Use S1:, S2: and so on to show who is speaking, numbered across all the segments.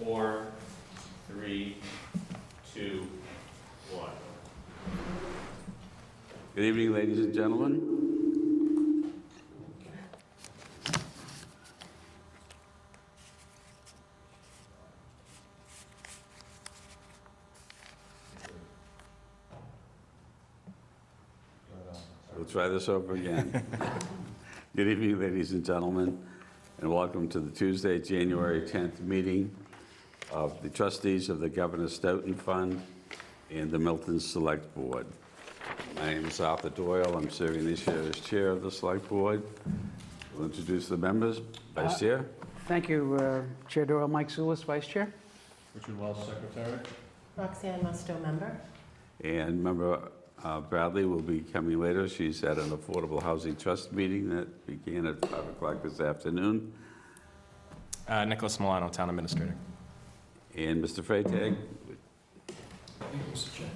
S1: 4, 3, 2, 1.
S2: Good evening, ladies and gentlemen. We'll try this over again. Good evening, ladies and gentlemen, and welcome to the Tuesday, January 10th meeting of the trustees of the Governor Stoughton Fund and the Milton Select Board. My name is Arthur Doyle. I'm serving this year as chair of the Select Board. We'll introduce the members. Vice Chair.
S3: Thank you, Chair Doyle. Mike Zulis, Vice Chair.
S4: Richard Wells, Secretary.
S5: Roxanne Musto, member.
S2: And member Bradley will be coming later. She's at an Affordable Housing Trust meeting that began at 5 o'clock this afternoon.
S1: Nicholas Milano, Town Administrator.
S2: And Mr. Freytag,
S4: Mr. Chair.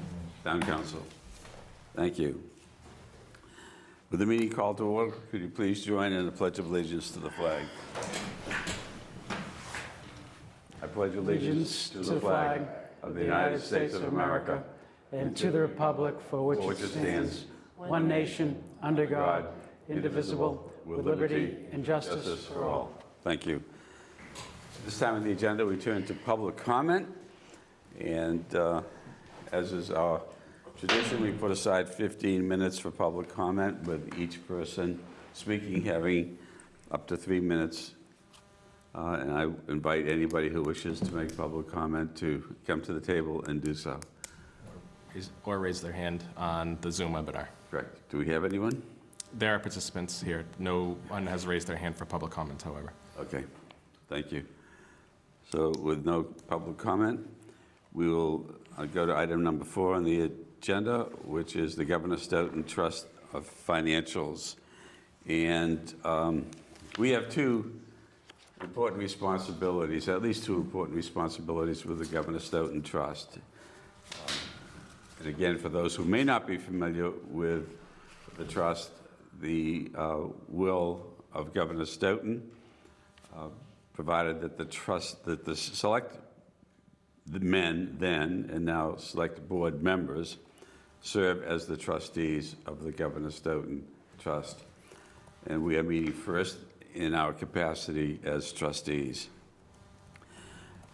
S2: Town Council. Thank you. With the meeting called to order, could you please join in the Pledge of Allegiance to the flag? I pledge allegiance to the flag of the United States of America
S3: and to the republic for which it stands, one nation, under God, indivisible, with liberty and justice for all.
S2: Thank you. This time on the agenda, we turn to public comment. And as is our tradition, we put aside 15 minutes for public comment, with each person speaking having up to 3 minutes. And I invite anybody who wishes to make public comment to come to the table and do so.
S1: Or raise their hand on the Zoom webinar.
S2: Correct. Do we have anyone?
S1: There are participants here. No one has raised their hand for public comment, however.
S2: Okay, thank you. So with no public comment, we will go to item number 4 on the agenda, which is the Governor Stoughton Trust of Financials. And we have two important responsibilities, at least two important responsibilities with the Governor Stoughton Trust. And again, for those who may not be familiar with the trust, the will of Governor Stoughton provided that the men then and now select board members serve as the trustees of the Governor Stoughton Trust. And we are meeting first in our capacity as trustees.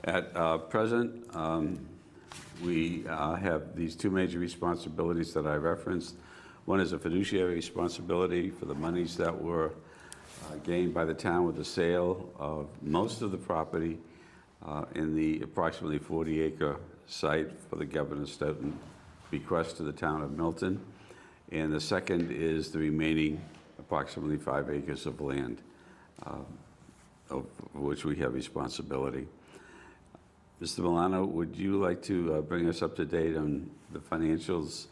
S2: At present, we have these two major responsibilities that I referenced. One is a fiduciary responsibility for the monies that were gained by the town with the sale of most of the property in the approximately 40-acre site for the Governor Stoughton bequest to the town of Milton. And the second is the remaining approximately 5 acres of land of which we have responsibility. Mr. Milano, would you like to bring us up to date on the financials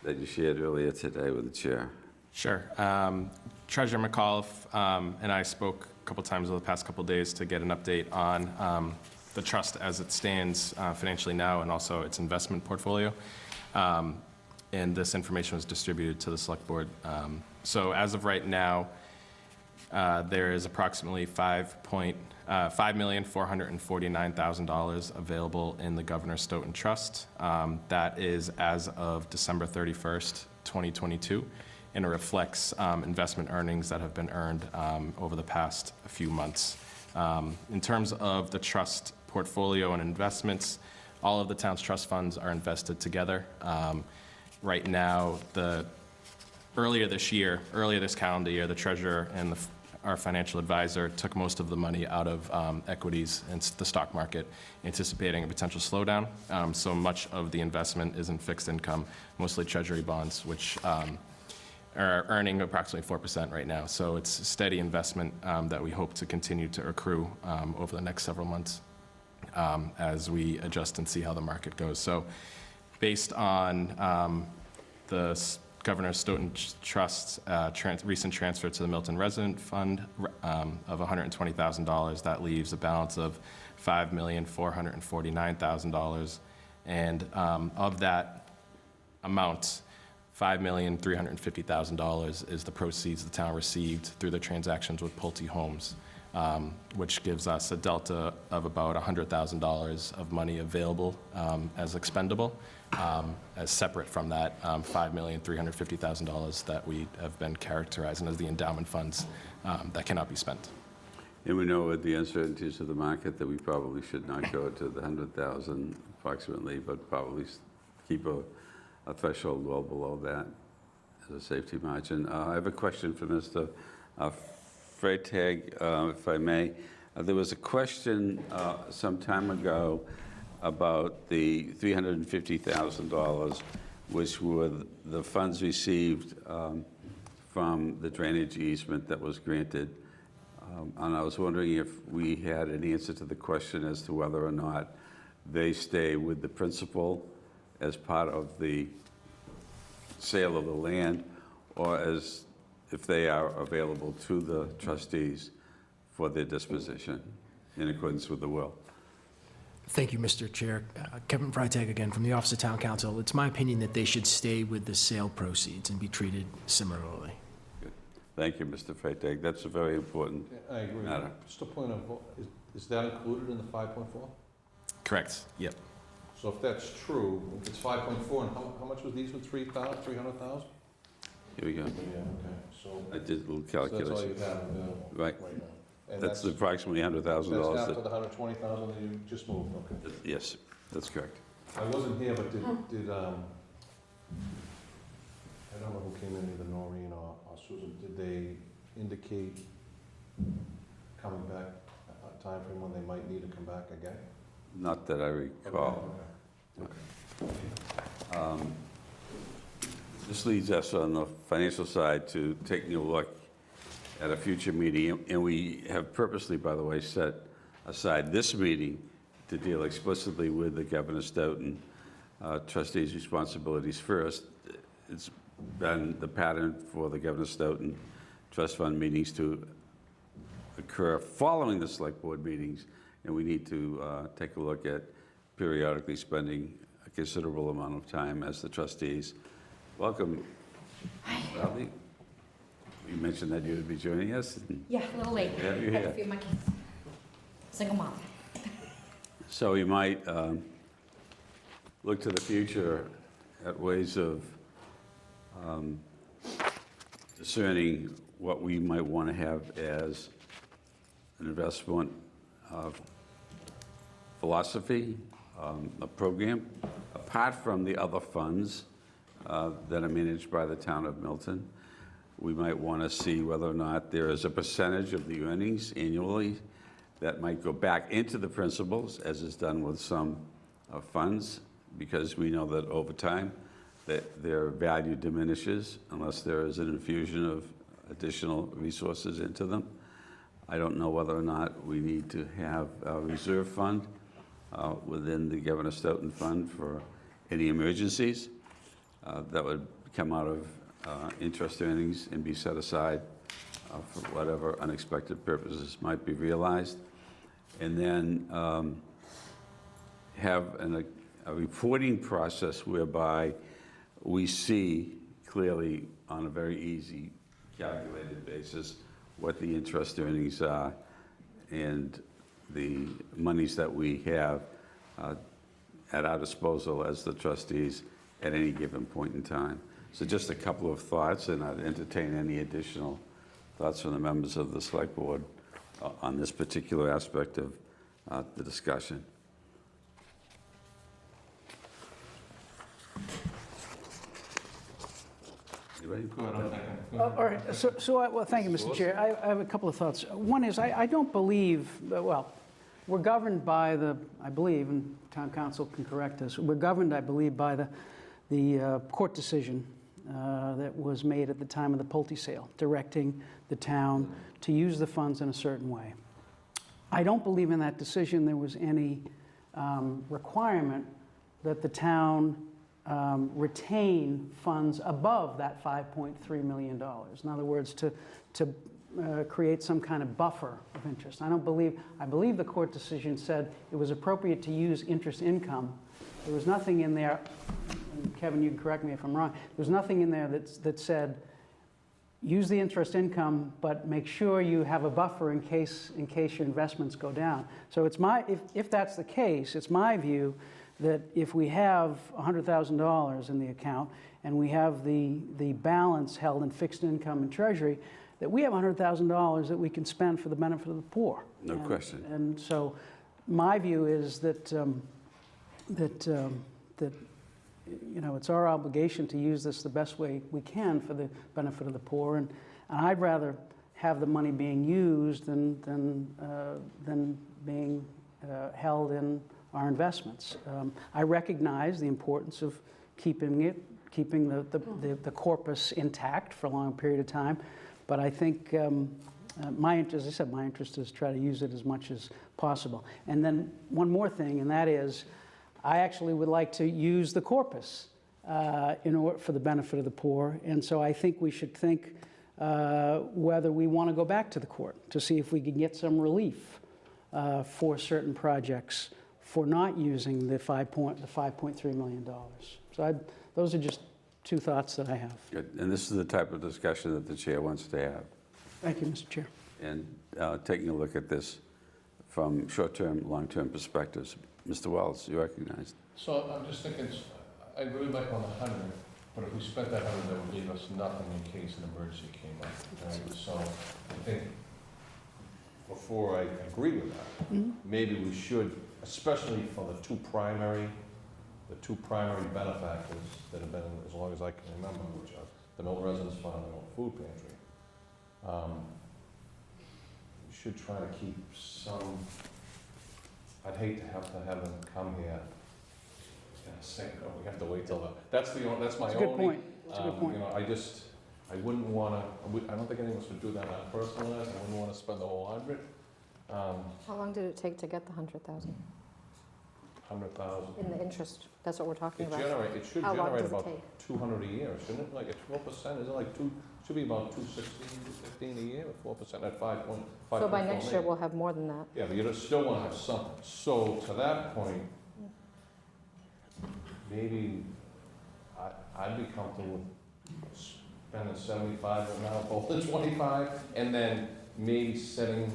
S2: that you shared earlier today with the chair?
S1: Sure. Treasurer McAuliffe and I spoke a couple times over the past couple days to get an update on the trust as it stands financially now, and also its investment portfolio. And this information was distributed to the select board. So as of right now, there is approximately $5,449,000 available in the Governor Stoughton Trust. That is as of December 31st, 2022, and it reflects investment earnings that have been earned over the past few months. In terms of the trust portfolio and investments, all of the town's trust funds are invested together. Right now, earlier this calendar year, the treasurer and our financial advisor took most of the money out of equities and the stock market, anticipating a potential slowdown. So much of the investment is in fixed income, mostly treasury bonds, which are earning approximately 4% right now. So it's a steady investment that we hope to continue to accrue over the next several months as we adjust and see how the market goes. So based on the Governor Stoughton Trust's recent transfer to the Milton Resident Fund of $120,000. That leaves a balance of $5,449,000. And of that amount, $5,350,000 is the proceeds the town received through the transactions with Pulte Homes. which gives us a delta of about $100,000 of money available as expendable, as separate from that $5,350,000 that we have been characterizing as the endowment funds that cannot be spent.
S2: And we know with the uncertainties of the market that we probably should not go to the 100,000 approximately, but probably keep a threshold well below that as a safety margin. I have a question for Mr. Freitag, if I may. There was a question some time ago about the $350,000, which were the funds received from the drainage easement that was granted. And I was wondering if we had an answer to the question as to whether or not they stay with the principal as part of the sale of the land, or as if they are available to the trustees for their disposition in accordance with the will.
S6: Thank you, Mr. Chair. Kevin Freitag again from the Office of Town Council. It's my opinion that they should stay with the sale proceeds and be treated similarly.
S2: Good. Thank you, Mr. Freitag. That's a very important
S4: I agree.
S2: matter.
S4: Just a point of, is that included in the 5.4?
S1: Correct, yep.
S4: So if that's true, if it's 5.4, and how much was these with 300,000?
S2: Here we go.
S4: Yeah, okay, so.
S2: I did a little
S4: So that's all
S2: calculation.
S4: you have available
S2: Right.
S4: right now. And
S2: That's approximately $100,000.
S4: That's after
S2: that-
S4: the 120,000 that you just moved, okay.
S2: Yes, that's correct.
S4: I wasn't here, but did, I don't know who came in, either Noreen or Susan, did they indicate coming back, a timeframe when they might need to come back again?
S2: Not that I recall. This leads us on the financial side to taking a look at a future meeting, and we have purposely, by the way, set aside this meeting to deal explicitly with the Governor Stoughton trustees' responsibilities first. It's been the pattern for the Governor Stoughton Trust Fund meetings to occur following the Select Board meetings, and we need to take a look at periodically spending a considerable amount of time as the trustees. Welcome, Bradley. You mentioned that you would be joining us.
S7: Yeah, a little late.
S2: Yeah, you're
S7: Had
S2: here.
S7: to feed my kids. Single mom.
S2: So we might look to the future at ways of discerning what we might want to have as an investment philosophy, a program, apart from the other funds that are managed by the town of Milton. We might want to see whether or not there is a percentage of the earnings annually that might go back into the principals, as is done with some funds, because we know that over time that their value diminishes unless there is an infusion of additional resources into them. I don't know whether or not we need to have a reserve fund within the Governor Stoughton Fund for any emergencies that would come out of interest earnings and be set aside for whatever unexpected purposes might be realized. And then have a reporting process whereby we see clearly on a very easy calculated basis what the interest earnings are and the monies that we have at our disposal as the trustees at any given point in time. So just a couple of thoughts, and I'd entertain any additional thoughts from the members of the Select Board on this particular aspect of the discussion. Anybody?
S4: Go ahead, I'm thinking.
S3: All right, well, thank you, Mr. Chair. I have a couple of thoughts. One is, I don't believe, well, we're governed by the, I believe, and town council can correct us, we're governed, I believe, by the court decision that was made at the time of the Pulte sale, directing the town to use the funds in a certain way. I don't believe in that decision there was any requirement that the town retain funds above that $5.3 million. In other words, to create some kind of buffer of interest. I believe the court decision said it was appropriate to use interest income. There was nothing in there, and Kevin, you can correct me if I'm wrong, there was nothing in there that said use the interest income, but make sure you have a buffer in case your investments go down. So it's if that's the case, it's my view that if we have $100,000 in the account and we have the balance held in fixed income and treasury, that we have $100,000 that we can spend for the benefit of the poor.
S2: No question.
S3: And so my view is that it's our obligation to use this the best way we can for the benefit of the poor, and I'd rather have the money being used than being held in our investments. I recognize the importance of keeping the corpus intact for a long period of time, but I think my interest is to try to use it as much as possible. And then one more thing, and that is, I actually would like to use the corpus in order for the benefit of the poor, and so I think we should think whether we want to go back to the court to see if we can get some relief for certain projects for not using the $5.3 million. So those are just two thoughts that I have.
S2: Good. And this is the type of discussion that the chair wants to have.
S3: Thank you, Mr. Chair.
S2: And taking a look at this from short-term, long-term perspectives. Mr. Wells, you recognized.
S4: So I'm just thinking, I agree with Mike on the 100, but if we spent that 100, that would leave us nothing in case an emergency came up, right? So I think before I agree with that, maybe we should, especially for the two primary benefactors that have been, as long as I can remember, which are the Milton Residence Fund and the Milton Food Pantry. We should try to keep some. I'd hate to have them come here and say, oh, we have to wait till that's my only.
S3: That's a good point. That's a good point.
S4: I wouldn't want to. I don't think anyone should do that on a personal end. I wouldn't want to spend the whole 100.
S8: How long did it take to get the 100,000
S4: 100,000.
S8: in the interest? That's what we're talking
S4: It
S8: about.
S4: It should
S8: How long
S4: generate
S8: does it
S4: about
S8: take?
S4: 200 a year, shouldn't it? Like at 12%, is it like should be about 216, 215 a year, or 4% at 5.5.
S8: So by next year, we'll have more than that.
S4: Yeah, but you still want to have something. So to that point, maybe I'd be comfortable with spending 75 and now holding 25, and then maybe setting,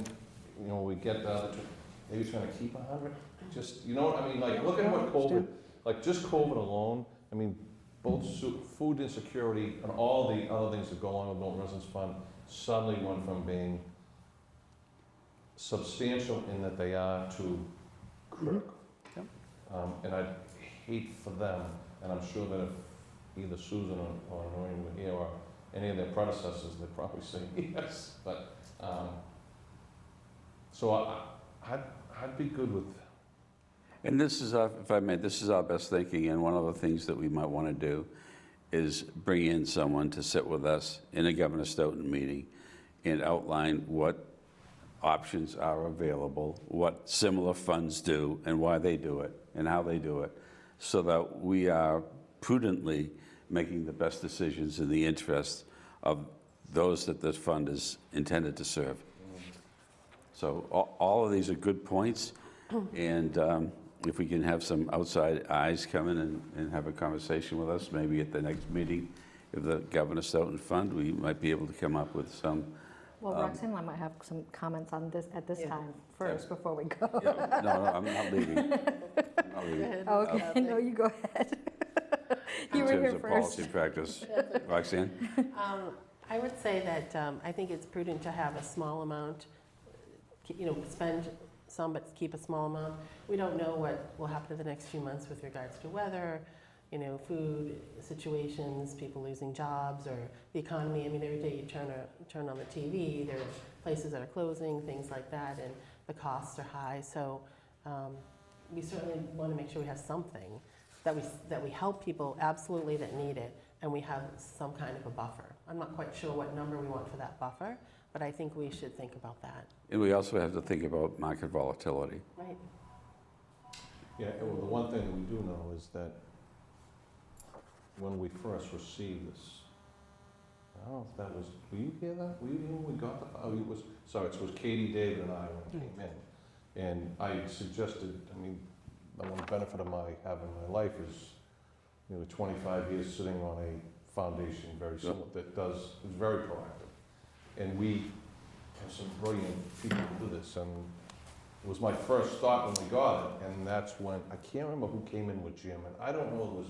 S4: we get the other two, maybe trying to keep 100. Just, you know what I mean? Like, look at what COVID, like just COVID alone, I mean, both food insecurity and all the other things that go along with Milton Residence Fund suddenly went from being substantial in that they are to critical.
S3: Yep.
S4: And I'd hate for them, and I'm sure that if either Susan or Noreen were here, or any of their predecessors, they'd probably say yes. But, so I'd be good with.
S2: And this is, if I may, this is our best thinking, and one of the things that we might want to do is bring in someone to sit with us in a Governor Stoughton meeting and outline what options are available, what similar funds do, and why they do it, and how they do it, so that we are prudently making the best decisions in the interest of those that this fund is intended to serve. So all of these are good points, and if we can have some outside eyes come in and have a conversation with us, maybe at the next meeting of the Governor Stoughton Fund, we might be able to come up with some.
S8: Well, Roxanne and I might have some comments on this at this time first before we go.
S2: No, I'm not leaving. I'm not leaving.
S8: Okay, no, you go ahead. You were
S2: In
S8: here
S2: terms of
S8: first.
S2: policy practice. Roxanne?
S5: I would say that I think it's prudent to have a small amount, spend some, but keep a small amount. We don't know what will happen in the next few months with regards to weather, food situations, people losing jobs, or the economy. I mean, every day you turn on the TV, there are places that are closing, things like that, and the costs are high. So we certainly want to make sure we have something that we help people absolutely that need it, and we have some kind of a buffer. I'm not quite sure what number we want for that buffer, but I think we should think about that.
S2: And we also have to think about market volatility.
S5: Right.
S4: Yeah, well, the one thing that we do know is that when we first received this, I don't know if that was, were you here that? Were you here when we got the, it was Katie, David, and I when it came in. And I suggested, the one benefit of having my life is, 25 years sitting on a foundation very similar, is very proactive. and we have some brilliant people who do this, and it was my first thought when we got it, and that's when, I can't remember who came in with Jim, and I don't know,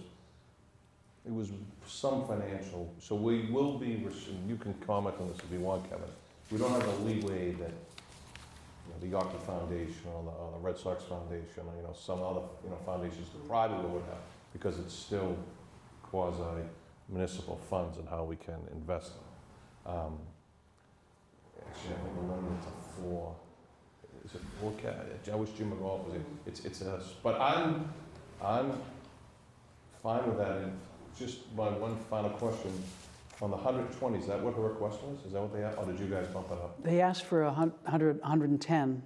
S4: it was some financial, so we will be, and you can comment on this if you want, Kevin, we don't have the leeway that, the Yorkie Foundation or the Red Sox Foundation, or, some other, foundations the private would have, because it's still quasi-municipal funds and how we can invest them. Actually, I think we're limited to 4, is it 4 I wish Jim McGraw was in, it's us, but I'm fine with that, and just my one final question, on the 120, is that what her request was? Is that what they asked, or did you guys bump it up?
S3: They asked for 110.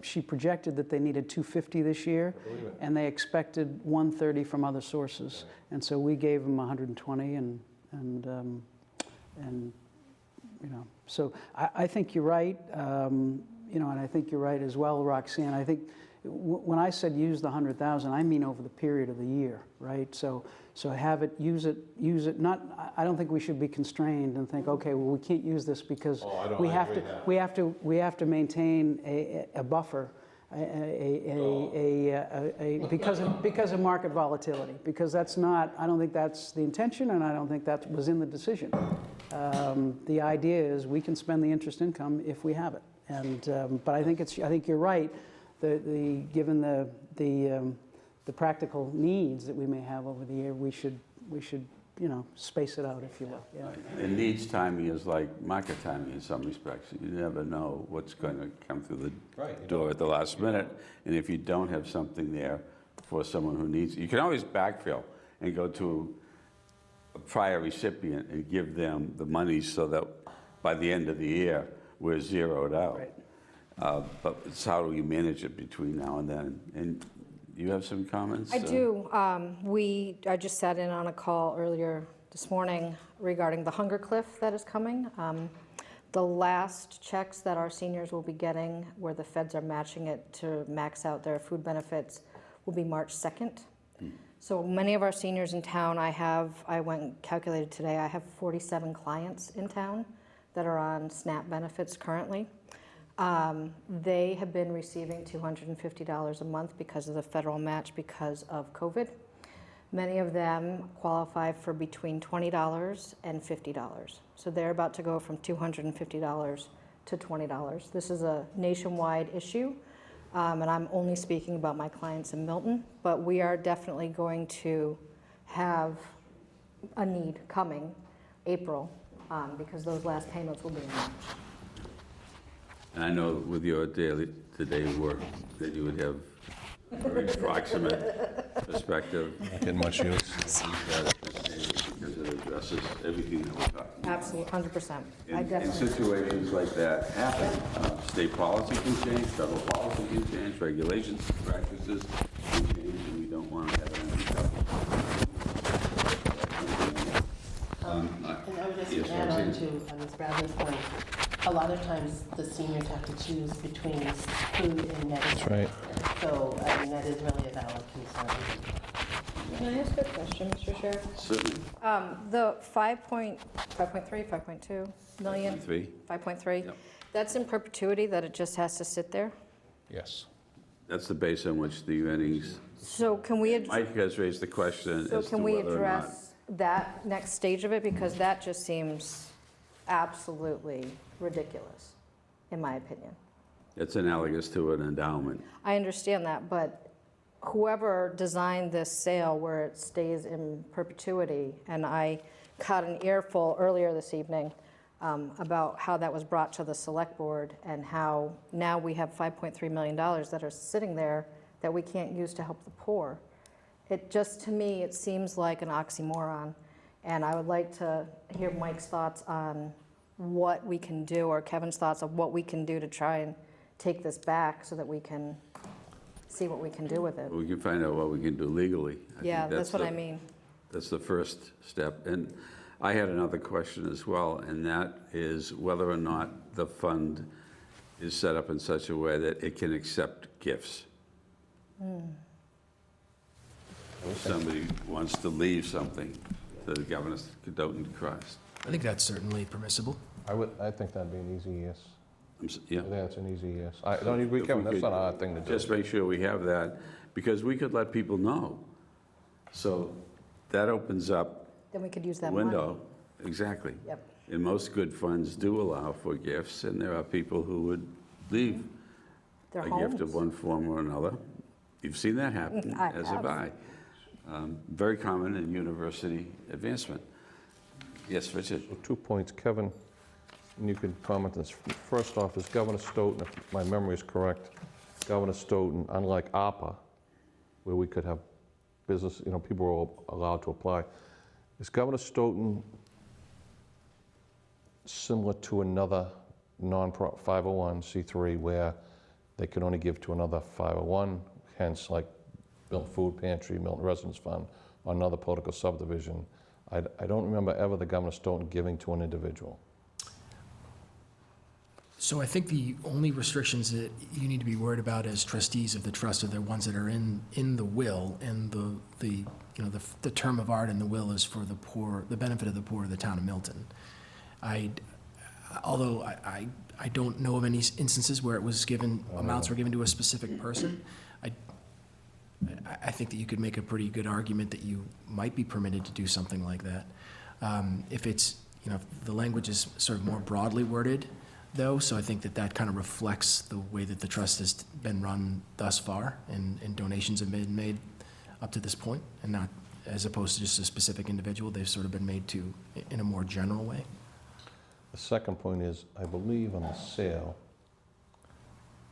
S3: She projected that they needed 250 this year,
S4: I believe it.
S3: and they expected 130 from other sources. And so we gave them 120, and so I think you're right, and I think you're right as well, Roxanne. I think when I said use the 100,000, I mean over the period of the year, right? So have it, use it. Not. I don't think we should be constrained and think, okay, well, we can't use this because we have to maintain a buffer, because of market volatility. Because that's not. I don't think that's the intention, and I don't think that was in the decision. The idea is we can spend the interest income if we have it, and but I think you're right. Given the practical needs that we may have over the year, we should space it out, if you will. Yeah.
S2: And needs timing is like market timing in some respects. You never know what's going to come through the door at the last minute. And if you don't have something there for someone who needs it, you can always backfill and go to a prior recipient and give them the money so that by the end of the year, we're zeroed out.
S3: Right.
S2: But it's how do we manage it between now and then? And you have some comments?
S8: I do. I just sat in on a call earlier this morning regarding the hunger cliff that is coming. The last checks that our seniors will be getting, where the feds are matching it to max out their food benefits, will be March 2nd. So many of our seniors in town, I went and calculated today, I have 47 clients in town that are on SNAP benefits currently. They have been receiving $250 a month because of the federal match because of COVID. Many of them qualify for between $20 and $50. So they're about to go from $250 to $20. This is a nationwide issue, and I'm only speaking about my clients in Milton, but we are definitely going to have a need coming April because those last payments will be in March.
S2: And I know with your day-to-day work that you would have a very proximate perspective.
S4: Not getting much use.
S2: Because it addresses everything that we're talking about.
S8: Absolutely, 100%. I
S2: And
S8: definitely.
S2: situations like that happen. State policy can change, federal policy can change, regulations, practices can change, and we don't want to have any trouble.
S5: And I would just
S2: yes,
S5: add on
S2: Roxanne.
S5: to Ms. Bradley's point, a lot of times the seniors have to choose between food and medicine.
S4: That's right.
S5: So, that is really a valid concern.
S8: Can I ask a question, Mr. Sheriff?
S2: Certainly.
S8: The 5.2 million, 5.3,
S2: Yep.
S8: that's in perpetuity, that it just has to sit there?
S4: Yes.
S2: That's the base on which the earnings.
S8: So can we,
S2: Mike has raised the question
S8: so
S2: as to
S8: can we
S2: whether or not.
S8: address that next stage of it? Because that just seems absolutely ridiculous, in my opinion.
S2: It's analogous to an endowment.
S8: I understand that, but whoever designed this sale where it stays in perpetuity, and I caught an earful earlier this evening about how that was brought to the select board and how now we have $5.3 million that are sitting there that we can't use to help the poor. It just, to me, it seems like an oxymoron. And I would like to hear Mike's thoughts on what we can do, or Kevin's thoughts on what we can do to try and take this back so that we can see what we can do with it.
S2: We can find out what we can do legally. I
S8: Yeah,
S2: think
S8: that's what I mean.
S2: That's the first step. And I had another question as well, and that is whether or not the fund is set up in such a way that it can accept gifts. If somebody wants to leave something to the Governor's Stoughton Trust.
S6: I think that's certainly permissible.
S4: I think that'd be an easy yes.
S2: Yeah.
S4: I think that's an easy yes. I don't agree, Kevin, that's not a hard thing to do.
S2: Just make sure we have that, because we could let people know. So that opens up
S8: Then we could use
S2: a
S8: that money.
S2: window. Exactly.
S8: Yep.
S2: And most good funds do allow for gifts, and there are people who would leave
S8: Their
S2: a gift of
S8: homes.
S2: one form or another. You've seen that happen,
S8: I
S2: as
S8: have.
S2: have I. Very common in university advancement. Yes, Richard?
S4: So 2 points, Kevin, and you can comment on this. First off, is Governor Stoughton, if my memory is correct, Governor Stoughton, unlike ARPA, where we could have business, people were allowed to apply, is Governor Stoughton similar to another non-profit 501c3 where they can only give to another 501, hence like Milton Food Pantry, Milton Residence Fund, or another political subdivision? I don't remember ever the Governor Stoughton giving to an individual.
S6: So I think the only restrictions that you need to be worried about as trustees of the trust are the ones that are in the will, and the term of art in the will is for the poor, the benefit of the poor of the town of Milton. Although I don't know of any instances where it was given, amounts were given to a specific person, I think that you could make a pretty good argument that you might be permitted to do something like that. If it's, if the language is sort of more broadly worded, though, so I think that that kind of reflects the way that the trust has been run thus far, and donations have been made up to this point, and not as opposed to just a specific individual. They've sort of been made to in a more general way.
S4: The second point is, I believe on the sale,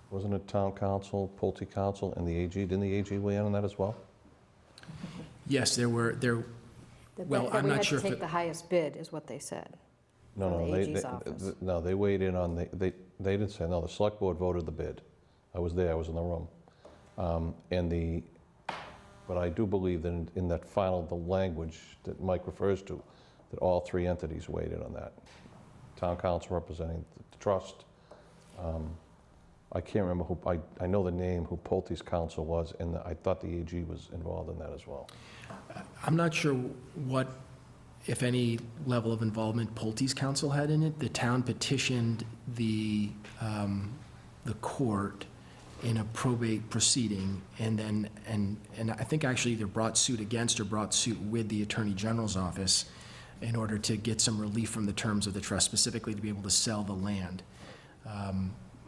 S4: wasn't it town council, Pulte council, and the AG? Didn't the AG weigh in on that as well?
S6: Yes, there.
S8: That
S6: Well, I'm not sure if
S8: We had to
S6: it-
S8: take the highest bid, is what they said.
S4: No,
S8: From
S4: no,
S8: the AG's office.
S4: no, they weighed in on, they didn't say, no, the select board voted the bid. I was there, I was in the room. But I do believe that in that final, the language that Mike refers to, that all three entities weighed in on that. Town council representing the trust. I can't remember who, I know the name, who Pulte's council was, and I thought the AG was involved in that as well.
S6: I'm not sure what, if any, level of involvement Pulte's council had in it. The town petitioned the court in a probate proceeding, and I think actually either brought suit against or brought suit with the Attorney General's office in order to get some relief from the terms of the trust, specifically to be able to sell the land.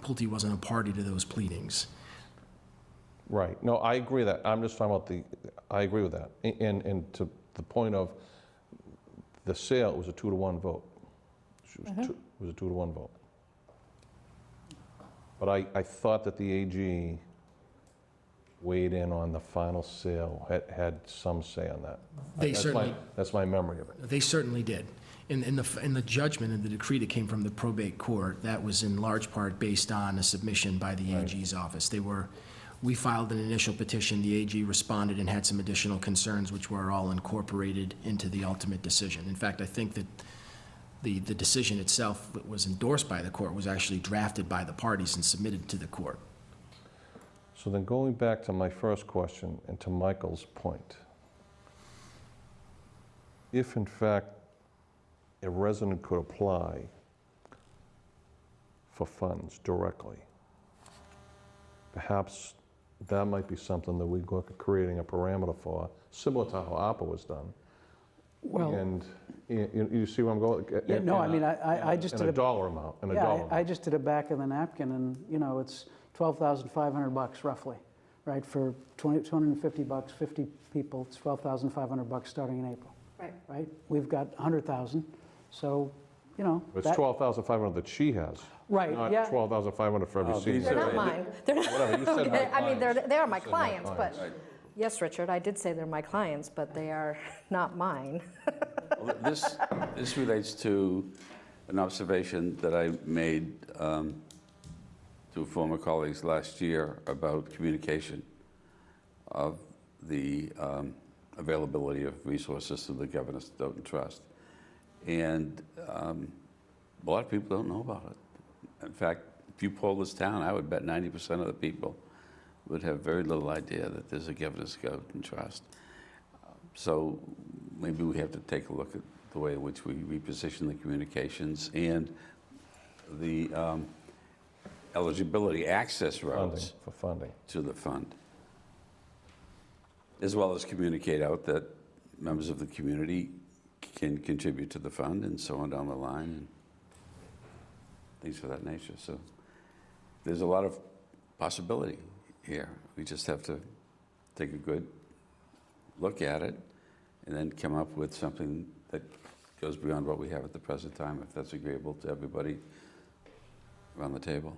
S6: Pulte wasn't a party to those pleadings.
S4: Right, no, I agree that, I'm just talking about I agree with that. And to the point of the sale, it was a 2-to-1 vote. It was a 2-to-1 vote. But I thought that the AG weighed in on the final sale, had some say on that.
S6: They
S4: That's
S6: certainly-
S4: That's my memory of it.
S6: They certainly did. In the judgment and the decree that came from the probate court, that was in large part based on a submission by the AG's office. We filed an initial petition, the AG responded and had some additional concerns, which were all incorporated into the ultimate decision. In fact, I think that the decision itself that was endorsed by the court was actually drafted by the parties and submitted to the court.
S4: So then going back to my first question and to Michael's point, if in fact a resident could apply for funds directly, perhaps that might be something that we look at creating a parameter for, similar to how ARPA was done.
S3: Well,
S4: And you see where I'm going?
S3: yeah, no, I mean, I just
S4: And
S3: did
S4: a dollar amount, and a
S3: Yeah,
S4: dollar
S3: I
S4: amount.
S3: just did a back of the napkin, and, it's $12,500 roughly, right? For 250 bucks, 50 people, it's $12,500 starting in April,
S8: Right.
S3: right? We've got 100,000, so,
S4: It's
S3: that-
S4: 12,500 that she has.
S3: Right,
S4: Not
S3: yeah.
S4: 12,500 for every
S2: Oh,
S4: senior.
S2: these
S8: They're
S2: are-
S8: not mine. They're not,
S4: Whatever, you said my
S8: I mean,
S4: clients.
S8: they are my
S4: You said
S8: clients, but,
S2: Right.
S8: yes, Richard, I did say they're my clients, but they are not mine.
S2: Well, this relates to an observation that I made to former colleagues last year about communication of the availability of resources to the Governor Stoughton Trust. And a lot of people don't know about it. In fact, if you poll this town, I would bet 90% of the people would have very little idea that there's a Governor Stoughton Trust. So maybe we have to take a look at the way in which we reposition the communications and the eligibility access
S4: Funding,
S2: routes
S4: for funding.
S2: to the fund, as well as communicate out that members of the community can contribute to the fund and so on down the line, and things of that nature. So there's a lot of possibility here. We just have to take a good look at it and then come up with something that goes beyond what we have at the present time, if that's agreeable to everybody around the table.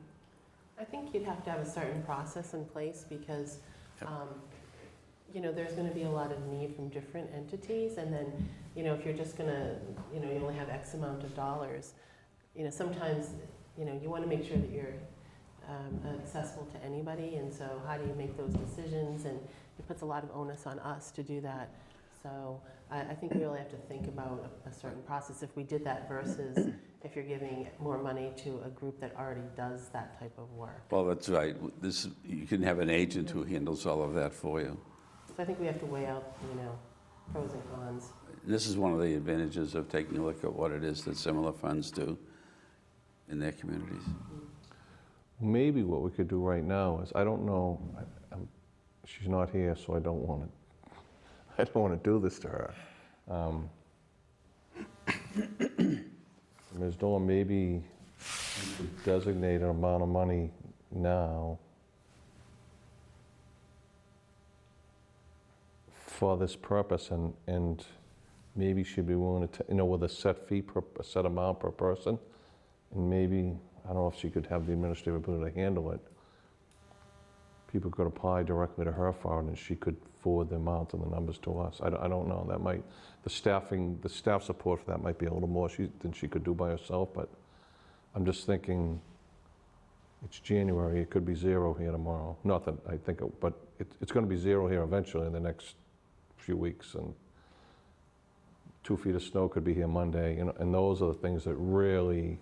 S5: I think you'd have to have a certain process in place because,
S2: Yep.
S5: there's going to be a lot of need from different entities. And then, if you're just going to, you only have X amount of dollars, sometimes, you want to make sure that you're accessible to anybody. And so how do you make those decisions? And it puts a lot of onus on us to do that. So I think we really have to think about a certain process if we did that versus if you're giving more money to a group that already does that type of work.
S2: Well, that's right. You can have an agent who handles all of that for you.
S5: So I think we have to weigh out, pros and cons.
S2: This is one of the advantages of taking a look at what it is that similar funds do in their communities.
S4: Maybe what we could do right now is, I don't know, she's not here, so I don't want to do this to her. Ms. Dorn, maybe you could designate an amount of money now for this purpose, and maybe she'd be willing to, with a set fee, a set amount per person, and maybe, I don't know if she could have the administrative ability to handle it. People could apply directly to her for it, and she could forward the amount and the numbers to us. I don't know, that might, the staff support for that might be a little more than she could do by herself, but I'm just thinking, it's January, it could be zero here tomorrow. Not that I think, but it's gonna be zero here eventually in the next few weeks, and 2 feet of snow could be here Monday, and those are the things that really,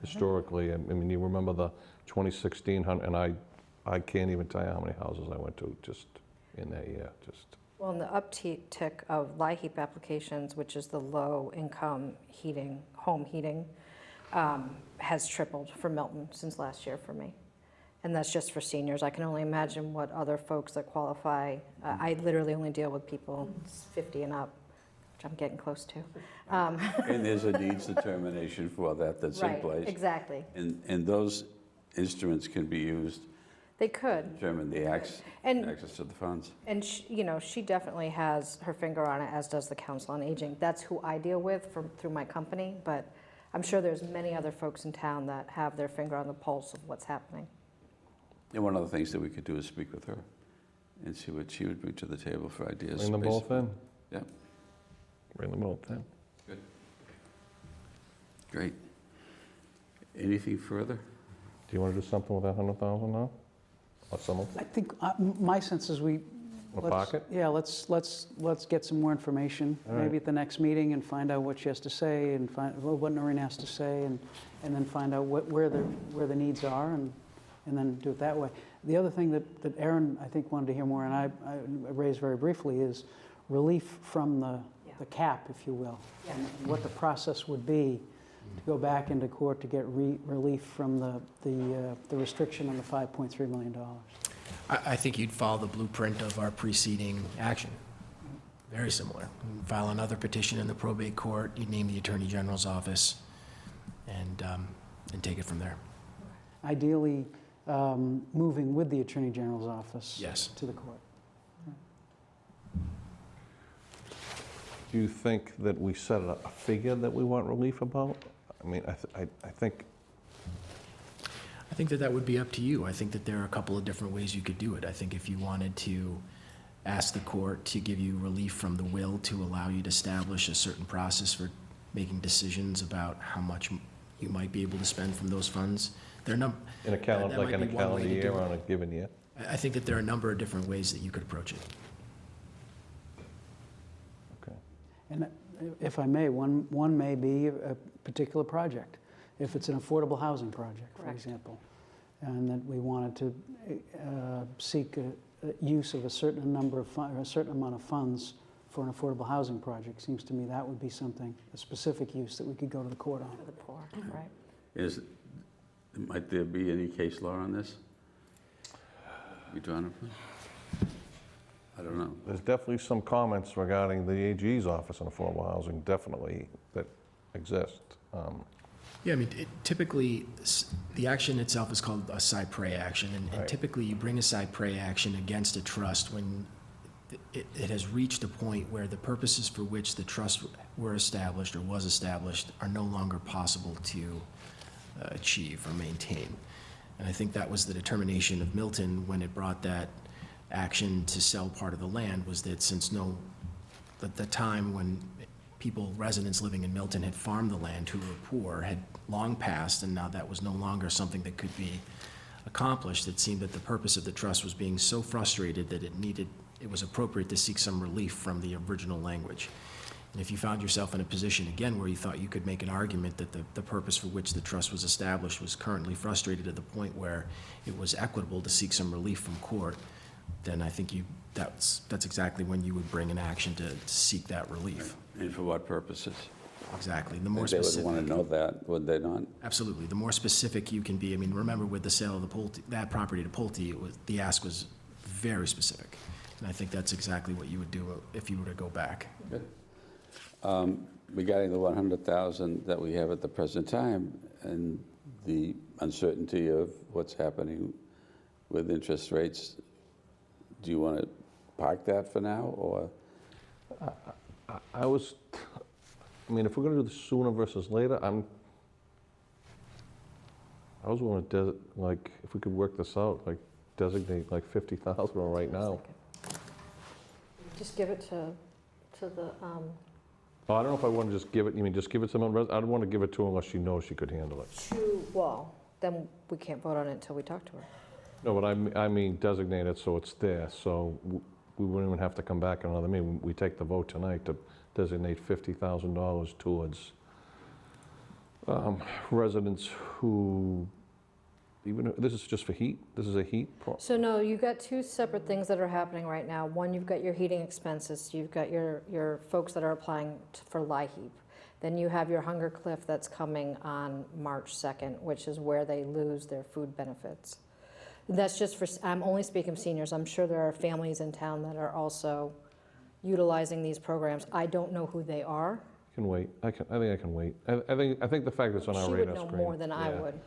S4: historically, I mean, you remember the 2016, and I can't even tell you how many houses I went to just in that year, just.
S8: Well, and the uptick of LIHEAP applications, which is the low-income heating, home heating, has tripled for Milton since last year for me. And that's just for seniors. I can only imagine what other folks that qualify. I literally only deal with people 50 and up, which I'm getting close to.
S2: And there's a needs determination for that's in place.
S8: Right, exactly.
S2: And those instruments can be used
S8: They could.
S2: to determine the access to the funds.
S8: And she definitely has her finger on it, as does the Council on Aging. That's who I deal with through my company, but I'm sure there's many other folks in town that have their finger on the pulse of what's happening.
S2: And one of the things that we could do is speak with her and see what she would bring to the table for ideas.
S4: Bring them both in?
S2: Yeah.
S4: Bring them both in.
S2: Good. Great. Anything further?
S4: Do you want to do something with that 100,000 now? Or some of
S3: I
S4: it?
S3: think, my sense is
S4: A pocket?
S3: Yeah, let's get some more information,
S4: All right.
S3: maybe at the next meeting, and find out what she has to say, and what Noreen has to say, and then find out where the needs are, and then do it that way. The other thing that Aaron, I think, wanted to hear more, and I raised very briefly, is relief from the cap, if you will.
S8: Yeah.
S3: And what the process would be to go back into court to get relief from the restriction on the $5.3 million.
S6: I think you'd follow the blueprint of our preceding action. Very similar. You'd file another petition in the probate court, you'd name the Attorney General's office, and take it from there.
S3: Ideally, moving with the Attorney General's office
S6: Yes.
S3: to the court.
S4: Do you think that we set a figure that we want relief about? I mean, I think,
S6: I think that would be up to you. I think that there are a couple of different ways you could do it. I think if you wanted to ask the court to give you relief from the will to allow you to establish a certain process for making decisions about how much you might be able to spend from those funds, there are
S4: in a calendar,
S6: that
S4: like in
S6: might
S4: a
S6: be one way
S4: calendar
S6: to
S4: year
S6: do it.
S4: on a given year?
S6: I think that there are a number of different ways that you could approach it.
S4: Okay.
S3: And if I may, one may be a particular project. If it's an affordable housing project, for
S8: Correct.
S3: example, and that we wanted to seek use of a certain amount of funds for an affordable housing project, seems to me that would be something, a specific use that we could go to the court on.
S8: For the poor, right?
S2: Might there be any case law on this? You drawn up? I don't know.
S9: There's definitely some comments regarding the AG's office on affordable housing, definitely, that exist.
S6: Yeah, I mean, typically, the action itself is called a cypre action, and
S9: Right.
S6: typically you bring a cypre action against a trust when it has reached a point where the purposes for which the trust were established or was established are no longer possible to achieve or maintain. And I think that was the determination of Milton when it brought that action to sell part of the land, was that since at the time when people, residents living in Milton had farmed the land who were poor, had long passed, and now that was no longer something that could be accomplished. It seemed that the purpose of the trust was being so frustrated that it was appropriate to seek some relief from the original language. And if you found yourself in a position, again, where you thought you could make an argument that the purpose for which the trust was established was currently frustrated to the point where it was equitable to seek some relief from court, then I think that's exactly when you would bring an action to seek that relief.
S2: And for what purposes?
S6: Exactly. The more
S2: They would
S6: specific.
S2: want to know that, would they not?
S6: Absolutely. The more specific you can be. I mean, remember with the sale of that property to Pulte, the ask was very specific. And I think that's exactly what you would do if you were to go back.
S2: Good. Regarding the 100,000 that we have at the present time and the uncertainty of what's happening with interest rates, do you want to park that for now, or?
S9: I mean, if we're gonna do this sooner versus later, I was willing to, if we could work this out, designate like 50,000 right now.
S8: Just give it to the,
S9: Oh, I don't know if I want to just give it, you mean just give it to someone, I don't want to give it to her unless she knows she could handle it.
S8: well, then we can't vote on it until we talk to her.
S9: No, but I mean designate it so it's there, so we wouldn't even have to come back another meeting. We take the vote tonight to designate $50,000 towards residents who, this is just for heat? This is a heat?
S8: So no, you've got two separate things that are happening right now. One, you've got your heating expenses. You've got your folks that are applying for LIHEAP. Then you have your hunger cliff that's coming on March 2nd, which is where they lose their food benefits. That's just for, I'm only speaking of seniors. I'm sure there are families in town that are also utilizing these programs. I don't know who they are.
S9: Can wait. I think I can wait. I think the fact that it's on our
S8: She
S9: radar
S8: would
S9: screen.
S8: know more than I
S9: yeah.
S8: would.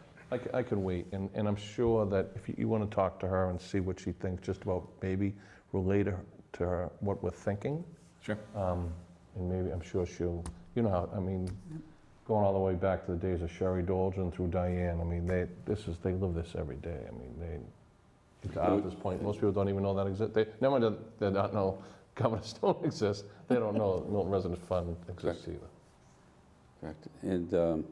S9: I can wait, and I'm sure that if you want to talk to her and see what she thinks, just about maybe relate to her what we're thinking,
S1: Sure.
S9: and maybe I'm sure she'll, you know how, I mean, going all the way back to the days of Sherry Dolgen through Diane, I mean, they live this every day. I mean, at this point, most people don't even know that exists. Never mind that they don't know governors don't exist, they don't know Milton Residence Fund exists either.
S2: Correct. And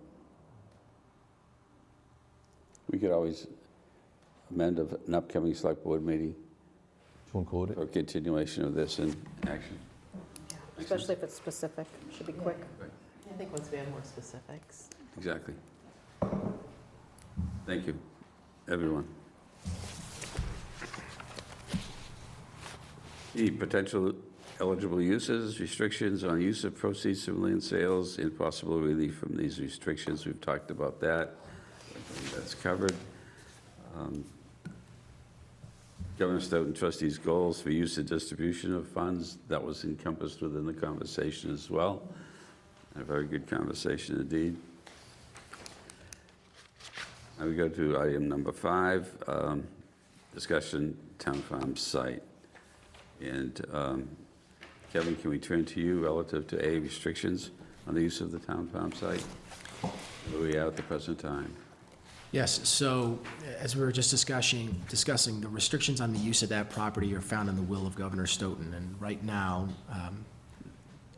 S2: we could always amend an upcoming select board meeting
S9: To include it.
S2: for continuation of this in action.
S8: Especially if it's specific. Should be quick.
S5: I think once we have more specifics.
S2: Exactly. Thank you, everyone. The potential eligible uses, restrictions on use of proceeds from land sales, and possible relief from these restrictions. We've talked about that. I think that's covered. Governor Stoughton trustees' goals for use and distribution of funds, that was encompassed within the conversation as well. A very good conversation indeed. Now we go to item number 5, discussion town farm site. And Kevin, can we turn to you relative to A, restrictions on the use of the town farm site? Where are we at the present time?
S6: Yes, so as we were just discussing, the restrictions on the use of that property are found in the will of Governor Stoughton. And right now,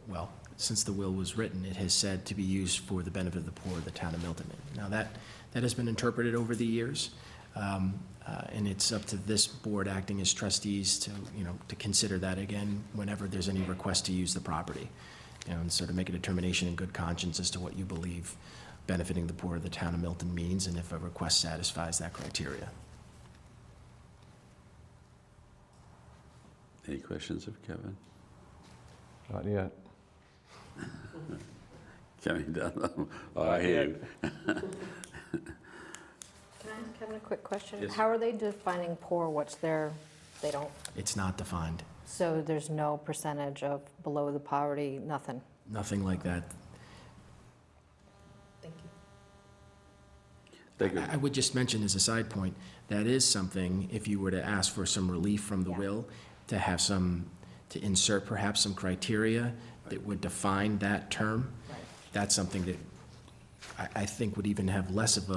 S6: well, since the will was written, it has said to be used for the benefit of the poor of the town of Milton. Now that has been interpreted over the years, and it's up to this board acting as trustees to consider that again whenever there's any request to use the property, and sort of make a determination in good conscience as to what you believe benefiting the poor of the town of Milton means, and if a request satisfies that criteria.
S2: Any questions of Kevin?
S9: Not yet.
S2: Kevin, oh, I hear you.
S8: Can Kevin, a quick question.
S2: Yes.
S8: How are they defining poor? What's their, they don't,
S6: It's not defined,
S8: so there's no percentage of below the poverty, nothing?
S6: nothing like that.
S8: Thank you.
S2: Thank you.
S6: I would just mention as a side point, that is something, if you were to ask for some relief from the
S8: Yeah.
S6: will, to have some, to insert perhaps some criteria that would define that term,
S8: Right.
S6: that's something that I think would even have less of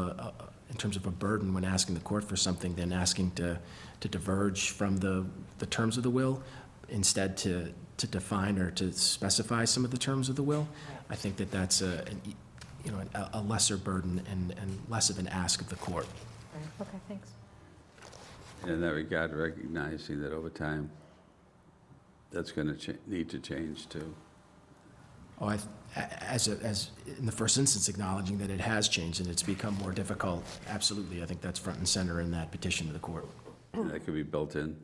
S6: in terms of a burden when asking the court for something than asking to diverge from the terms of the will, instead to define or to specify some of the terms of the will. I think that that's a lesser burden and less of an ask of the court.
S8: Right. Okay, thanks.
S2: In that regard, recognizing that over time, that's going to need to change too.
S6: Oh, as in the first instance, acknowledging that it has changed and it's become more difficult, absolutely. I think that's front and center in that petition to the court.
S2: And that could be built in,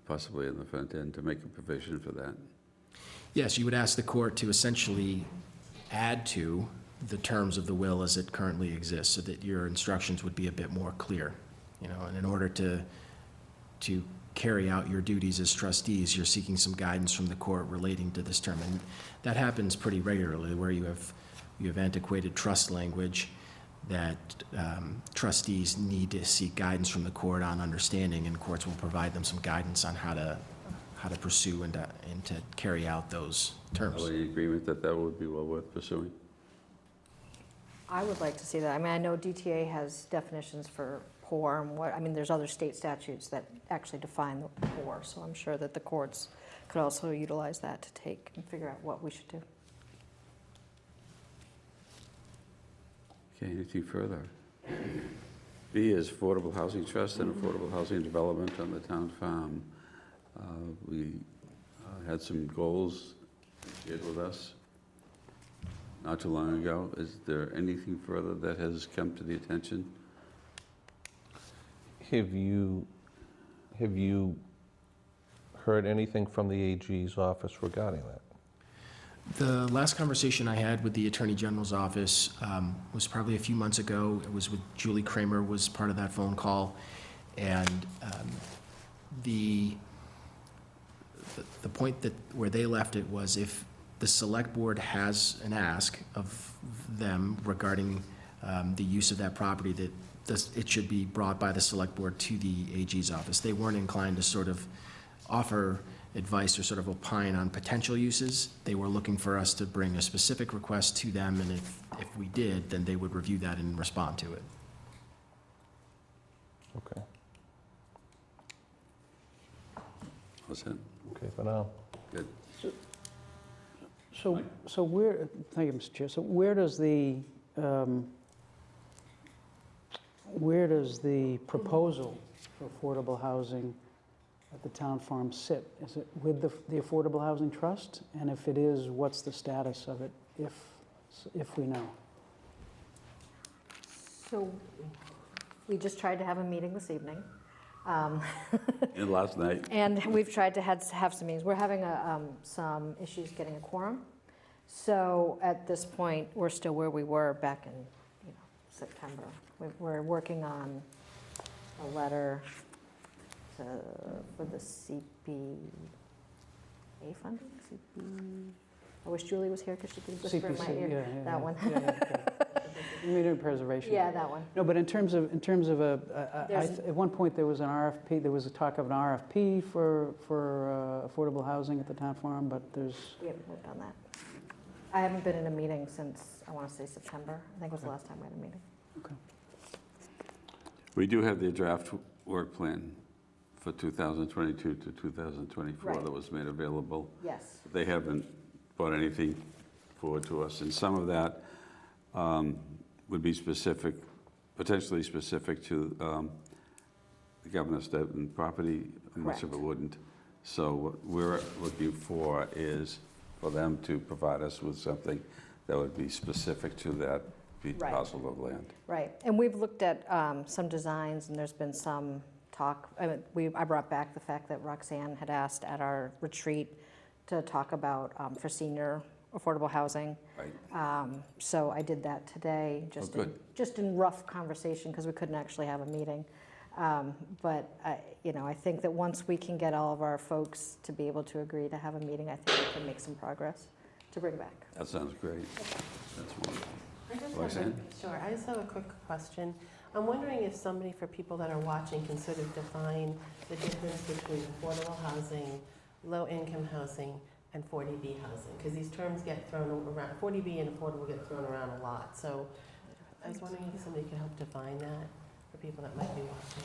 S2: possibly in the front end, to make a provision for that.
S6: Yes, you would ask the court to essentially add to the terms of the will as it currently exists, so that your instructions would be a bit more clear. And in order to carry out your duties as trustees, you're seeking some guidance from the court relating to this term. And that happens pretty regularly, where you have antiquated trust language that trustees need to seek guidance from the court on understanding, and courts will provide them some guidance on how to pursue and to carry out those terms.
S2: Are we in agreement that that would be well worth pursuing?
S8: I would like to see that. I mean, I know DTA has definitions for poor and there's other state statutes that actually define the poor, so I'm sure that the courts could also utilize that to take and figure out what we should do.
S2: Okay, anything further? B is Affordable Housing Trust and Affordable Housing Development on the town farm. We had some goals shared with us not too long ago. Is there anything further that has come to the attention?
S9: Have you heard anything from the AG's office regarding that?
S6: The last conversation I had with the Attorney General's office was probably a few months ago. It was with Julie Kramer, was part of that phone call. And the point where they left it was, if the select board has an ask of them regarding the use of that property, that it should be brought by the select board to the AG's office. They weren't inclined to sort of offer advice or sort of opine on potential uses. They were looking for us to bring a specific request to them, and if we did, then they would review that and respond to it.
S9: Okay,
S2: What's that?
S9: okay for now.
S2: Good.
S3: So where, thank you, Mr. Chair, so where does the proposal for affordable housing at the town farm sit? Is it with the Affordable Housing Trust? And if it is, what's the status of it, if we know?
S8: So we just tried to have a meeting this evening.
S2: And last night?
S8: And we've tried to have some meetings. We're having some issues getting a quorum. So at this point, we're still where we were back in September. We're working on a letter for the CPA funding? I wish Julie was here because she could whisper in my
S3: CPC,
S8: ear.
S3: yeah,
S8: That one.
S3: Community preservation.
S8: Yeah, that one.
S3: No, but in terms of at one point, there was an RFP, there was a talk of an RFP for affordable housing at the town farm, but there's...
S8: We haven't moved on that. I haven't been in a meeting since, I want to say September. I think was the last time we had a meeting.
S3: Okay.
S2: We do have the draft work plan for 2022 to 2024
S8: Right.
S2: that was made available.
S8: Yes.
S2: They haven't brought anything forward to us, and some of that would be specific, potentially specific to the Governor Stoughton property. Much of it
S8: Correct.
S2: wouldn't. So what we're looking for is for them to provide us with something that would be specific to that
S8: Right.
S2: parcel of land.
S8: Right, and we've looked at some designs, and there's been some talk. I brought back the fact that Roxanne had asked at our retreat to talk about for senior affordable housing.
S2: Right.
S8: So I did that today, just
S2: good.
S8: in rough conversation, because we couldn't actually have a meeting. But I think that once we can get all of our folks to be able to agree to have a meeting, I think we can make some progress to bring back.
S2: That sounds great. That's wonderful.
S5: I just have
S2: Roxanne?
S5: Sure, I just have a quick question. I'm wondering if somebody, for people that are watching, can sort of define the difference between affordable housing, low-income housing, and 40B housing, because these terms get thrown around, 40B and affordable get thrown around a lot. So I was wondering if somebody could help define that for people that might be watching.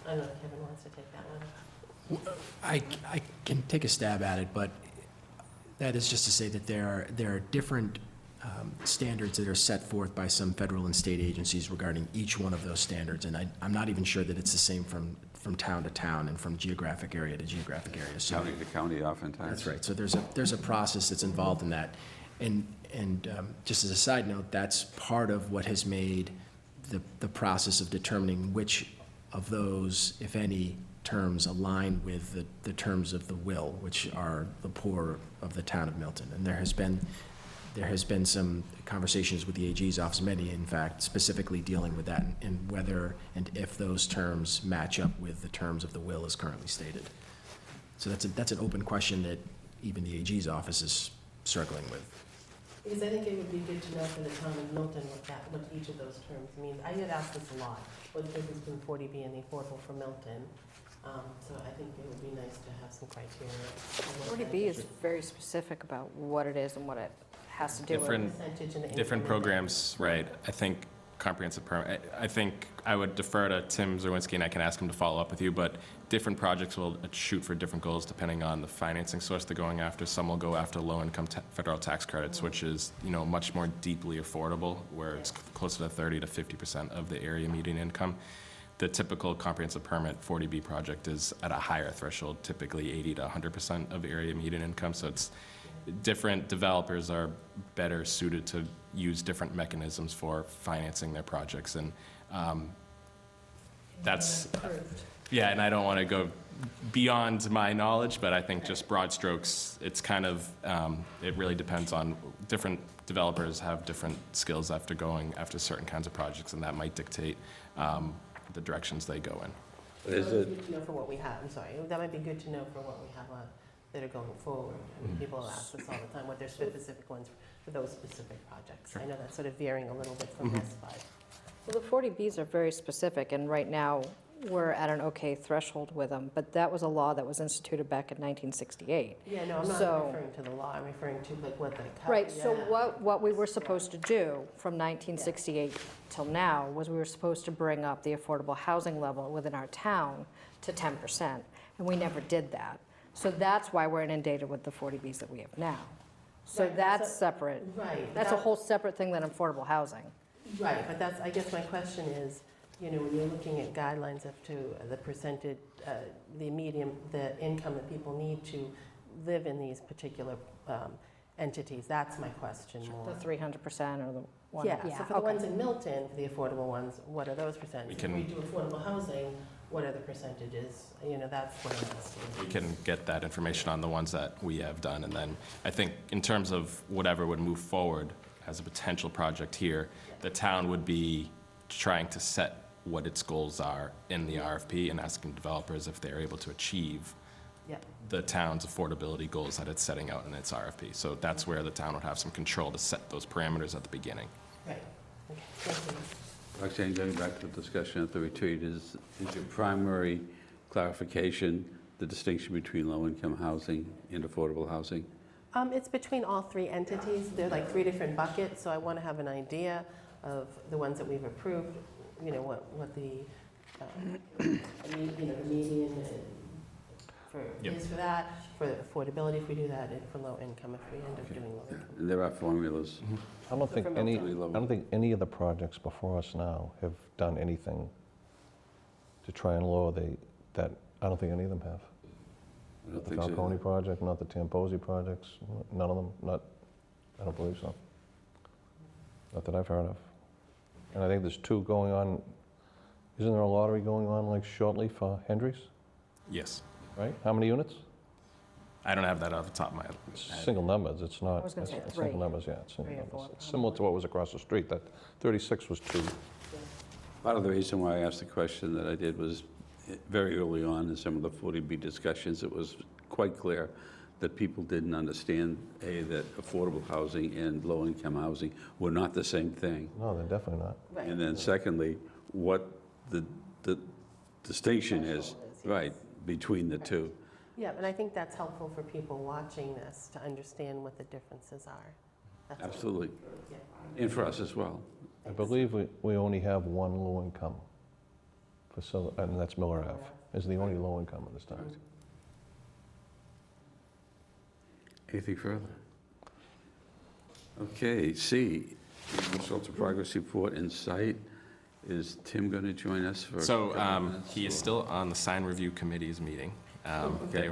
S5: I don't know if Kevin wants to take that one.
S6: I can take a stab at it, but that is just to say that there are different standards that are set forth by some federal and state agencies regarding each one of those standards, and I'm not even sure that it's the same from town to town and from geographic area to geographic area. So
S2: County to county oftentimes.
S6: that's right. So there's a process that's involved in that, and just as a side note, that's part of what has made the process of determining which of those, if any, terms align with the terms of the will, which are the poor of the town of Milton. And there has been some conversations with the AG's office, many, in fact, specifically dealing with that and whether and if those terms match up with the terms of the will as currently stated. So that's an open question that even the AG's office is struggling with.
S5: Because I think it would be good to know for the town of Milton what each of those terms means. I get asked this a lot, what the difference between 40B and the affordable for Milton. So I think it would be nice to have some criteria.
S8: 40B is very specific about what it is and what it has to do with.
S5: Percentage and the
S1: Different
S5: income
S1: programs, right. I think comprehensive permit, I think I would defer to Tim Zerwinski, and I can ask him to follow up with you, but different projects will shoot for different goals depending on the financing source they're going after. Some will go after low-income federal tax credits, which is, much more deeply affordable, where it's closer to 30 to 50% of the area median income. The typical comprehensive permit 40B project is at a higher threshold, typically 80 to 100% of area median income. So it's different developers are better suited to use different mechanisms for financing their projects. And that's, yeah, and I don't want to go beyond my knowledge, but I think just broad strokes, it's kind of, it really depends on different developers have different skills after going after certain kinds of projects, and that might dictate the directions they go in.
S2: Is it,
S5: good to know for what we have, I'm sorry, that might be good to know for what we have that are going forward. People ask us all the time what their specific ones for those specific projects. I know that's sort of veering a little bit from this, but.
S8: Well, the 40Bs are very specific, and right now, we're at an okay threshold with them, but that was a law that was instituted back in 1968.
S5: Yeah, no, I'm not
S8: So-
S5: referring to the law, I'm referring to like what the.
S8: Right, so
S5: yeah.
S8: what we were supposed to do from 1968 till now was we were supposed to bring up the affordable housing level within our town to 10%, and we never did that. So that's why we're inundated with the 40Bs that we have now. So
S5: Right,
S8: that's
S5: so-
S8: separate.
S5: Right.
S8: That's a whole separate thing than affordable housing.
S5: Right, but that's, I guess my question is, when you're looking at guidelines as to the percentage, the medium, the income that people need to live in these particular entities, that's my question more.
S8: The 300% or the one.
S5: Yeah, so for the
S8: okay.
S5: ones in Milton, for the affordable ones, what are those percentages?
S1: We can-
S5: If we do affordable housing, what are the percentages? That's what I'm asking.
S1: We can get that information on the ones that we have done, and then I think in terms of whatever would move forward as a potential project here, the town would be trying to set what its goals are in the RFP and asking developers if they're able to achieve
S5: Yep.
S1: the town's affordability goals that it's setting out in its RFP. So that's where the town would have some control to set those parameters at the beginning.
S5: Right, okay, thank you.
S2: Roxanne, going back to the discussion at the retreat, is your primary clarification the distinction between low-income housing and affordable housing?
S5: It's between all three entities. They're like three different buckets, so I want to have an idea of the ones that we've approved, what the, the median
S1: Yep.
S5: is for that, for affordability if we do that, and for low income if we end up doing low income.
S2: And there are formulas.
S9: I don't think
S5: From
S9: any,
S2: Milton.
S9: I don't think any of the projects before us now have done anything to try and lower that, I don't think any of them have.
S2: I don't
S9: The
S2: think so.
S9: Falcone project, not the Tamposi projects, none of them, I don't believe so. Not that I've heard of. And I think there's two going on, isn't there a lottery going on like shortly for Hendry's,
S1: Yes.
S9: right? How many units?
S1: I don't have that off the top of my head.
S9: Single numbers, it's not.
S8: I was gonna say
S9: it's
S8: three.
S9: Single numbers, yeah, it's single
S8: Three or
S9: numbers.
S8: four,
S9: It's similar to what was across the street, that 36 was 2.
S2: Part of the reason why I asked the question that I did was very early on in some of the 40B discussions, it was quite clear that people didn't understand, A, that affordable housing and low-income housing were not the same thing.
S9: No, they're definitely not.
S5: Right.
S2: And then secondly, what the distinction is, right, between the two.
S5: Yeah, and I think that's helpful for people watching this to understand what the differences are. That's all.
S2: Absolutely.
S5: Yeah.
S2: And for us as well.
S9: I believe we only have one low-income facility, and that's Miller Ave, is the only low-income in this town.
S2: Anything further? Okay, C, Shelter Progress Report in sight. Is Tim going to join us for? a
S1: So
S2: couple of minutes,
S1: he is
S2: or-
S1: still on the sign review committee's meeting.
S2: Okay.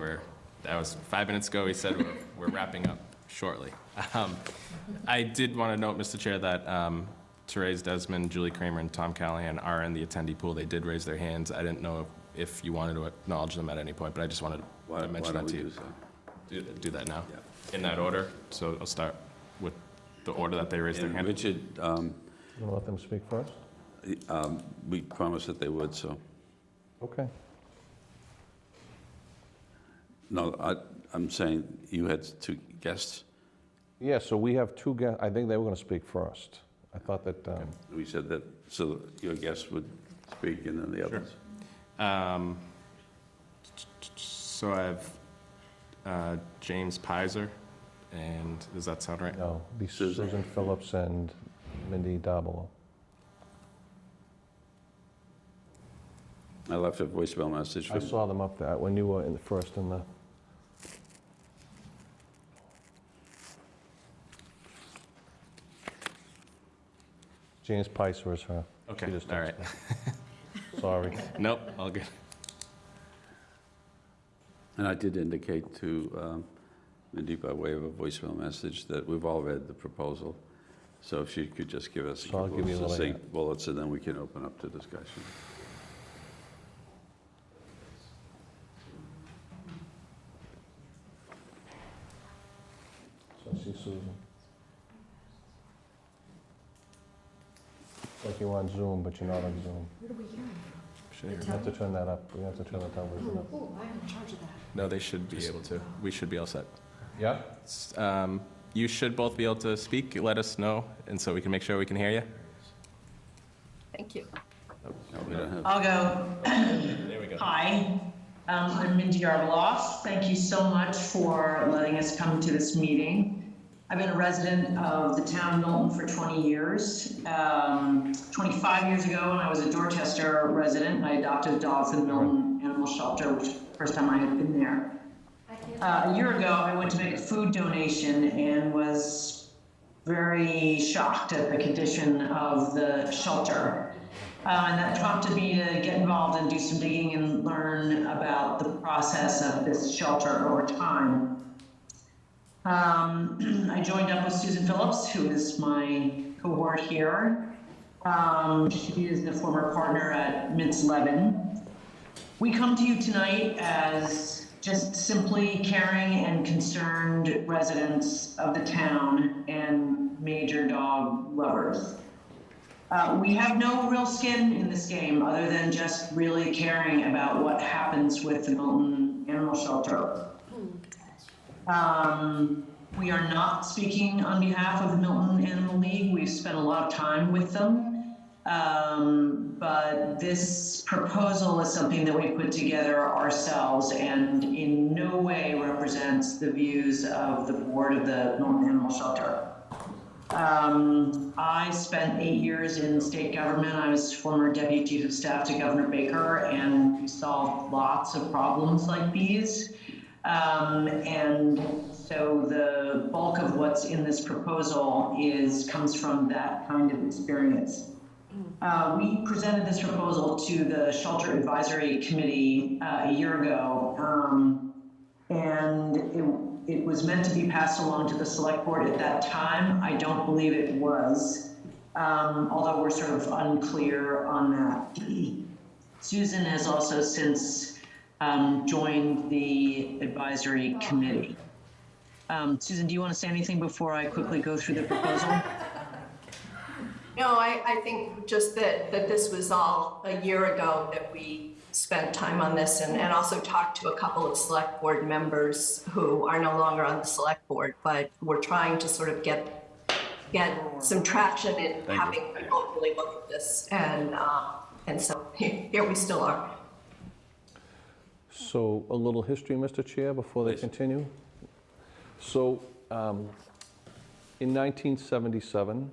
S1: That was 5 minutes ago. He said we're wrapping up shortly. I did want to note, Mr. Chair, that Therese Desmond, Julie Kramer, and Tom Callahan are in the attendee pool. They did raise their hands. I didn't know if you wanted to acknowledge them at any point, but I just wanted
S2: Why
S1: to mention
S2: why
S1: that
S2: don't
S1: to
S2: we
S1: you.
S2: do so?
S1: Do that now,
S2: Yeah.
S1: in that order. So I'll start with the order that they raised their
S2: And
S1: hand.
S2: Richard,
S9: You want to let them speak first?
S2: we promised that they would, so.
S9: Okay.
S2: No, I'm saying you had 2 guests.
S9: Yeah, so we have 2 guests, I think they were going to speak first. I thought that,
S2: We said that, so your guests would speak and then the others.
S1: So I have James Pizer, and does that sound right?
S9: no, be
S2: Susan.
S9: Susan Phillips and Mindy Dabolo.
S2: I left a voicemail message.
S9: I saw them up there when you were first in the... James Picer is her.
S1: Okay,
S9: She just
S1: all right.
S9: Sorry.
S1: Nope, all good.
S2: And I did indicate to Mindy by way of a voicemail message that we've all read the proposal. So if she could just give us a
S9: So I'll
S2: couple
S9: give you a
S2: of
S9: little,
S2: succinct bullets, and then we can open up to discussion.
S9: So I see Susan. It's like you're on Zoom, but you're not on Zoom.
S7: What are we hearing?
S9: You have to turn that up. We have to turn the television up.
S7: Oh, I'm in charge of that.
S1: No, they should be able to. We should be all set.
S9: Yeah?
S1: You should both be able to speak. Let us know, and so we can make sure we can hear you.
S7: Thank you.
S2: No, we don't have.
S10: I'll go.
S1: There we go.
S10: Hi, I'm Mindy Arbaloff. Thank you so much for letting us come to this meeting. I've been a resident of the town of Milton for 20 years. 25 years ago, when I was a Dorchester resident, I adopted a dog for the Milton Animal Shelter, which was the first time I had been there. A year ago, I went to make a food donation and was very shocked at the condition of the shelter. And that prompted me to get involved and do some digging and learn about the process of this shelter over time. I joined up with Susan Phillips, who is my cohort here. She is the former partner at Mintz Levin. We come to you tonight as just simply caring and concerned residents of the town and major dog lovers. We have no real skin in this game other than just really caring about what happens with the Milton Animal Shelter. We are not speaking on behalf of the Milton Animal League. We've spent a lot of time with them. But this proposal is something that we put together ourselves and in no way represents the views of the board of the Milton Animal Shelter. I spent 8 years in state government. I was former deputy chief of staff to Governor Baker, and we solved lots of problems like these. And so the bulk of what's in this proposal comes from that kind of experience. We presented this proposal to the Shelter Advisory Committee a year ago, and it was meant to be passed along to the select board at that time. I don't believe it was, although we're sort of unclear on that. Susan has also since joined the advisory committee. Susan, do you want to say anything before I quickly go through the proposal?
S7: No, I think just that this was all a year ago that we spent time on this and also talked to a couple of select board members who are no longer on the select board, but we're trying to sort of get some traction in having people really look at this. And so here we still are.
S9: So a little history, Mr. Chair, before they
S2: Please.
S9: continue. So in 1977,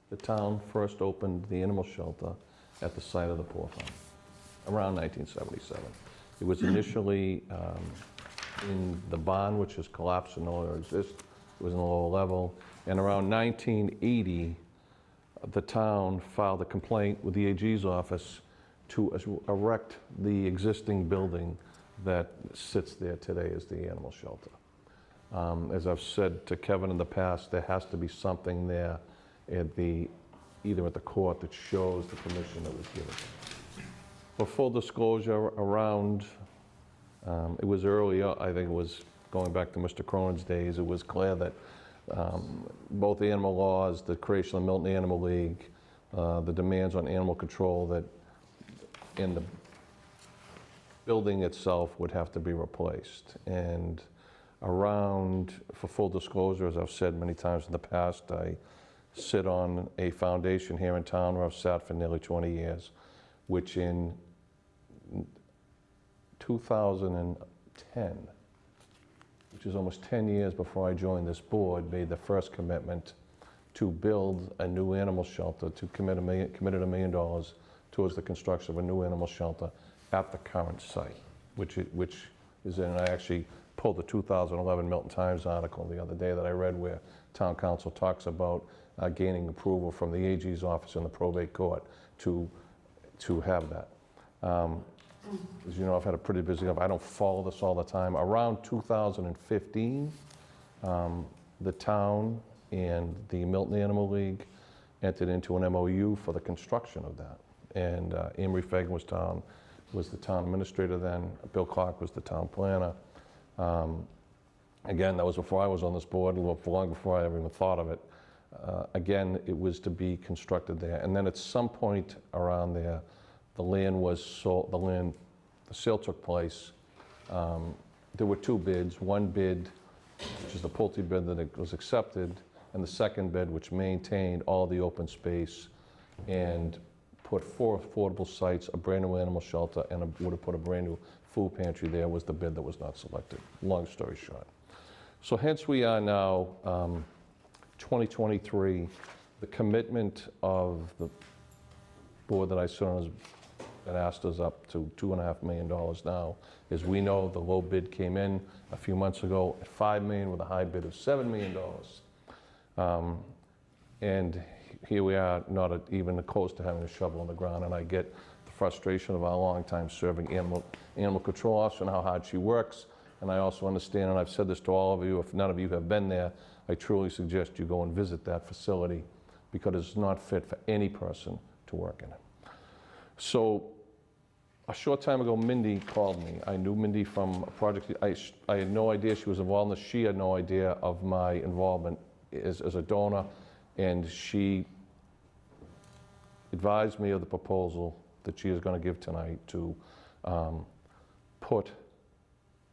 S9: the town first opened the animal shelter at the site of the poor farm, around 1977. It was initially in the barn, which has collapsed and no longer exists. It was in a lower level. And around 1980, the town filed a complaint with the AG's office to erect the existing building that sits there today as the animal shelter. As I've said to Kevin in the past, there has to be something there either at the court that shows the permission that was given. For full disclosure, around, it was earlier, I think it was going back to Mr. Cronin's days, it was clear that both the animal laws, the creation of the Milton Animal League, the demands on animal control that in the building itself would have to be replaced. And around, for full disclosure, as I've said many times in the past, I sit on a foundation here in town where I've sat for nearly 20 years, which in 2010, which is almost 10 years before I joined this board, made the first commitment to build a new animal shelter, to committed $1 million towards the construction of a new animal shelter at the current site, which is in, I actually pulled the 2011 Milton Times article the other day that I read where town council talks about gaining approval from the AG's office in the probate court to have that. As you know, I've had a pretty busy life. I don't follow this all the time. Around 2015, the town and the Milton Animal League entered into an MOU for the construction of that. And Amory Fagan was the town administrator then. Bill Clark was the town planner. Again, that was before I was on this board, long before I ever even thought of it. Again, it was to be constructed there. And then at some point around there, the land was sold, the sale took place. There were two bids. One bid, which is the Pulte bid that was accepted, and the second bid, which maintained all the open space and put 4 affordable sites, a brand new animal shelter, and would have put a brand new food pantry there, was the bid that was not selected. Long story short. So hence we are now 2023. The commitment of the board that I sit on has been asked us up to $2.5 million now. As we know, the low bid came in a few months ago at $5 million with a high bid of $7 million. And here we are, not even close to having a shovel on the ground, and I get the frustration of our longtime serving animal control officer and how hard she works. And I also understand, and I've said this to all of you, if none of you have been there, I truly suggest you go and visit that facility because it's not fit for any person to work in it. So a short time ago, Mindy called me. I knew Mindy from a project. I had no idea she was involved in this. She had no idea of my involvement as a donor, and she advised me of the proposal that she is going to give tonight to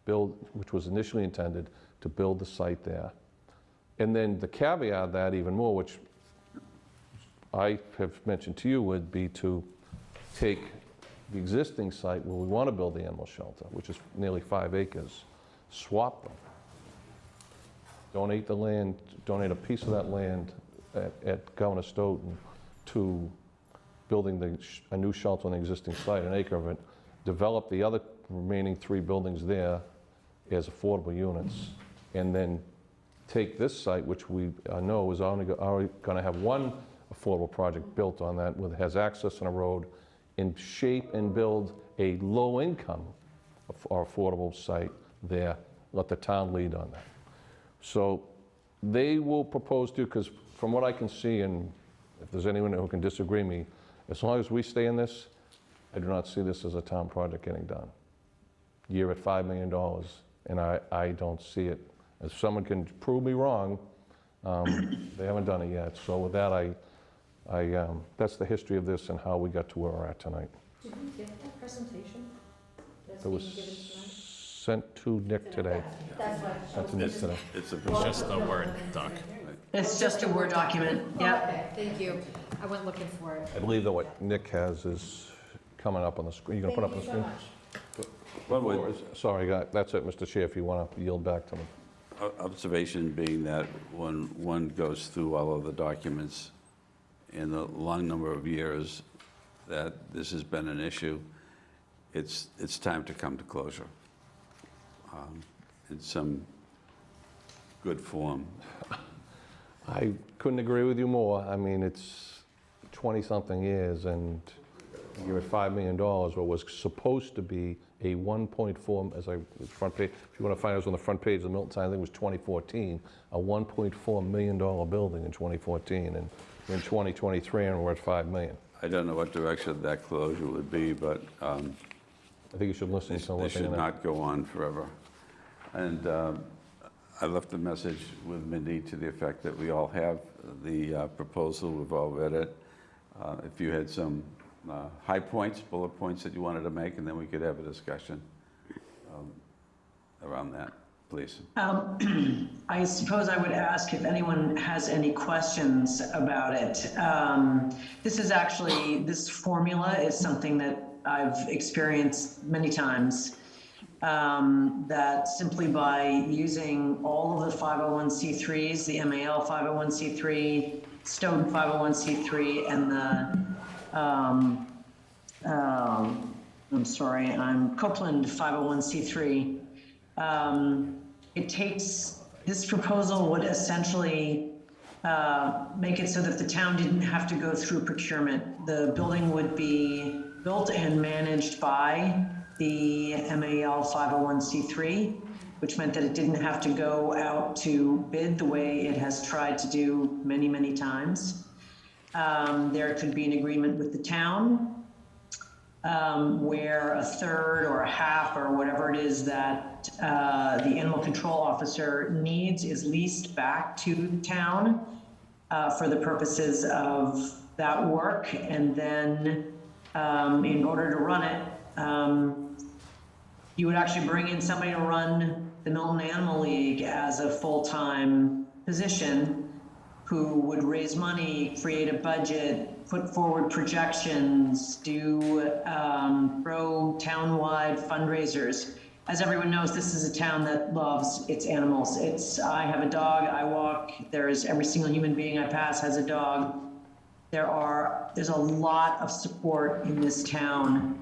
S9: build, which was initially intended to build the site there. And then the caveat of that even more, which I have mentioned to you, would be to take the existing site where we want to build the animal shelter, which is nearly 5 acres, swap them. Donate the land, donate a piece of that land at Governor Stoughton to building a new shelter on the existing site, an acre of it, develop the other remaining 3 buildings there as affordable units, and then take this site, which we know is already going to have one affordable project built on that, has access and a road, and shape and build a low-income or affordable site there. Let the town lead on that. So they will propose to, because from what I can see, and if there's anyone who can disagree with me, as long as we stay in this, I do not see this as a town project getting done. year at $5 million, and I don't see it. If someone can prove me wrong, they haven't done it yet. So with that, that's the history of this and how we got to where we're at tonight.
S8: Did we get that presentation?
S9: It was sent to Nick today.
S8: That's why.
S9: Sent to Nick today.
S2: It's a
S1: Just the Word doc.
S10: It's just a Word document, yep.
S8: Okay, thank you. I went looking for it.
S9: I believe that what Nick has is coming up on the screen. You gonna put up on the screen?
S2: One would,
S9: Sorry, that's it, Mr. Chair, if you want to yield back to me.
S2: observation being that when one goes through all of the documents in the long number of years that this has been an issue, it's time to come to closure in some good form.
S9: I couldn't agree with you more. I mean, it's 20-something years, and you're at $5 million, what was supposed to be a 1.4, as I, front page, if you want to find us on the front page of the Milton Times, I think it was 2014, a $1.4 million building in 2014, and we're in 2023, and we're at $5 million.
S2: I don't know what direction that closure would be, but
S9: I think you should listen to
S2: they
S9: what
S2: should not go on forever. And I left a message with Mindy to the effect that we all have the proposal, we've all read it. If you had some high points, bullet points that you wanted to make, and then we could have a discussion around that, please.
S10: I suppose I would ask if anyone has any questions about it. This formula is something that I've experienced many times, that simply by using all of the 501c3s, the MAL 501c3, Stoughton 501c3, and the Copeland 501c3. This proposal would essentially make it so that the town didn't have to go through procurement. The building would be built and managed by the MAL 501c3, which meant that it didn't have to go out to bid the way it has tried to do many, many times. There could be an agreement with the town where a third or a half or whatever it is that the animal control officer needs is leased back to the town for the purposes of that work. And then in order to run it, you would actually bring in somebody to run the Milton Animal League as a full-time position who would raise money, create a budget, put forward projections, do throw town-wide fundraisers. As everyone knows, this is a town that loves its animals. I have a dog, I walk, every single human being I pass has a dog. There's a lot of support in this town.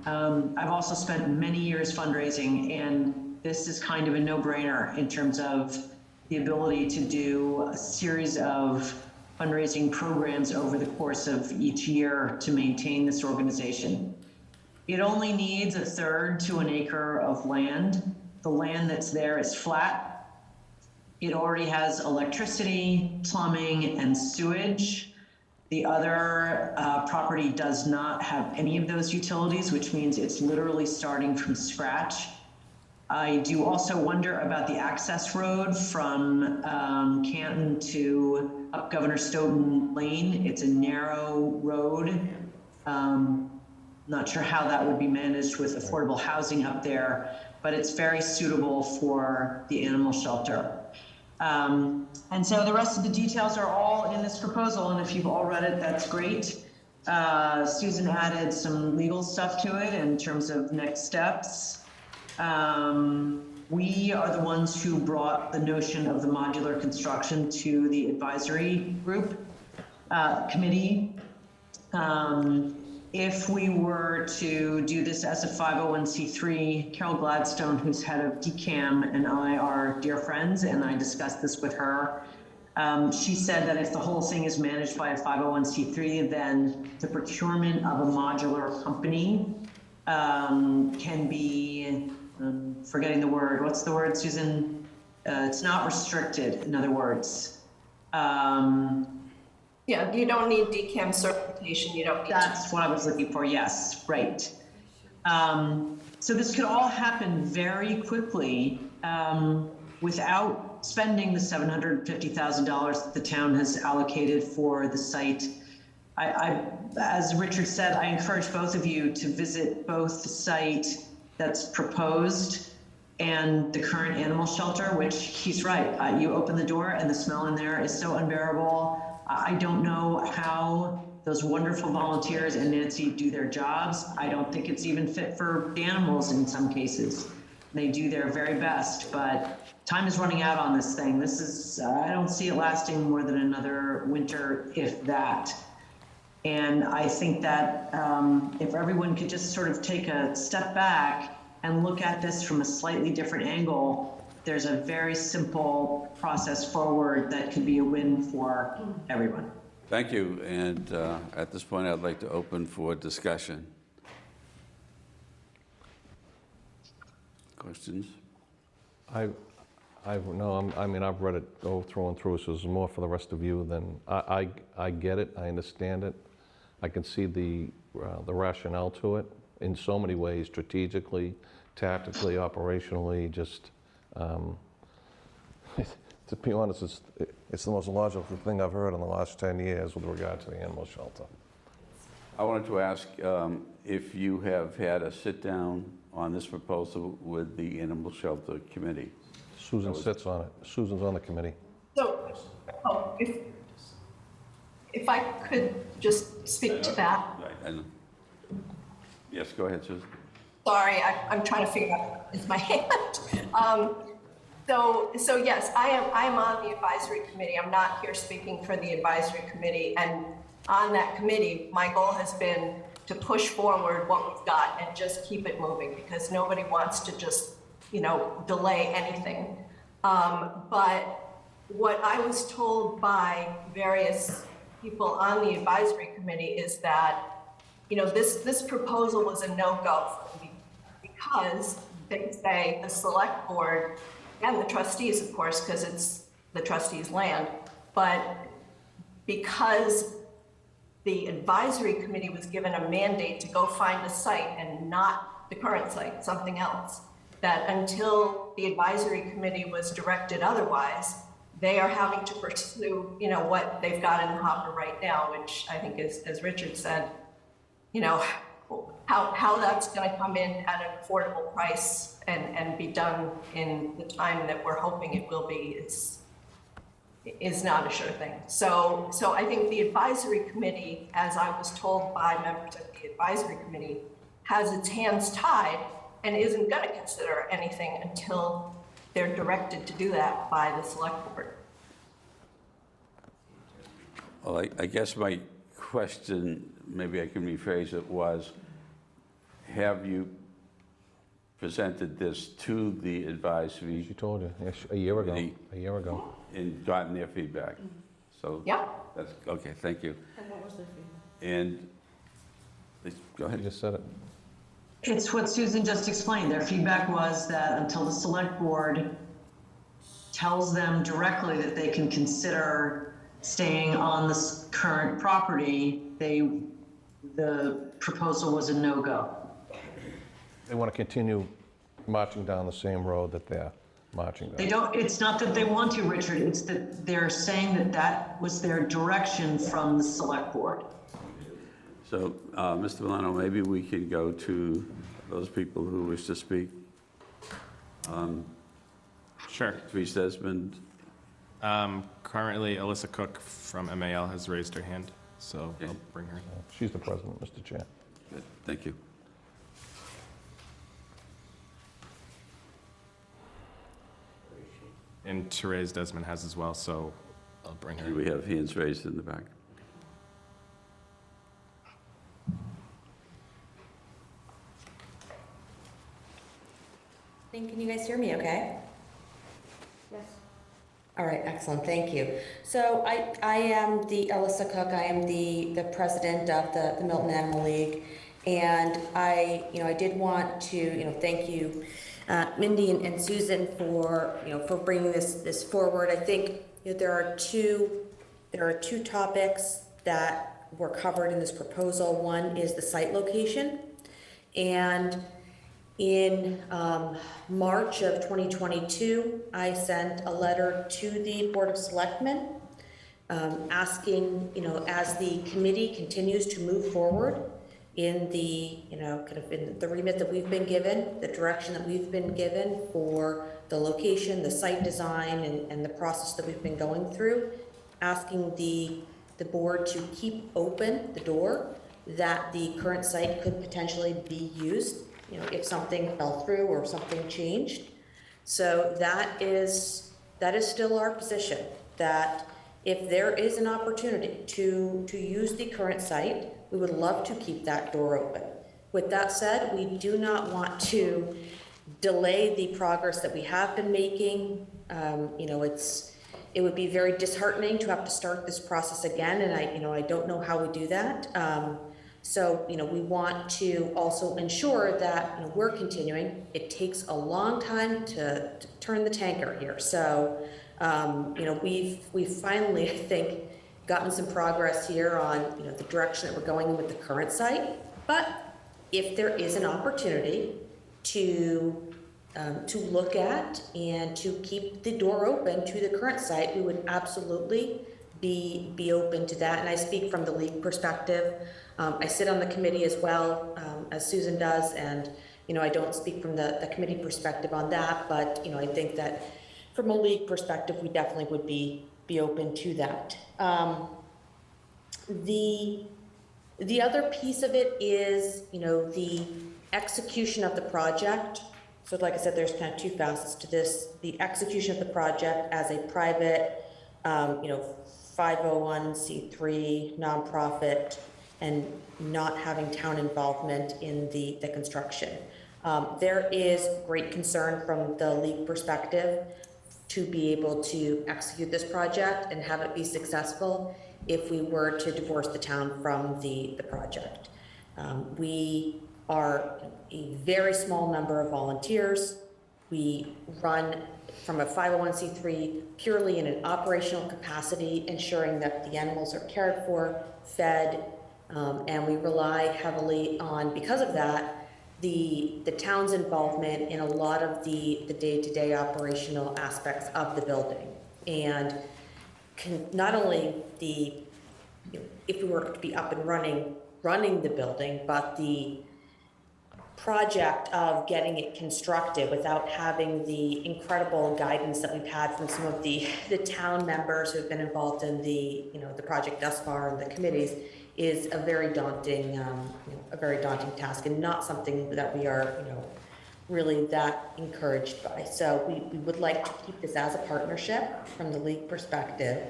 S10: I've also spent many years fundraising, and this is kind of a no-brainer in terms of the ability to do a series of fundraising programs over the course of each year to maintain this organization. It only needs a third to an acre of land. The land that's there is flat. It already has electricity, plumbing, and sewage. The other property does not have any of those utilities, which means it's literally starting from scratch. I do also wonder about the access road from Canton to up Governor Stoughton Lane. It's a narrow road. Not sure how that would be managed with affordable housing up there, but it's very suitable for the animal shelter. And so the rest of the details are all in this proposal, and if you've all read it, that's great. Susan added some legal stuff to it in terms of next steps. We are the ones who brought the notion of the modular construction to the advisory group committee. If we were to do this as a 501c3, Carol Gladstone, who's head of DCAM, and I are dear friends, and I discussed this with her. She said that if the whole thing is managed by a 501c3, then the procurement of a modular company can be, forgetting the word, what's the word, Susan? It's not restricted, in other words.
S7: Yeah, you don't need DCAM certification, you don't need
S10: That's what I was looking for, yes, right. So this could all happen very quickly without spending the $750,000 that the town has allocated for the site. As Richard said, I encourage both of you to visit both the site that's proposed and the current animal shelter, which he's right. You open the door and the smell in there is so unbearable. I don't know how those wonderful volunteers and Nancy do their jobs. I don't think it's even fit for animals in some cases. They do their very best, but time is running out on this thing. This is, I don't see it lasting more than another winter, if that. And I think that if everyone could just sort of take a step back and look at this from a slightly different angle, there's a very simple process forward that could be a win for everyone.
S2: Thank you. And at this point, I'd like to open for discussion. Questions?
S9: I mean, I've read it go through and through, so it's more for the rest of you than, I get it, I understand it. I can see the rationale to it in so many ways, strategically, tactically, operationally, just, to be honest, it's the most logical thing I've heard in the last 10 years with regard to the animal shelter.
S2: I wanted to ask if you have had a sit-down on this proposal with the Animal Shelter Committee.
S9: Susan sits on it. Susan's on the committee.
S7: So, if I could just speak to that.
S2: Right. And yes, go ahead, Susan.
S7: Sorry, I'm trying to figure out is my hand. So yes, I am on the advisory committee. I'm not here speaking for the advisory committee. And on that committee, my goal has been to push forward what we've got and just keep it moving, because nobody wants to just, delay anything. But what I was told by various people on the advisory committee is that, this proposal was a no-go for me, because they say the select board and the trustees, of course, because it's the trustees' land, but because the advisory committee was given a mandate to go find a site and not the current site, something else, that until the advisory committee was directed otherwise, they are having to pursue, what they've got in the hopper right now, which I think is, as Richard said, how that's going to come in at an affordable price and be done in the time that we're hoping it will be is not a sure thing. So I think the advisory committee, as I was told by members of the advisory committee, has its hands tied and isn't going to consider anything until they're directed to do that by the select board.
S2: Well, I guess my question, maybe I can rephrase it, was, have you presented this to the advisory
S9: She told you, yes, a year ago.
S2: Committee.
S9: A year ago.
S2: and gotten their feedback? So
S7: Yeah.
S2: that's, okay, thank you.
S5: And what was their feedback?
S2: And, go
S9: You
S2: ahead.
S9: just said it.
S10: It's what Susan just explained. Their feedback was that until the select board tells them directly that they can consider staying on this current property, the proposal was a no-go.
S9: They want to continue marching down the same road that they're marching
S10: They
S9: down.
S10: don't, it's not that they want to, Richard, it's that they're saying that that was their direction from the select board.
S2: So, Mr. Milano, maybe we can go to those people who wish to speak.
S1: Sure.
S2: Patrice Desmond,
S1: Currently, Alyssa Cook from MAL has raised her hand, so I'll bring her.
S9: She's the president, Mr. Chair.
S2: good, thank you.
S1: And Therese Desmond has as well, so I'll bring her.
S2: We have hands raised in the back.
S11: Can you guys hear me okay?
S8: Yes.
S11: All right, excellent, thank you. So I am the Alyssa Cook, I am the president of the Milton Animal League. And I did want to, thank you, Mindy and Susan for bringing this forward. I think there are two topics that were covered in this proposal. One is the site location, And in March of 2022, I sent a letter to the Board of Selectmen asking, as the committee continues to move forward in the, kind of in the remit that we've been given, the direction that we've been given for the location, the site design, and the process that we've been going through, asking the board to keep open the door that the current site could potentially be used, if something fell through or if something changed. So that is still our position, that if there is an opportunity to use the current site, we would love to keep that door open. With that said, we do not want to delay the progress that we have been making. It would be very disheartening to have to start this process again, and I don't know how we do that. So, we want to also ensure that, we're continuing. It takes a long time to turn the tanker here. So, we've finally, I think, gotten some progress here on, the direction that we're going in with the current site. But if there is an opportunity to look at and to keep the door open to the current site, we would absolutely be open to that. And I speak from the league perspective. I sit on the committee as well, as Susan does, and I don't speak from the committee perspective on that, but I think that from a league perspective, we definitely would be open to that. The other piece of it is, the execution of the project. So like I said, there's kind of two facets to this. The execution of the project as a private, 501c3 nonprofit, and not having town involvement in the construction. There is great concern from the league perspective to be able to execute this project and have it be successful if we were to divorce the town from the project. We are a very small number of volunteers. We run from a 501c3 purely in an operational capacity, ensuring that the animals are cared for, fed, and we rely heavily on, because of that, the town's involvement in a lot of the day-to-day operational aspects of the building. And not only if we were to be up and running the building, but the project of getting it constructed without having the incredible guidance that we've had from some of the town members who have been involved in the project thus far and the committees is a very daunting task, and not something that we are really that encouraged by. So we would like to keep this as a partnership from the league perspective.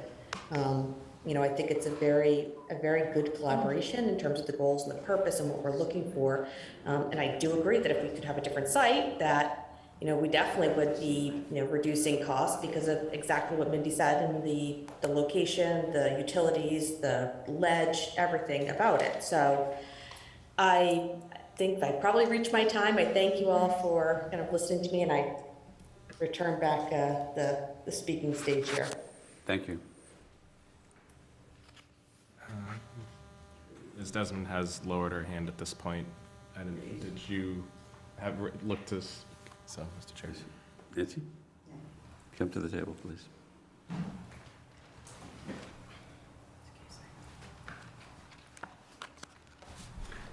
S11: I think it's a very good collaboration in terms of the goals and the purpose and what we're looking for. And I do agree that if we could have a different site, that we definitely would be reducing costs because of exactly what Mindy said, and the location, the utilities, the ledge, everything about it. So I think I probably reached my time. I thank you all for kind of listening to me, and I return back the speaking stage here.
S2: Thank you.
S1: Ms. Desmond has lowered her hand at this point. Did you have looked to? So, Mr. Chair.
S2: Nancy? Come to the table, please.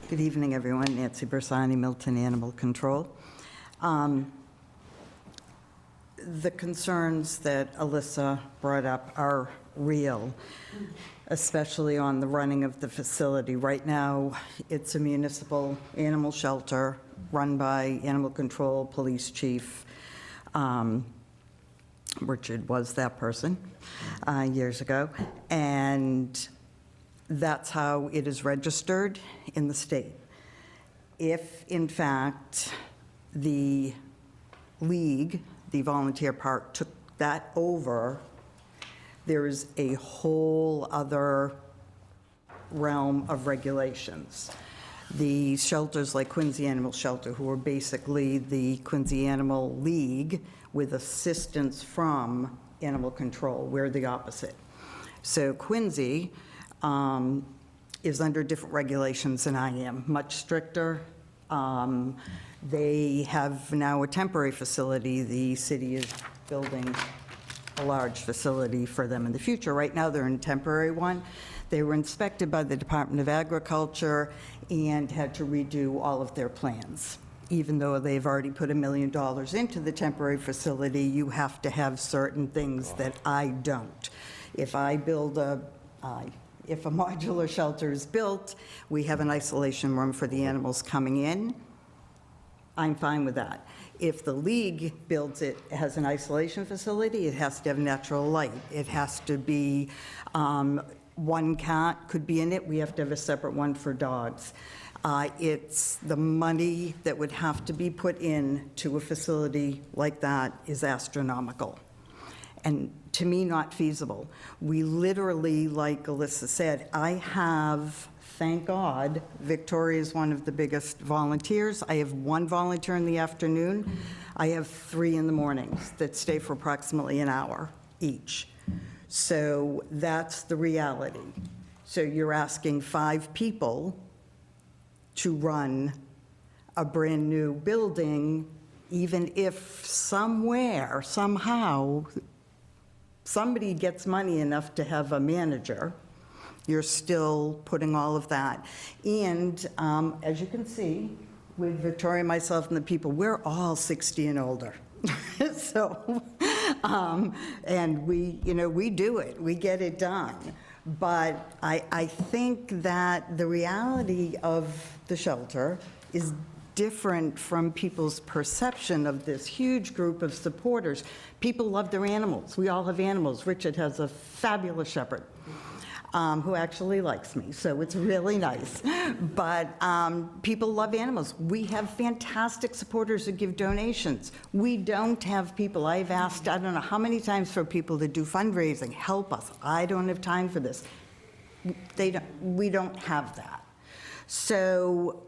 S12: Good evening, everyone. Nancy Bersani, Milton Animal Control. The concerns that Alyssa brought up are real, especially on the running of the facility. Right now, it's a municipal animal shelter run by Animal Control Police Chief. Richard was that person years ago, and that's how it is registered in the state. If, in fact, the league, the volunteer part, took that over, there is a whole other realm of regulations. The shelters like Quincy Animal Shelter, who are basically the Quincy Animal League with assistance from Animal Control, we're the opposite. So Quincy is under different regulations than I am, much stricter. They have now a temporary facility. The city is building a large facility for them in the future. Right now, they're in a temporary one. They were inspected by the Department of Agriculture and had to redo all of their plans. Even though they've already put $1 million into the temporary facility, you have to have certain things that I don't. If I build if a modular shelter is built, we have an isolation room for the animals coming in. I'm fine with that. If the league builds it, has an isolation facility, it has to have natural light. It has to be, one cat could be in it. We have to have a separate one for dogs. It's the money that would have to be put in to a facility like that is astronomical. And to me, not feasible. We literally, like Alyssa said, I have, thank God, Victoria is one of the biggest volunteers. I have 1 volunteer in the afternoon. I have 3 in the mornings that stay for approximately an hour each. So that's the reality. So you're asking 5 people to run a brand-new building, even if somewhere, somehow, somebody gets money enough to have a manager, you're still putting all of that. And as you can see, with Victoria, myself, and the people, we're all 60 and older. So, and we do it, we get it done. But I think that the reality of the shelter is different from people's perception of this huge group of supporters. People love their animals. We all have animals. Richard has a fabulous shepherd who actually likes me, so it's really nice. But people love animals. We have fantastic supporters who give donations. We don't have people. I've asked, I don't know how many times, for people to do fundraising, help us. I don't have time for this. We don't have that. So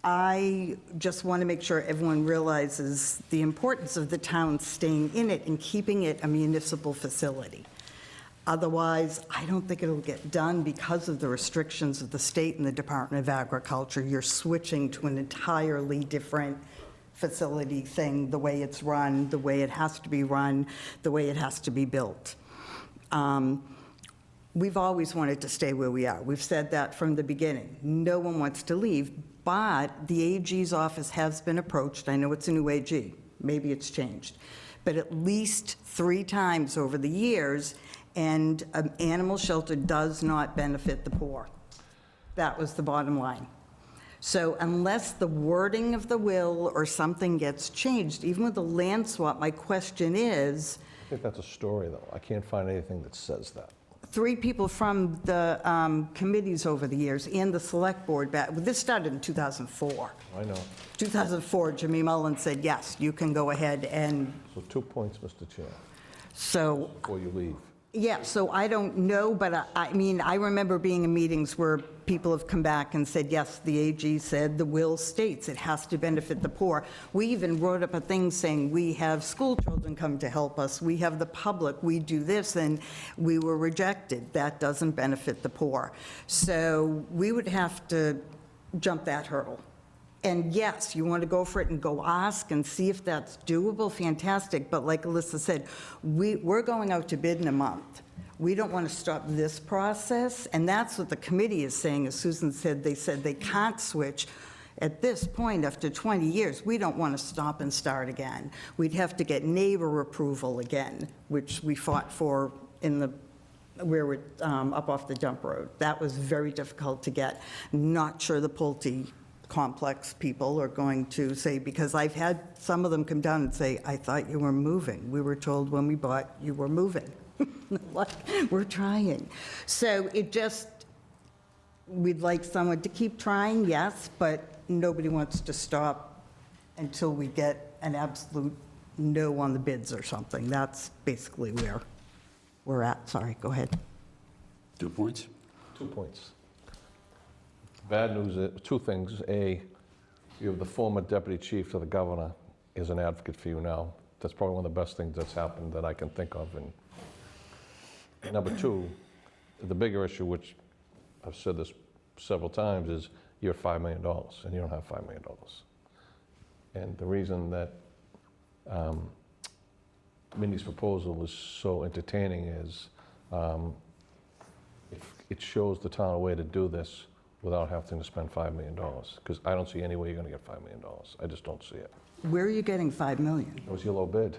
S12: I just want to make sure everyone realizes the importance of the town staying in it and keeping it a municipal facility. Otherwise, I don't think it'll get done because of the restrictions of the state and the Department of Agriculture. You're switching to an entirely different facility thing, the way it's run, the way it has to be run, the way it has to be built. We've always wanted to stay where we are. We've said that from the beginning. No one wants to leave, but the AG's office has been approached. I know it's a new AG. Maybe it's changed. But at least 3 times over the years, and an animal shelter does not benefit the poor. That was the bottom line. So unless the wording of the will or something gets changed, even with the land swap, my question is,
S9: I think that's a story, though. I can't find anything that says that.
S12: 3 people from the committees over the years and the select board, this started in 2004.
S9: I know.
S12: 2004, Jimmy Mullen said, yes, you can go ahead and,
S9: So 2 points, Mr. Chair,
S12: so,
S9: before you leave.
S12: yeah, so I don't know, but I mean, I remember being in meetings where people have come back and said, yes, the AG said the will states it has to benefit the poor. We even wrote up a thing saying we have school children come to help us, we have the public, we do this, and we were rejected. That doesn't benefit the poor. So we would have to jump that hurdle. And yes, you want to go for it and go ask and see if that's doable, fantastic. But like Alyssa said, we're going out to bid in a month. We don't want to stop this process, and that's what the committee is saying. As Susan said they can't switch. At this point, after 20 years, we don't want to stop and start again. We'd have to get neighbor approval again, which we fought for in the where we're up off the dump road. That was very difficult to get. Not sure the Pulte complex people are going to say, because I've had some of them come down and say, I thought you were moving. We were told when we bought you were moving. Like, we're trying. So it just, we'd like someone to keep trying, yes, but nobody wants to stop until we get an absolute no on the bids or something. That's basically where we're at. Sorry, go ahead.
S2: 2 points?
S9: 2 points. Bad news is 2 things. A, you have the former deputy chief to the governor is an advocate for you now. That's probably one of the best things that's happened that I can think of. And number 2, the bigger issue, which I've said this several times, is you're $5 million, and you don't have $5 million. And the reason that Mindy's proposal is so entertaining is it shows the town a way to do this without having to spend $5 million, because I don't see any way you're going to get $5 million. I just don't see it.
S12: Where are you getting 5 million?
S9: It was your low bid.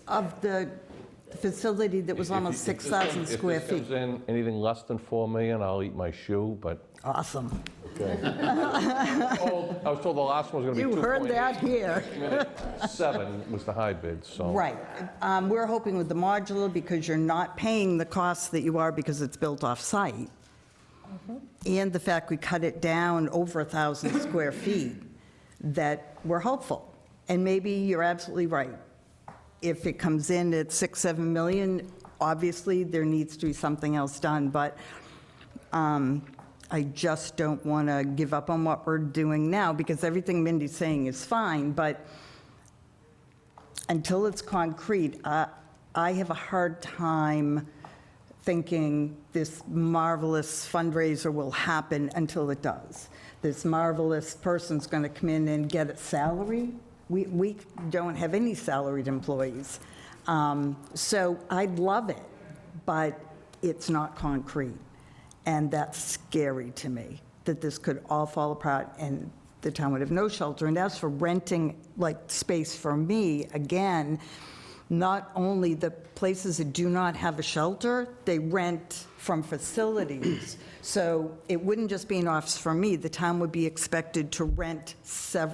S12: Of the facility that was almost 6,000 square
S9: If
S12: feet?
S9: this comes in anything less than 4 million, I'll eat my shoe, but,
S12: Awesome.
S9: okay. I was told the last one was going to be 2.8.
S12: You heard that here.
S9: 7 was the high bid, so.
S12: Right. We're hoping with the modular, because you're not paying the costs that you are because it's built off-site, and the fact we cut it down over 1,000 square feet, that we're hopeful. And maybe you're absolutely right. If it comes in at 6, 7 million, obviously, there needs to be something else done, but I just don't want to give up on what we're doing now, because everything Mindy's saying is fine, but until it's concrete, I have a hard time thinking this marvelous fundraiser will happen until it does. This marvelous person's going to come in and get a salary. We don't have any salaried employees. So I'd love it, but it's not concrete. And that's scary to me, that this could all fall apart and the town would have no shelter. And as for renting, like, space for me, again, not only the places that do not have a shelter, they rent from facilities. So it wouldn't just be an office for me. The town would be expected to rent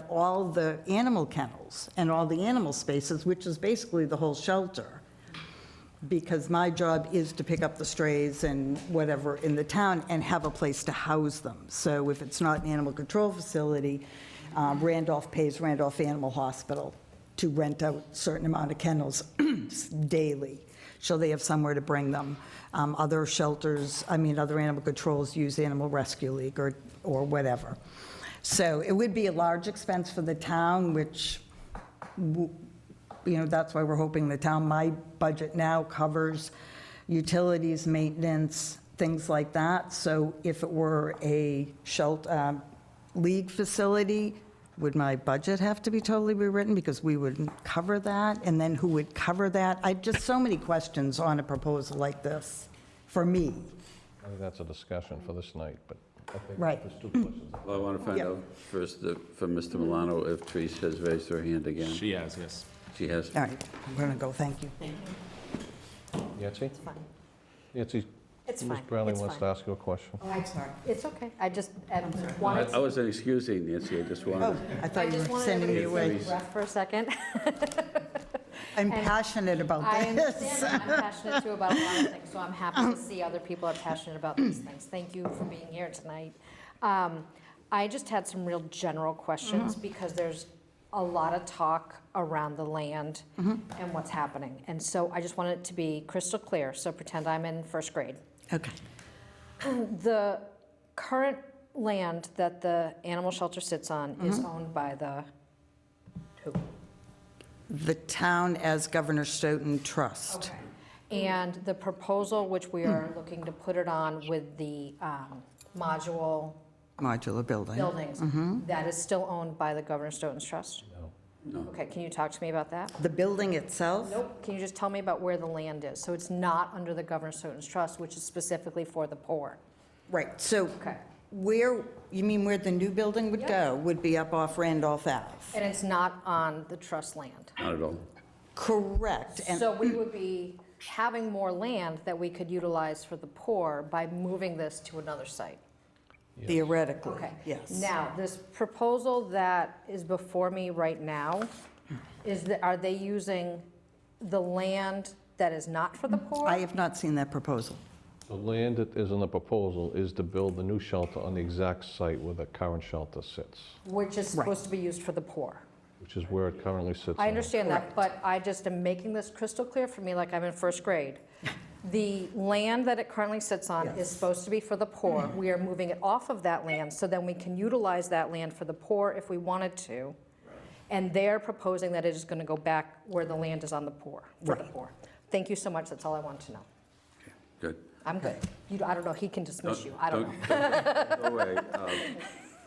S12: all the animal kennels and all the animal spaces, which is basically the whole shelter, because my job is to pick up the strays and whatever in the town and have a place to house them. So if it's not an animal control facility, Randolph pays Randolph Animal Hospital to rent out a certain amount of kennels daily, so they have somewhere to bring them. Other shelters, other animal controls use Animal Rescue League or whatever. So it would be a large expense for the town, which, that's why we're hoping the town, my budget now covers utilities, maintenance, things like that. So if it were a league facility, would my budget have to be totally rewritten because we wouldn't cover that? And then who would cover that? Just so many questions on a proposal like this, for me.
S9: I think that's a discussion for this night, but I think
S12: Right.
S9: there's 2 questions.
S2: Well, I want to find
S12: Yep.
S2: out first from Mr. Milano if Therese has raised her hand again.
S1: She has, yes.
S2: She has.
S12: All right, I'm going to go, thank you.
S9: Yancy?
S8: It's fine.
S9: Yancy?
S8: It's
S9: Ms.
S8: fine.
S9: Bradley
S8: It's
S9: wants to
S8: fine.
S9: ask you a question.
S8: Oh, I'm sorry. It's okay. I just wanted
S2: I wasn't excusing Nancy, I just
S12: Oh,
S2: wanted.
S12: I thought you were sending me
S8: everybody to
S12: away.
S8: take a breath for a second.
S12: I'm
S8: And
S12: passionate about
S8: I
S12: this.
S8: understand. I'm passionate too about a lot of things, so I'm happy to see other people are passionate about these things. Thank you for being here tonight. I just had some real general questions because there's a lot of talk around the land and what's happening. And so I just want it to be crystal clear, so pretend I'm in first grade.
S12: Okay.
S8: The current land that the animal shelter sits on is owned by who?
S12: The town as Governor Stoughton Trust.
S8: And the proposal, which we are looking to put it on with the modular
S12: Modular building.
S8: buildings, that is still owned by the Governor Stoughton's Trust?
S2: No.
S8: Okay, can you talk to me about that?
S12: The building itself?
S8: Nope, can you just tell me about where the land is? So it's not under the Governor Stoughton's Trust, which is specifically for the poor.
S12: Right, so
S8: Okay.
S12: where, you mean where the new building would go, would be up off Randolph Ave?
S8: And it's not on the trust land.
S2: Not at all.
S12: Correct. And
S8: So we would be having more land that we could utilize for the poor by moving this to another site.
S12: theoretically,
S8: Okay.
S12: yes.
S8: Now, this proposal that is before me right now, are they using the land that is not for the poor?
S12: I have not seen that proposal.
S9: The land that is in the proposal is to build the new shelter on the exact site where the current shelter sits,
S8: Which is supposed to be used for the poor.
S9: which is where it currently sits.
S8: I
S9: on.
S8: understand that, but I just am making this crystal clear for me like I'm in first grade. The land that it currently sits on is supposed to be for the poor. We are moving it off of that land so then we can utilize that land for the poor if we wanted to. And they're proposing that it is going to go back where the land is on the poor, for the
S12: Right.
S8: poor. Thank you so much, that's all I wanted to know.
S2: Good.
S8: I'm good. I don't know, he can dismiss you, I don't know.
S2: Go away.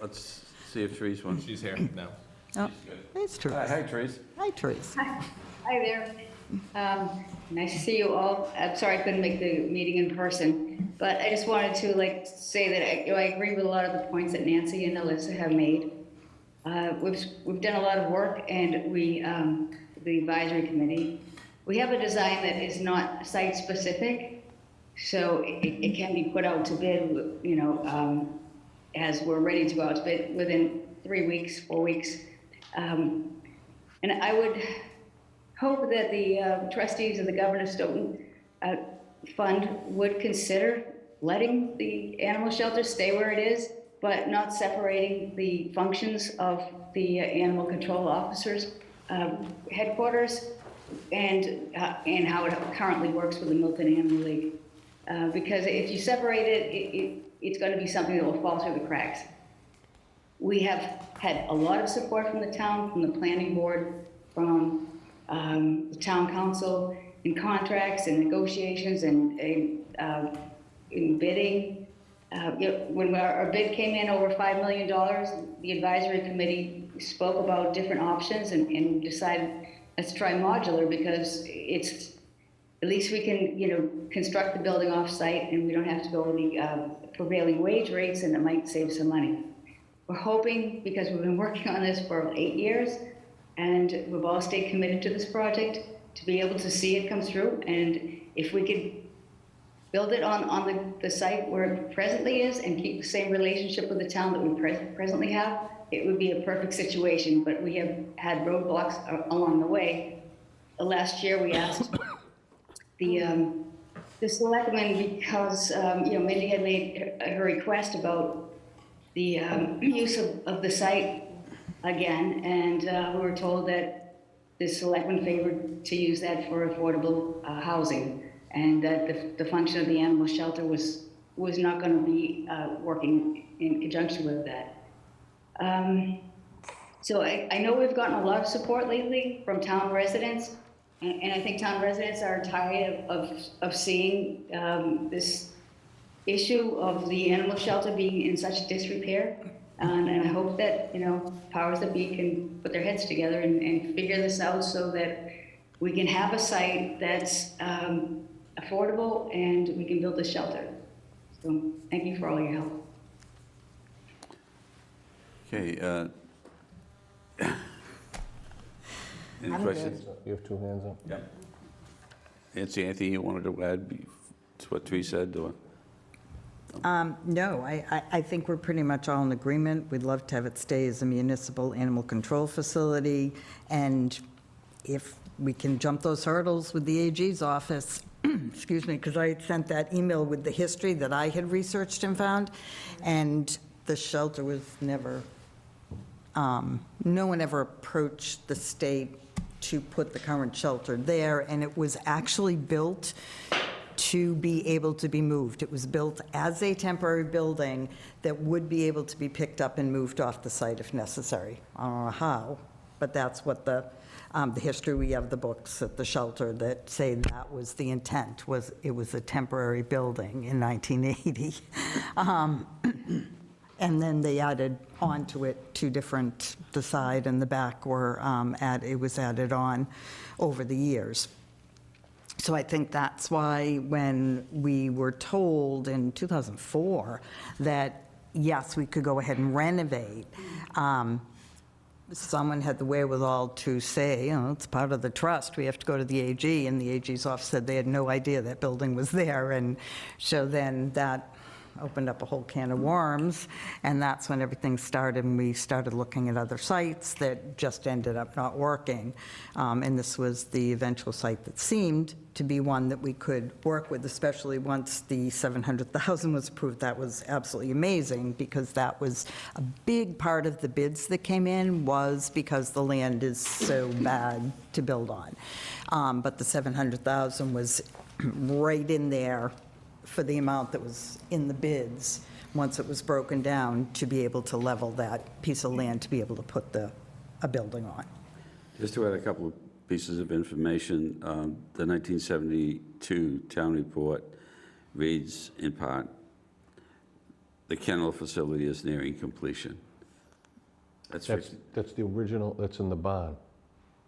S2: let's see if Therese wants.
S1: She's here now.
S12: Oh, it's true.
S2: Hi, Therese.
S12: Hi, Teresa.
S13: Hi there. Nice to see you all. I'm sorry I couldn't make the meeting in person, but I just wanted to say that I agree with a lot of the points that Nancy and Alyssa have made. We've done a lot of work, and the advisory committee, we have a design that is not site specific, so it can be put out to bid, as we're ready to go out to bid within 3 weeks, 4 weeks. And I would hope that the trustees of the Governor Stoughton Fund would consider letting the animal shelter stay where it is, but not separating the functions of the animal control officers' headquarters and how it currently works with the Milton Animal League. Because if you separate it, it's going to be something that will fall through the cracks. We have had a lot of support from the town, from the planning board, from the town council in contracts and negotiations and in bidding. When our bid came in over $5 million, the advisory committee spoke about different options and decided, let's try modular, because it's, at least we can, construct the building off-site and we don't have to go with the prevailing wage rates, and it might save some money. We're hoping, because we've been working on this for 8 years, and we've all stayed committed to this project, to be able to see it come through. And if we could build it on the site where it presently is and keep the same relationship with the town that we presently have, it would be a perfect situation. But we have had roadblocks along the way. Last year we asked the selectmen, because Mindy had made her request about the use of the site again, and we were told that the selectmen favored to use that for affordable housing, and that the function of the animal shelter was not going to be working in conjunction with that. So I know we've gotten a lot of support lately from town residents, and I think town residents are tired of seeing this issue of the animal shelter being in such disrepair. And I hope that, powers that be can put their heads together and figure this out so that we can have a site that's affordable and we can build a shelter. So thank you for all your help.
S2: Okay. Any
S8: I'm
S2: questions?
S9: You have two hands up?
S2: Yeah. Nancy, anything you wanted to add to what Therese said? Or?
S12: No, I think we're pretty much all in agreement. We'd love to have it stay as a municipal animal control facility, and if we can jump those hurdles with the AG's office, excuse me, because I had sent that email with the history that I had researched and found, and the shelter was never, no one ever approached the state to put the current shelter there, and it was actually built to be able to be moved. It was built as a temporary building that would be able to be picked up and moved off the site if necessary. I don't know how, but that's what the history, we have the books at the shelter that say that was the intent, was it was a temporary building in 1980. And then they added onto it two different, the side and the back were, it was added on over the years. So I think that's why when we were told in 2004 that, yes, we could go ahead and renovate, someone had the wherewithal to say, it's part of the trust, we have to go to the AG, and the AG's office said they had no idea that building was there, and so then that opened up a whole can of worms, and that's when everything started, and we started looking at other sites that just ended up not working. And this was the eventual site that seemed to be one that we could work with, especially once the $700,000 was approved. That was absolutely amazing, because that was a big part of the bids that came in, was because the land is so bad to build on. But the $700,000 was right in there for the amount that was in the bids, once it was broken down, to be able to level that piece of land to be able to put a building on.
S2: Just to add a couple of pieces of information, the 1972 town report reads in part, the kennel facility is nearing completion. That's
S9: That's the original, that's in the bond.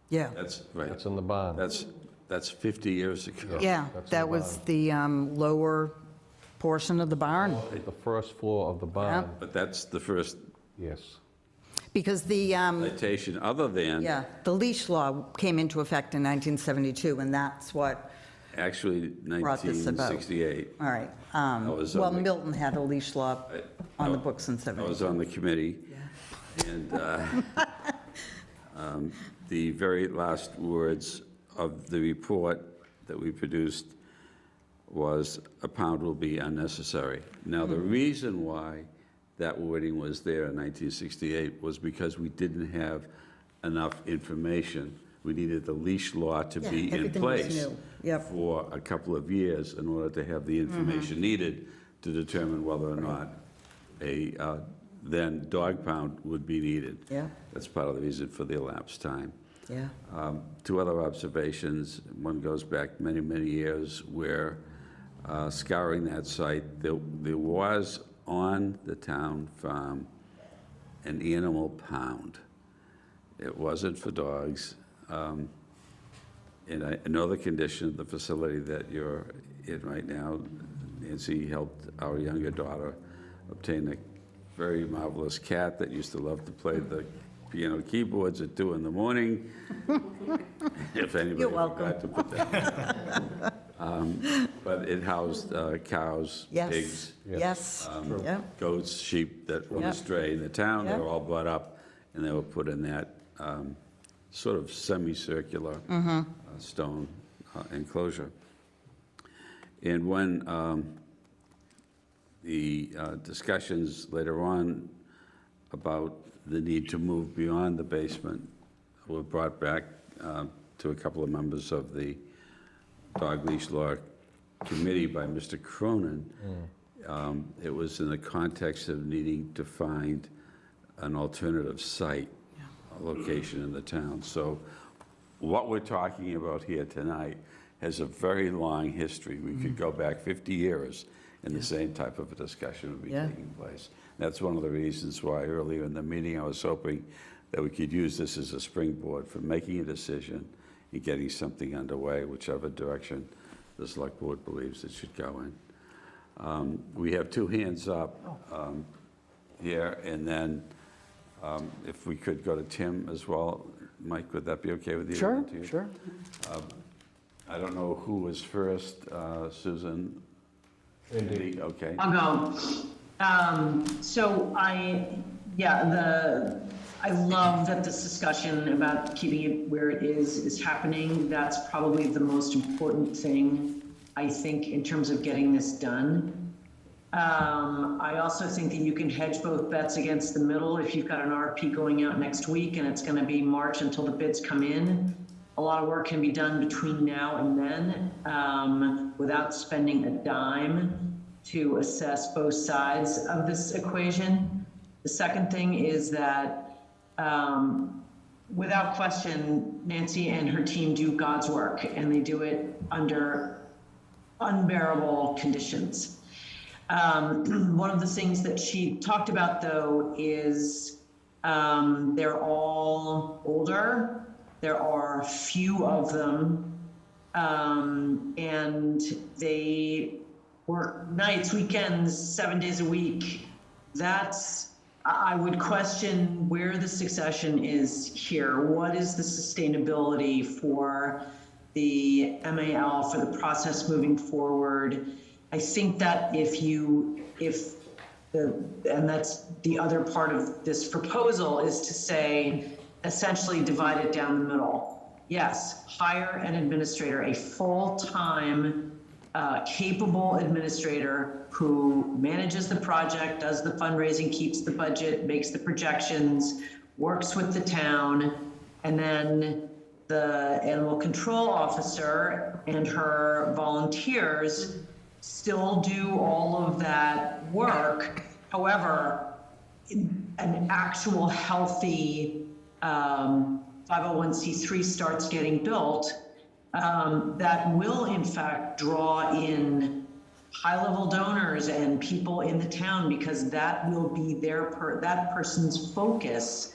S12: Yeah,
S2: That's right.
S9: That's in the bond.
S2: That's 50 years ago.
S12: yeah,
S9: That's
S12: that
S9: the
S12: was
S9: bond.
S12: the lower portion of the barn.
S9: The first floor of the bond,
S2: But that's the first
S9: yes.
S12: Because the,
S2: citation, other than,
S12: yeah, the leash law came into effect in 1972, and that's what
S2: actually,
S12: brought this about.
S2: 1968.
S12: All right.
S2: was
S12: Well,
S2: on the-
S12: Milton had a leash law on the books in
S2: I was
S12: 72.
S2: on the committee, and the very last words of the report that we produced was, "A pound will be unnecessary." Now, the reason why that wording was there in 1968 was because we didn't have enough information. We needed the leash law to
S12: Yeah,
S2: be in
S12: everything was
S2: place
S12: new. Yep.
S2: for a couple of years in order to have the information needed to determine whether or not a then dog pound would be needed.
S12: Yeah.
S2: That's part of the reason for the elapsed time.
S12: Yeah.
S2: Two other observations. One goes back many, many years where scouring that site, there was on the town farm an animal pound. It wasn't for dogs. And I know the condition of the facility that you're in right now. Nancy helped our younger daughter obtain a very marvelous cat that used to love to play the piano keyboards at 2 in the morning. If anybody
S12: You're welcome.
S2: forgot to put that. But it housed cows,
S12: Yes.
S2: pigs,
S12: Yes. Yeah.
S2: goats, sheep that went
S12: Yeah.
S2: astray in the town. They
S12: Yeah.
S2: were all brought up, and they were put in that sort of semicircular stone enclosure. And when the discussions later on about the need to move beyond the basement were brought back to a couple of members of the dog leash law committee by Mr. Cronin, it was in the context of needing to find an alternative site, a location in the town. So what we're talking about here tonight has a very long history. We could go back 50 years and the same type of a discussion would be
S12: Yeah.
S2: taking place. That's one of the reasons why earlier in the meeting I was hoping that we could use this as a springboard for making a decision and getting something underway, whichever direction the select board believes it should go in. We have two hands up here, and then if we could go to Tim as well. Mike, would that be okay with you?
S3: Sure,
S2: To you?
S3: sure.
S2: I don't know who was first, Susan?
S9: Indeed.
S2: Okay.
S10: I'll go. So I love that this discussion about keeping it where it is happening. That's probably the most important thing, I think, in terms of getting this done. I also think that you can hedge both bets against the middle. If you've got an RFP going out next week and it's going to be March until the bids come in, a lot of work can be done between now and then without spending a dime to assess both sides of this equation. The second thing is that without question, Nancy and her team do God's work, and they do it under unbearable conditions. One of the things that she talked about, though, is they're all older. There are few of them, and they work nights, weekends, 7 days a week. I would question where the succession is here. What is the sustainability for the MAL, for the process moving forward? I think that and that's the other part of this proposal, is to say, essentially divide it down the middle. Yes, hire an administrator, a full-time, capable administrator who manages the project, does the fundraising, keeps the budget, makes the projections, works with the town, and then the animal control officer and her volunteers still do all of that work. However, an actual healthy 501c3 starts getting built that will in fact draw in high-level donors and people in the town, because that will be that person's focus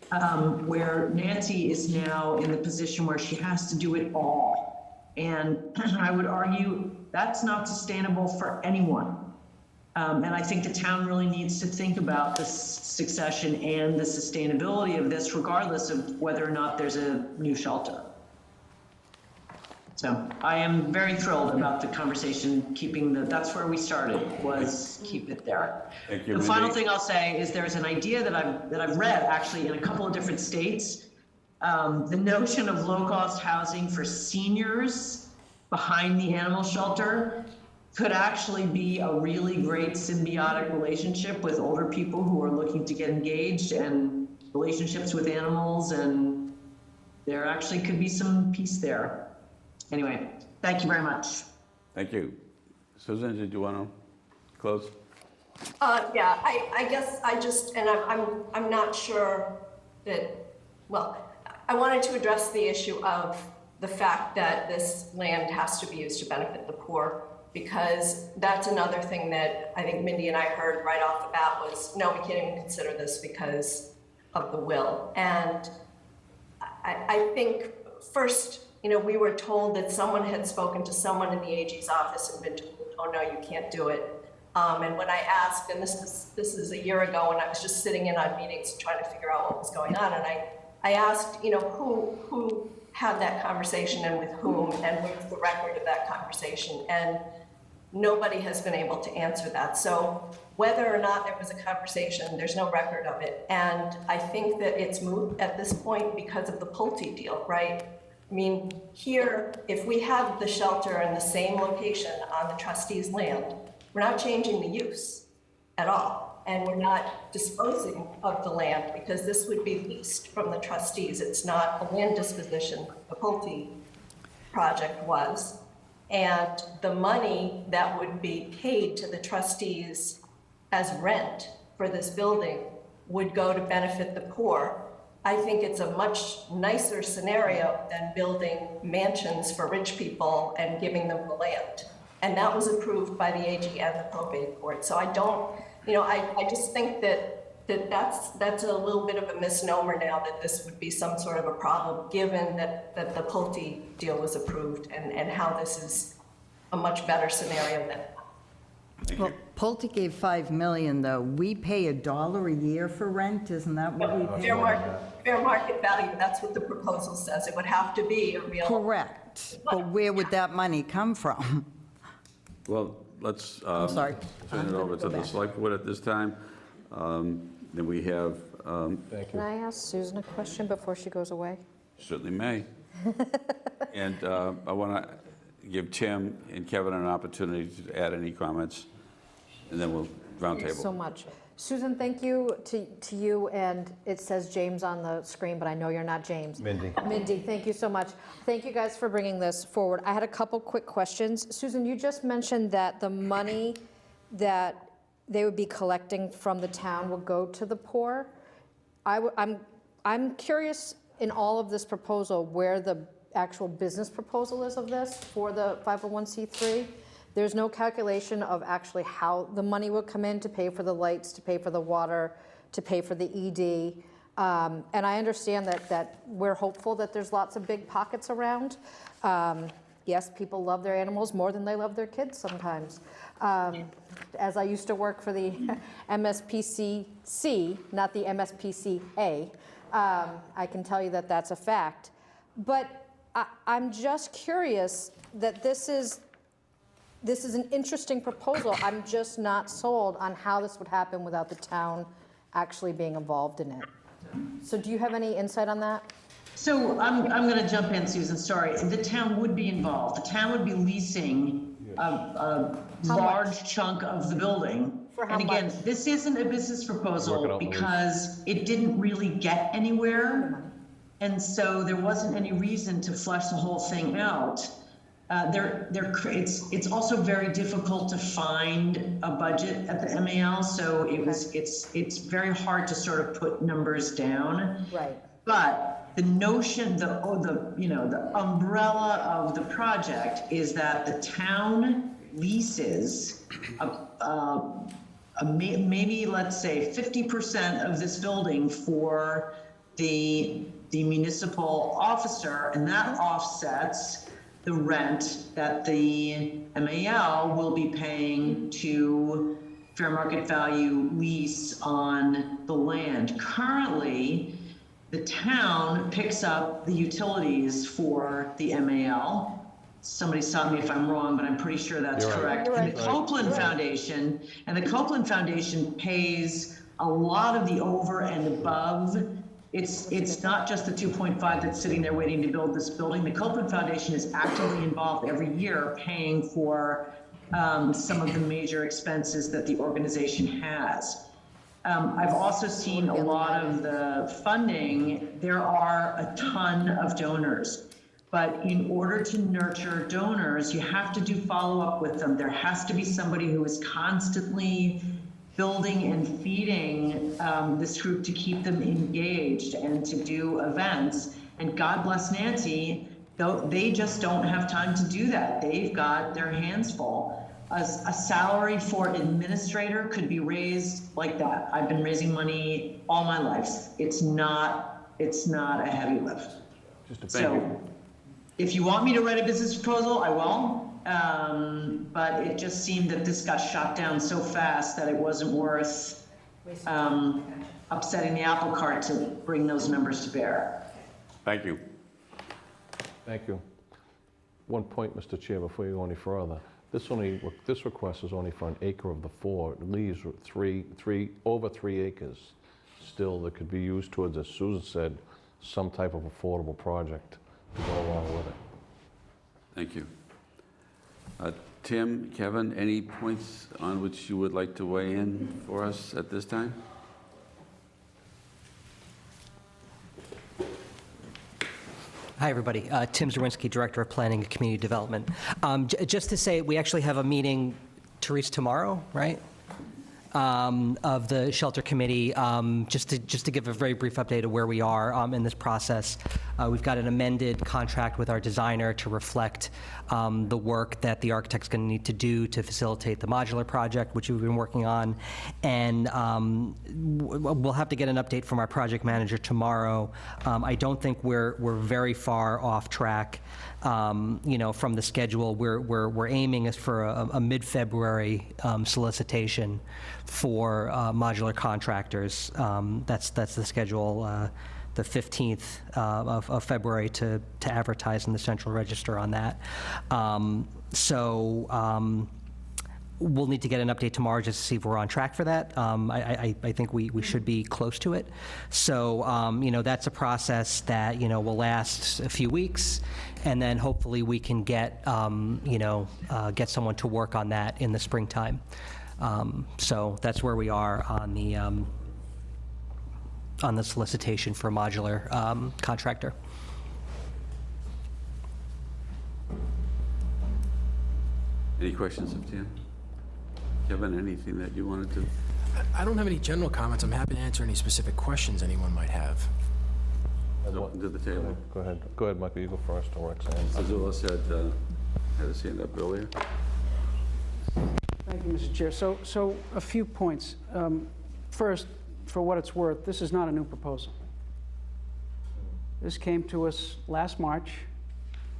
S10: where Nancy is now in the position where she has to do it all. And I would argue that's not sustainable for anyone. And I think the town really needs to think about the succession and the sustainability of this, regardless of whether or not there's a new shelter. So I am very thrilled about the conversation, that's where we started, was keep it there.
S2: Thank you,
S10: The final
S2: Mindy.
S10: thing I'll say is there's an idea that I've read actually in a couple of different states. The notion of low-cost housing for seniors behind the animal shelter could actually be a really great symbiotic relationship with older people who are looking to get engaged and relationships with animals, and there actually could be some peace there. Anyway, thank you very much.
S2: Thank you. Susan, did you want to close?
S7: Yeah, I guess I just, and I'm not sure that, well, I wanted to address the issue of the fact that this land has to be used to benefit the poor, because that's another thing that I think Mindy and I heard right off the bat was, no, we can't even consider this because of the will. And I think first, we were told that someone had spoken to someone in the AG's office and been told, oh no, you can't do it. And when I asked, and this is a year ago, and I was just sitting in on meetings trying to figure out what was going on, and I asked, who had that conversation and with whom, and where's the record of that conversation? And nobody has been able to answer that. So whether or not there was a conversation, there's no record of it. And I think that it's moot at this point because of the Pulte deal, right? I mean, here, if we have the shelter in the same location on the trustees' land, we're not changing the use at all. And we're not disposing of the land because this would be leased from the trustees. It's not a land disposition, the Pulte project was. And the money that would be paid to the trustees as rent for this building would go to benefit the poor. I think it's a much nicer scenario than building mansions for rich people and giving them the land. And that was approved by the AG and the probate court. So I don't, I just think that's a little bit of a misnomer now that this would be some sort of a problem, given that the Pulte deal was approved and how this is a much better scenario than.
S12: Well, Pulte gave $5 million, though. We pay $1 a year for rent, isn't that what we pay?
S7: Fair market value, that's what the proposal says. It would have to be a real.
S12: Correct, but where would that money come from?
S2: Well, let's
S12: I'm sorry.
S2: turn it over to the select board at this time. Then we have,
S9: Thank
S8: Can
S9: you.
S8: I ask Susan a question before she goes away?
S2: certainly may. And I want to give Tim and Kevin an opportunity to add any comments, and then we'll
S8: Thank you so
S2: roundtable.
S8: much. Susan, thank you to you, and it says James on the screen, but I know you're not James.
S9: Mindy.
S8: Mindy, thank you so much. Thank you guys for bringing this forward. I had a couple quick questions. Susan, you just mentioned that the money that they would be collecting from the town will go to the poor. I'm curious in all of this proposal where the actual business proposal is of this for the 501c3. There's no calculation of actually how the money will come in to pay for the lights, to pay for the water, to pay for the ED. And I understand that we're hopeful that there's lots of big pockets around. Yes, people love their animals more than they love their kids sometimes. As I used to work for the MSPCC, not the MSPCA, I can tell you that that's a fact. But I'm just curious that this is an interesting proposal. I'm just not sold on how this would happen without the town actually being involved in it. So do you have any insight on that?
S10: So I'm going to jump in, Susan, sorry. The town would be involved. The town would be leasing a large chunk of the building.
S8: For how
S10: And again,
S8: much?
S10: this isn't a business
S9: Work it
S10: proposal
S9: out the lease.
S10: because it didn't really get anywhere. And so there wasn't any reason to flesh the whole thing out. It's also very difficult to find a budget at the MAL, so it's very hard to sort of put numbers down.
S8: Right.
S10: But the notion, the umbrella of the project is that the town leases maybe let's say 50% of this building for the municipal officer, and that offsets the rent that the MAL will be paying to fair market value lease on the land. Currently, the town picks up the utilities for the MAL. Somebody stop me if I'm wrong, but I'm pretty sure that's
S9: You're right.
S10: correct.
S3: You're
S10: And the
S3: right.
S10: Copeland Foundation, pays a lot of the over and above. It's not just the 2.5 that's sitting there waiting to build this building. The Copeland Foundation is actively involved every year paying for some of the major expenses that the organization has. I've also seen a lot of the funding. There are a ton of donors, but in order to nurture donors, you have to do follow-up with them. There has to be somebody who is constantly building and feeding this group to keep them engaged and to do events. And God bless Nancy, though they just don't have time to do that. They've got their hands full. A salary for administrator could be raised like that. I've been raising money all my life. It's not a heavy lift. So if you want me to write a business proposal, I will. But it just seemed that this got shot down so fast that it wasn't worth upsetting the apple cart to bring those numbers to bear.
S2: Thank you.
S9: Thank you. One point, Mr. Chair, before you go any further. This request is only for an acre of the 4. It leaves over 3 acres still that could be used towards, as Susan said, some type of affordable project to go along with it.
S2: Thank you. Tim, Kevin, any points on which you would like to weigh in for us at this time?
S14: Hi, everybody. Tim Zawinski, Director of Planning and Community Development. Just to say, we actually have a meeting, Therese, tomorrow, right? Of the Shelter Committee, just to give a very brief update of where we are in this process. We've got an amended contract with our designer to reflect the work that the architect's going to need to do to facilitate the modular project, which we've been working on. And we'll have to get an update from our project manager tomorrow. I don't think we're very far off track, from the schedule. We're aiming for a mid-February solicitation for modular contractors. That's the schedule. The 15th of February to advertise in the Central Register on that. We'll need to get an update tomorrow just to see if we're on track for that. I think we should be close to it. So, that's a process that, will last a few weeks, and then hopefully we can get, get someone to work on that in the springtime. So that's where we are on the solicitation for a modular contractor.
S2: Any questions of Tim? Kevin, anything that you wanted to?
S6: I don't have any general comments. I'm happy to answer any specific questions anyone might have.
S2: It's open to the table.
S9: Go ahead, Michael, you go first, or Roxanne.
S2: Azula said, had his hand up earlier.
S3: Thank you, Mr. Chair. So a few points. First, for what it's worth, this is not a new proposal. This came to us last March.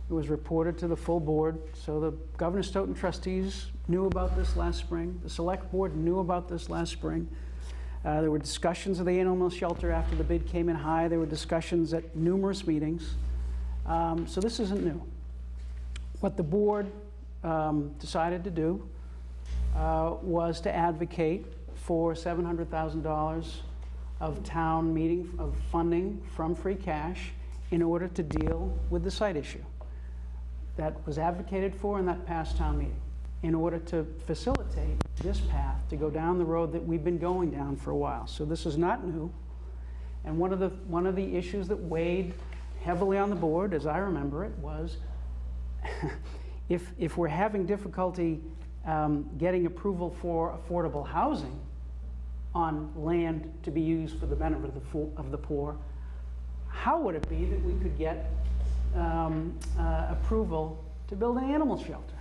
S3: It was reported to the full board, so the Governor Stoughton trustees knew about this last spring. The select board knew about this last spring. There were discussions of the animal shelter after the bid came in high. There were discussions at numerous meetings. So this isn't new. What the board decided to do was to advocate for $700,000 of town funding from free cash in order to deal with the site issue. That was advocated for in that past town meeting in order to facilitate this path to go down the road that we've been going down for a while. So this is not new. And one of the issues that weighed heavily on the board, as I remember it, was if we're having difficulty getting approval for affordable housing on land to be used for the benefit of the poor, how would it be that we could get approval to build an animal shelter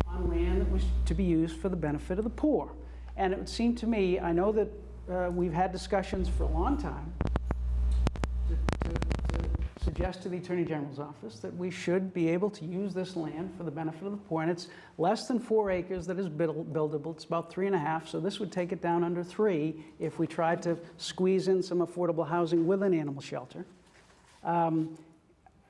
S3: on land that was to be used for the benefit of the poor? And it would seem to me, I know that we've had discussions for a long time suggest to the Attorney General's office that we should be able to use this land for the benefit of the poor. And it's less than 4 acres that is buildable. It's about 3.5, so this would take it down under 3 if we tried to squeeze in some affordable housing with an animal shelter.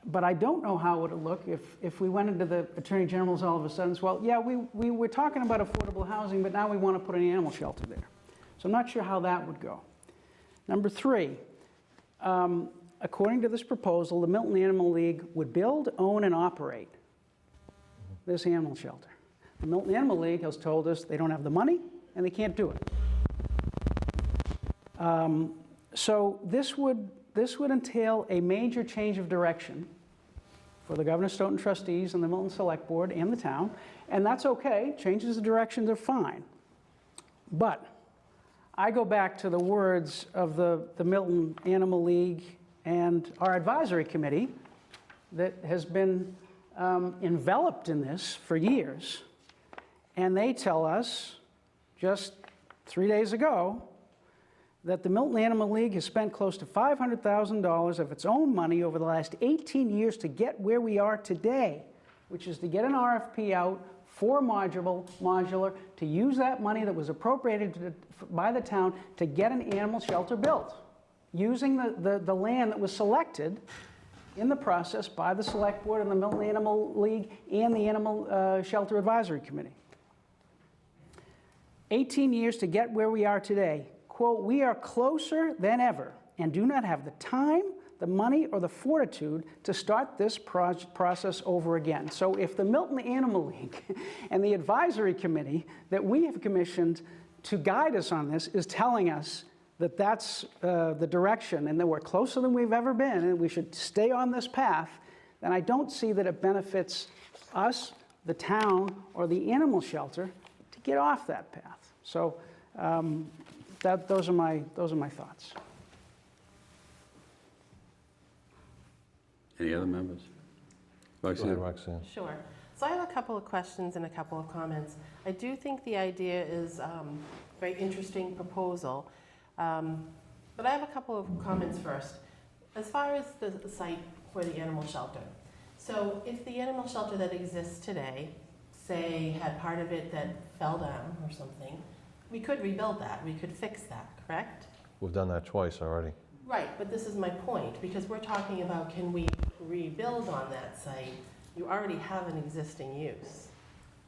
S3: But I don't know how it would look if we went into the Attorney General's all of a sudden, well, yeah, we were talking about affordable housing, but now we want to put an animal shelter there. So I'm not sure how that would go. Number 3, according to this proposal, the Milton Animal League would build, own, and operate this animal shelter. The Milton Animal League has told us they don't have the money and they can't do it. So this would entail a major change of direction for the Governor Stoughton trustees and the Milton Select Board and the town, and that's okay. Changes of direction are fine. But I go back to the words of the Milton Animal League and our advisory committee that has been enveloped in this for years, and they tell us just 3 days ago that the Milton Animal League has spent close to $500,000 of its own money over the last 18 years to get where we are today, which is to get an RFP out for modular, to use that money that was appropriated by the town to get an animal shelter built, using the land that was selected in the process by the Select Board and the Milton Animal League and the Animal Shelter Advisory Committee. 18 years to get where we are today. Quote, we are closer than ever and do not have the time, the money, or the fortitude to start this process over again. So if the Milton Animal League and the advisory committee that we have commissioned to guide us on this is telling us that that's the direction and that we're closer than we've ever been and we should stay on this path, then I don't see that it benefits us, the town, or the animal shelter to get off that path. So those are my thoughts.
S2: Any other members?
S9: Go ahead,
S2: Roxanne?
S9: Roxanne.
S5: Sure. So I have a couple of questions and a couple of comments. I do think the idea is a very interesting proposal, but I have a couple of comments first. As far as the site for the animal shelter, so if the animal shelter that exists today, say, had part of it that fell down or something, we could rebuild that, we could fix that, correct?
S9: We've done that twice already.
S5: Right, but this is my point, because we're talking about can we rebuild on that site? You already have an existing use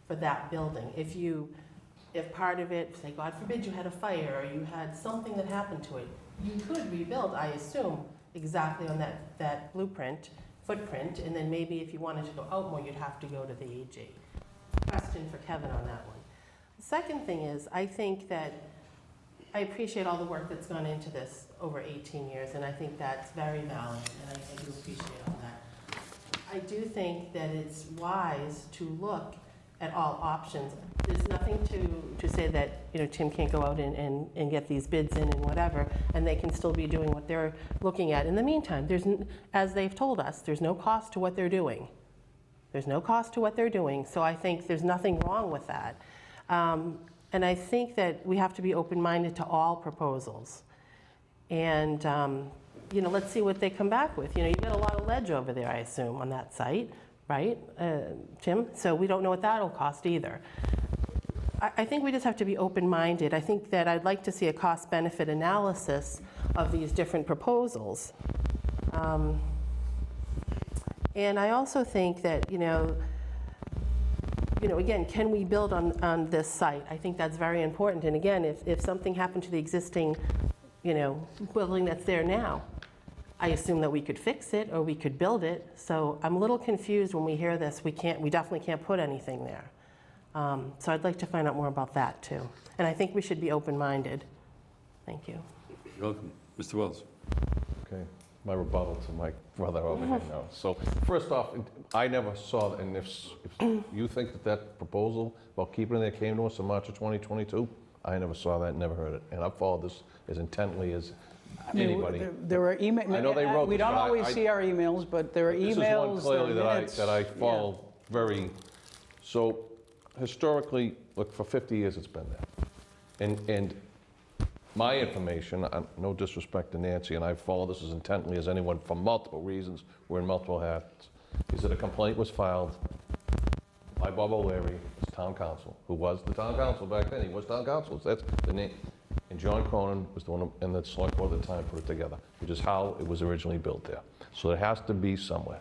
S5: for that building. If part of it, say, God forbid, you had a fire or you had something that happened to it, you could rebuild, I assume, exactly on that footprint, and then maybe if you wanted to go out more, you'd have to go to the AG. Question for Kevin on that one. The second thing is, I think that I appreciate all the work that's gone into this over 18 years, and I think that's very valid, and I do appreciate all that. I do think that it's wise to look at all options. There's nothing to say that, Tim can't go out and get these bids in and whatever, and they can still be doing what they're looking at. In the meantime, as they've told us, there's no cost to what they're doing. There's no cost to what they're doing, so I think there's nothing wrong with that. And I think that we have to be open-minded to all proposals. And, let's see what they come back with. You've got a lot of ledge over there, I assume, on that site, right, Tim? So we don't know what that'll cost either. I think we just have to be open-minded. I think that I'd like to see a cost-benefit analysis of these different proposals. And I also think that, again, can we build on this site? I think that's very important. And again, if something happened to the existing, building that's there now, I assume that we could fix it or we could build it. So I'm a little confused when we hear this. We definitely can't put anything there. So I'd like to find out more about that too. And I think we should be open-minded. Thank you.
S2: You're welcome. Mr. Wells.
S9: Okay, my rebuttal to my brother over here now. So first off, I never saw, and if you think that proposal about keeping it there came to us in March of 2022, I never saw that, never heard it. And I've followed this as intently as anybody.
S3: There were emails.
S9: I know they wrote
S3: We
S9: this,
S3: don't
S9: but
S3: always see our emails, but there are emails.
S9: This is one clearly
S3: there are minutes.
S9: that I follow very, so historically, look, for 50 years it's been there. And my information, no disrespect to Nancy, and I follow this as intently as anyone for multiple reasons, we're in multiple hats, is that a complaint was filed by Bob O'Leary, as town council, who was the town council back then. He was town council. That's the name. And John Cronin was the one, and the select board at the time put it together, which is how it was originally built there. So it has to be somewhere.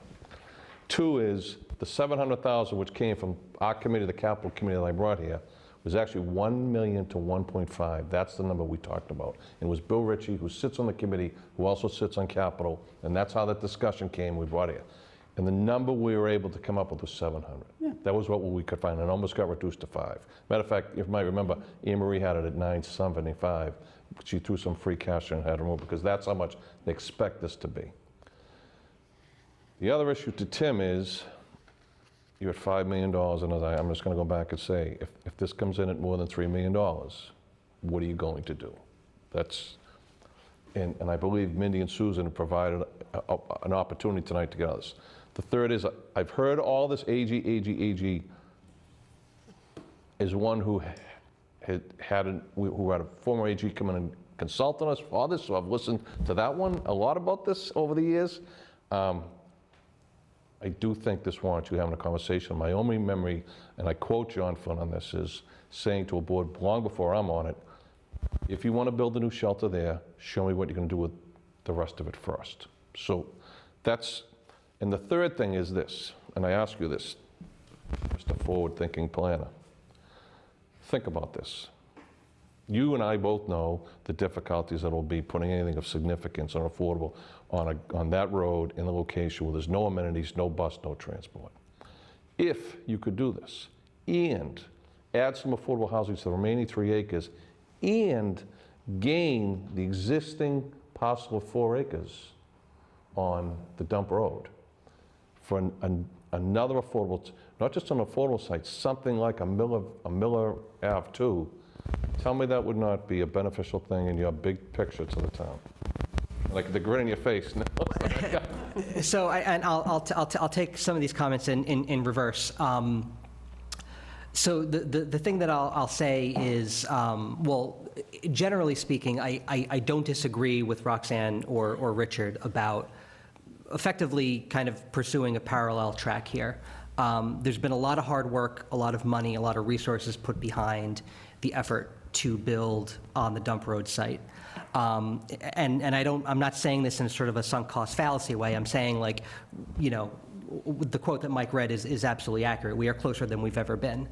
S9: Two is the 700,000, which came from our committee, the capital committee that I brought here, was actually 1 million to 1.5. That's the number we talked about. And it was Bill Ritchie, who sits on the committee, who also sits on capital, and that's how that discussion came, we brought here. And the number we were able to come up with was 700. Yeah. That was what we could find, and almost got reduced to 5. Matter of fact, you might remember, Anne Marie had it at 975. She threw some free cash and had to remove, because that's how much they expect this to be. The other issue to Tim is, you're at $5 million, and as I'm just going to go back and say, if this comes in at more than $3 million, what are you going to do? That's, and I believe Mindy and Susan have provided an opportunity tonight to get us. The third is, I've heard all this AG is one who had a former AG come in and consult on us for this, so I've listened to that one a lot about this over the years. I do think this warrants you having a conversation. My only memory, and I quote John Flynn on this, is saying to a board long before I'm on it, if you want to build a new shelter there, show me what you're going to do with the rest of it first. So that's, and the third thing is this, and I ask you this, Mr. Forward-thinking planner. Think about this. You and I both know the difficulties that will be putting anything of significance or affordable on that road in the location where there's no amenities, no bus, no transport. If you could do this and add some affordable housing to the remaining 3 acres and gain the existing parcel of 4 acres on the dump road for another affordable, not just an affordable site, something like a Miller Ave 2, tell me that would not be a beneficial thing in your big picture to the town. Like the grin in your face.
S14: So, I'll take some of these comments in reverse. So the thing that I'll say is, well, generally speaking, I don't disagree with Roxanne or Richard about effectively kind of pursuing a parallel track here. There's been a lot of hard work, a lot of money, a lot of resources put behind the effort to build on the dump road site. And I'm not saying this in sort of a sunk cost fallacy way. I'm saying, like, you know, the quote that Mike read is absolutely accurate. We are closer than we've ever been.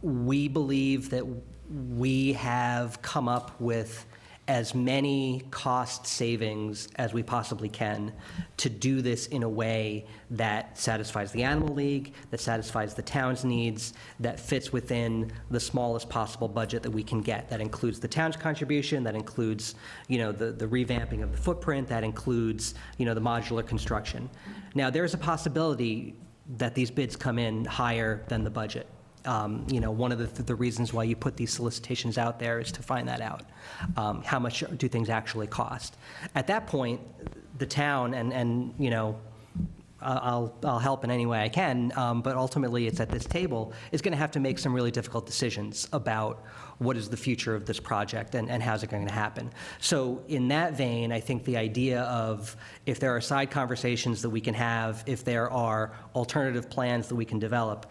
S14: We believe that we have come up with as many cost savings as we possibly can to do this in a way that satisfies the Animal League, that satisfies the town's needs, that fits within the smallest possible budget that we can get. That includes the town's contribution, that includes, you know, the revamping of the footprint, that includes, you know, the modular construction. Now, there's a possibility that these bids come in higher than the budget. You know, one of the reasons why you put these solicitations out there is to find that out. How much do things actually cost? At that point, the town, and you know, I'll help in any way I can, but ultimately it's at this table, is going to have to make some really difficult decisions about what is the future of this project and how's it going to happen. So in that vein, I think the idea of, if there are side conversations that we can have, if there are alternative plans that we can develop,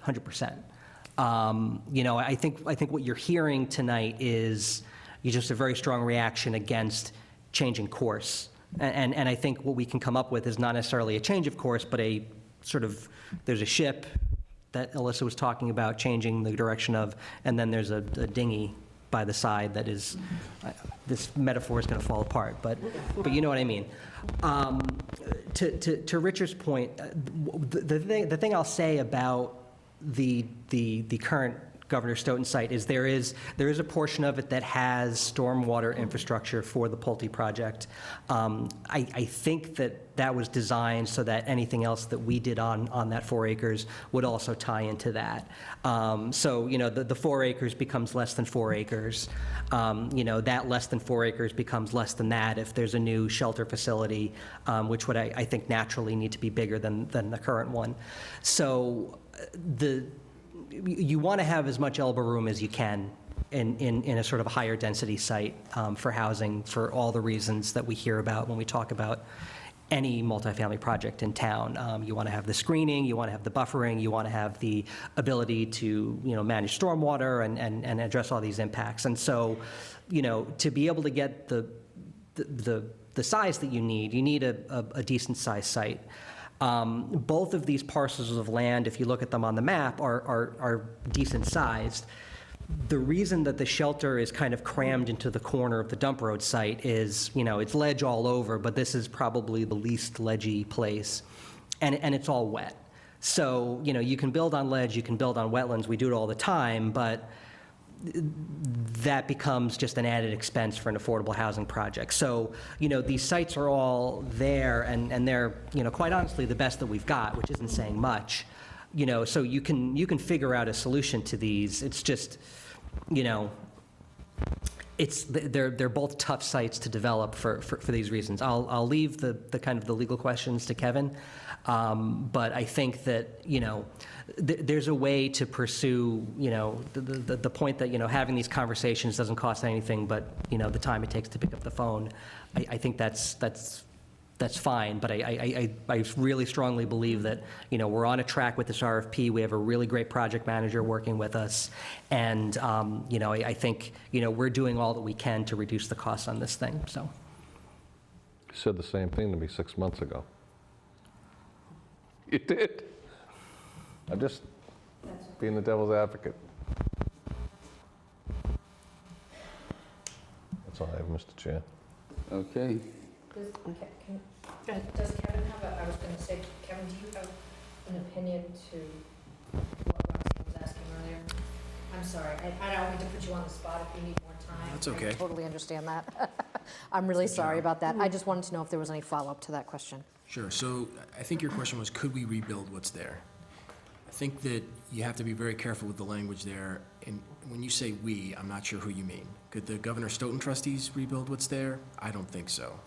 S14: 100%. You know, I think what you're hearing tonight is just a very strong reaction against changing course. And I think what we can come up with is not necessarily a change of course, but a sort of, there's a ship that Alyssa was talking about changing the direction of, and then there's a dinghy by the side that is, this metaphor is going to fall apart, but you know what I mean. To Richard's point, the thing I'll say about the current Governor Stoughton site is there is a portion of it that has stormwater infrastructure for the Pulte project. I think that was designed so that anything else that we did on that 4 acres would also tie into that. So, you know, the 4 acres becomes less than 4 acres. You know, that less than 4 acres becomes less than that if there's a new shelter facility, which would, I think, naturally need to be bigger than the current one. So you want to have as much elbow room as you can in a sort of a higher density site for housing for all the reasons that we hear about when we talk about any multifamily project in town. You want to have the screening, you want to have the buffering, you want to have the ability to, manage stormwater and address all these impacts. And so, to be able to get the size that you need a decent sized site. Both of these parcels of land, if you look at them on the map, are decent sized. The reason that the shelter is kind of crammed into the corner of the dump road site is, it's ledge all over, but this is probably the least ledgy place, and it's all wet. So, you can build on ledge, you can build on wetlands, we do it all the time, but that becomes just an added expense for an affordable housing project. So, these sites are all there, and they're, quite honestly, the best that we've got, which isn't saying much. So you can figure out a solution to these. It's just, they're both tough sites to develop for these reasons. I'll leave the kind of the legal questions to Kevin, but I think that there's a way to pursue the point that having these conversations doesn't cost anything, but the time it takes to pick up the phone. I think that's fine, but I really strongly believe that, we're on a track with this RFP. We have a really great project manager working with us, and, I think, we're doing all that we can to reduce the costs on this thing, so.
S9: You said the same thing to me 6 months ago. You did. I'm just being the devil's advocate. That's all I have, Mr. Chair.
S2: Okay.
S8: Does Kevin have I was going to say, Kevin, do you have an opinion to what Roxanne was asking earlier? I'm sorry, I don't mean to put you on the spot if you need more time.
S6: That's okay.
S8: I totally understand that. I'm really sorry about that. I just wanted to know if there was any follow-up to that question.
S6: Sure. So I think your question was, could we rebuild what's there? I think that you have to be very careful with the language there. And when you say we, I'm not sure who you mean. Could the Governor Stoughton trustees rebuild what's there? I don't think so.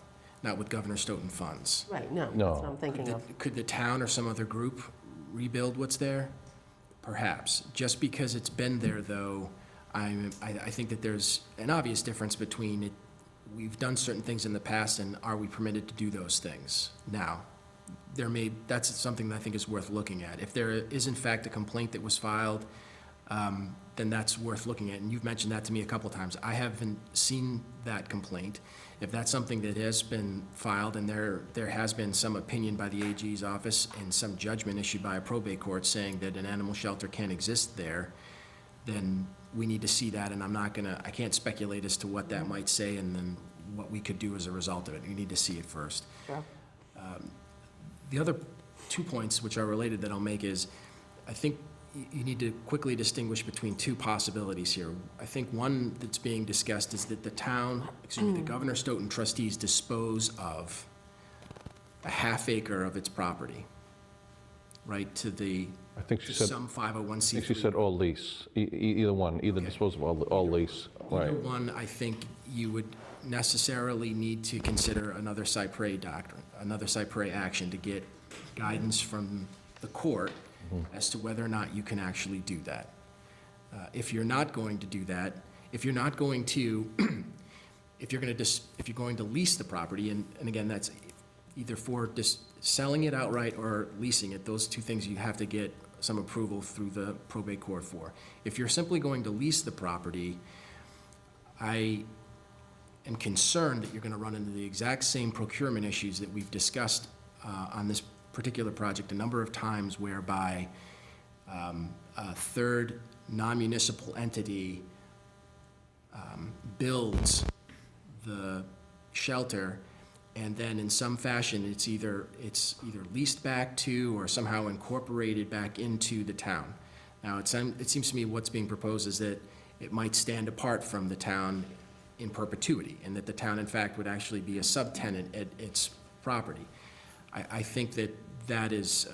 S6: Not with Governor Stoughton funds.
S5: Right, no,
S9: No.
S5: that's what I'm thinking of.
S6: Could the town or some other group rebuild what's there? Perhaps. Just because it's been there, though, I think that there's an obvious difference between it. We've done certain things in the past, and are we permitted to do those things now? That's something that I think is worth looking at. If there is in fact a complaint that was filed, then that's worth looking at. And you've mentioned that to me a couple of times. I haven't seen that complaint. If that's something that has been filed and there has been some opinion by the AG's office and some judgment issued by a probate court saying that an animal shelter can't exist there, then we need to see that, and I can't speculate as to what that might say and then what we could do as a result of it. We need to see it first.
S5: Sure.
S6: The other 2 points which are related that I'll make is, I think you need to quickly distinguish between two possibilities here. I think one that's being discussed is that the Governor Stoughton trustees dispose of a half acre of its property, right, to
S9: I think she said,
S6: some 501c3.
S9: I think she said all lease, either one, either
S6: Okay.
S9: dispose of all lease, right.
S6: Either one, I think you would necessarily need to consider another cypre doctrine, another cypre action to get guidance from the court as to whether or not you can actually do that. If you're not going to do that, if you're not going to, if you're going to lease the property, and again, that's either for just selling it outright or leasing it, those two things you have to get some approval through the probate court for. If you're simply going to lease the property, I am concerned that you're going to run into the exact same procurement issues that we've discussed on this particular project a number of times, whereby a third non-municipal entity builds the shelter, and then in some fashion it's either leased back to or somehow incorporated back into the town. Now it seems to me what's being proposed is that it might stand apart from the town in perpetuity, and that the town in fact would actually be a subtenant at its property. I think that is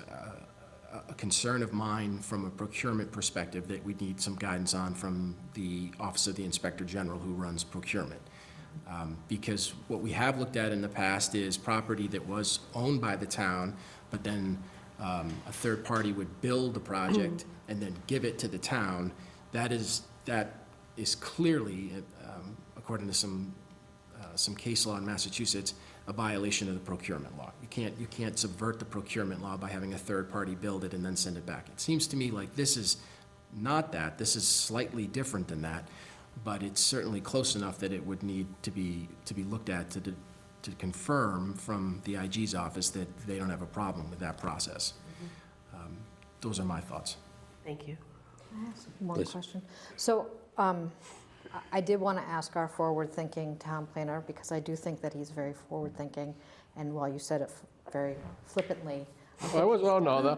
S6: a concern of mine from a procurement perspective that we need some guidance on from the Office of the Inspector General, who runs procurement. Because what we have looked at in the past is property that was owned by the town, but then a third party would build the project and then give it to the town. That is is clearly, according to some case law in Massachusetts, a violation of the procurement law. You can't subvert the procurement law by having a third party build it and then send it back. It seems to me like this is not that. This is slightly different than that, but it's certainly close enough that it would need to be looked at to confirm from the IG's office that they don't have a problem with that process. Those are my thoughts.
S5: Thank you.
S8: Can I ask one question? So I did want to ask our forward-thinking town planner, because I do think that he's very forward-thinking, and while you said it very flippantly,
S9: I was, oh, no,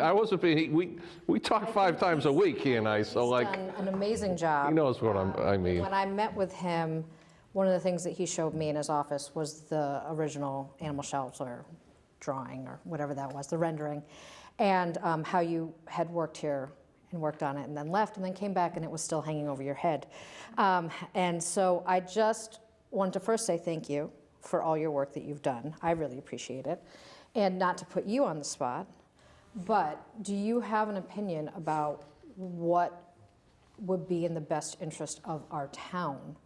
S9: I wasn't being, we talk 5 times a week, he and I, so like,
S8: he's done an amazing job.
S9: he knows what I mean.
S8: When I met with him, one of the things that he showed me in his office was the original animal shelter drawing, or whatever that was, the rendering, and how you had worked here and worked on it and then left and then came back and it was still hanging over your head. And so I just wanted to first say thank you for all your work that you've done. I really appreciate it. And not to put you on the spot, but do you have an opinion about what would be in the best interest of our town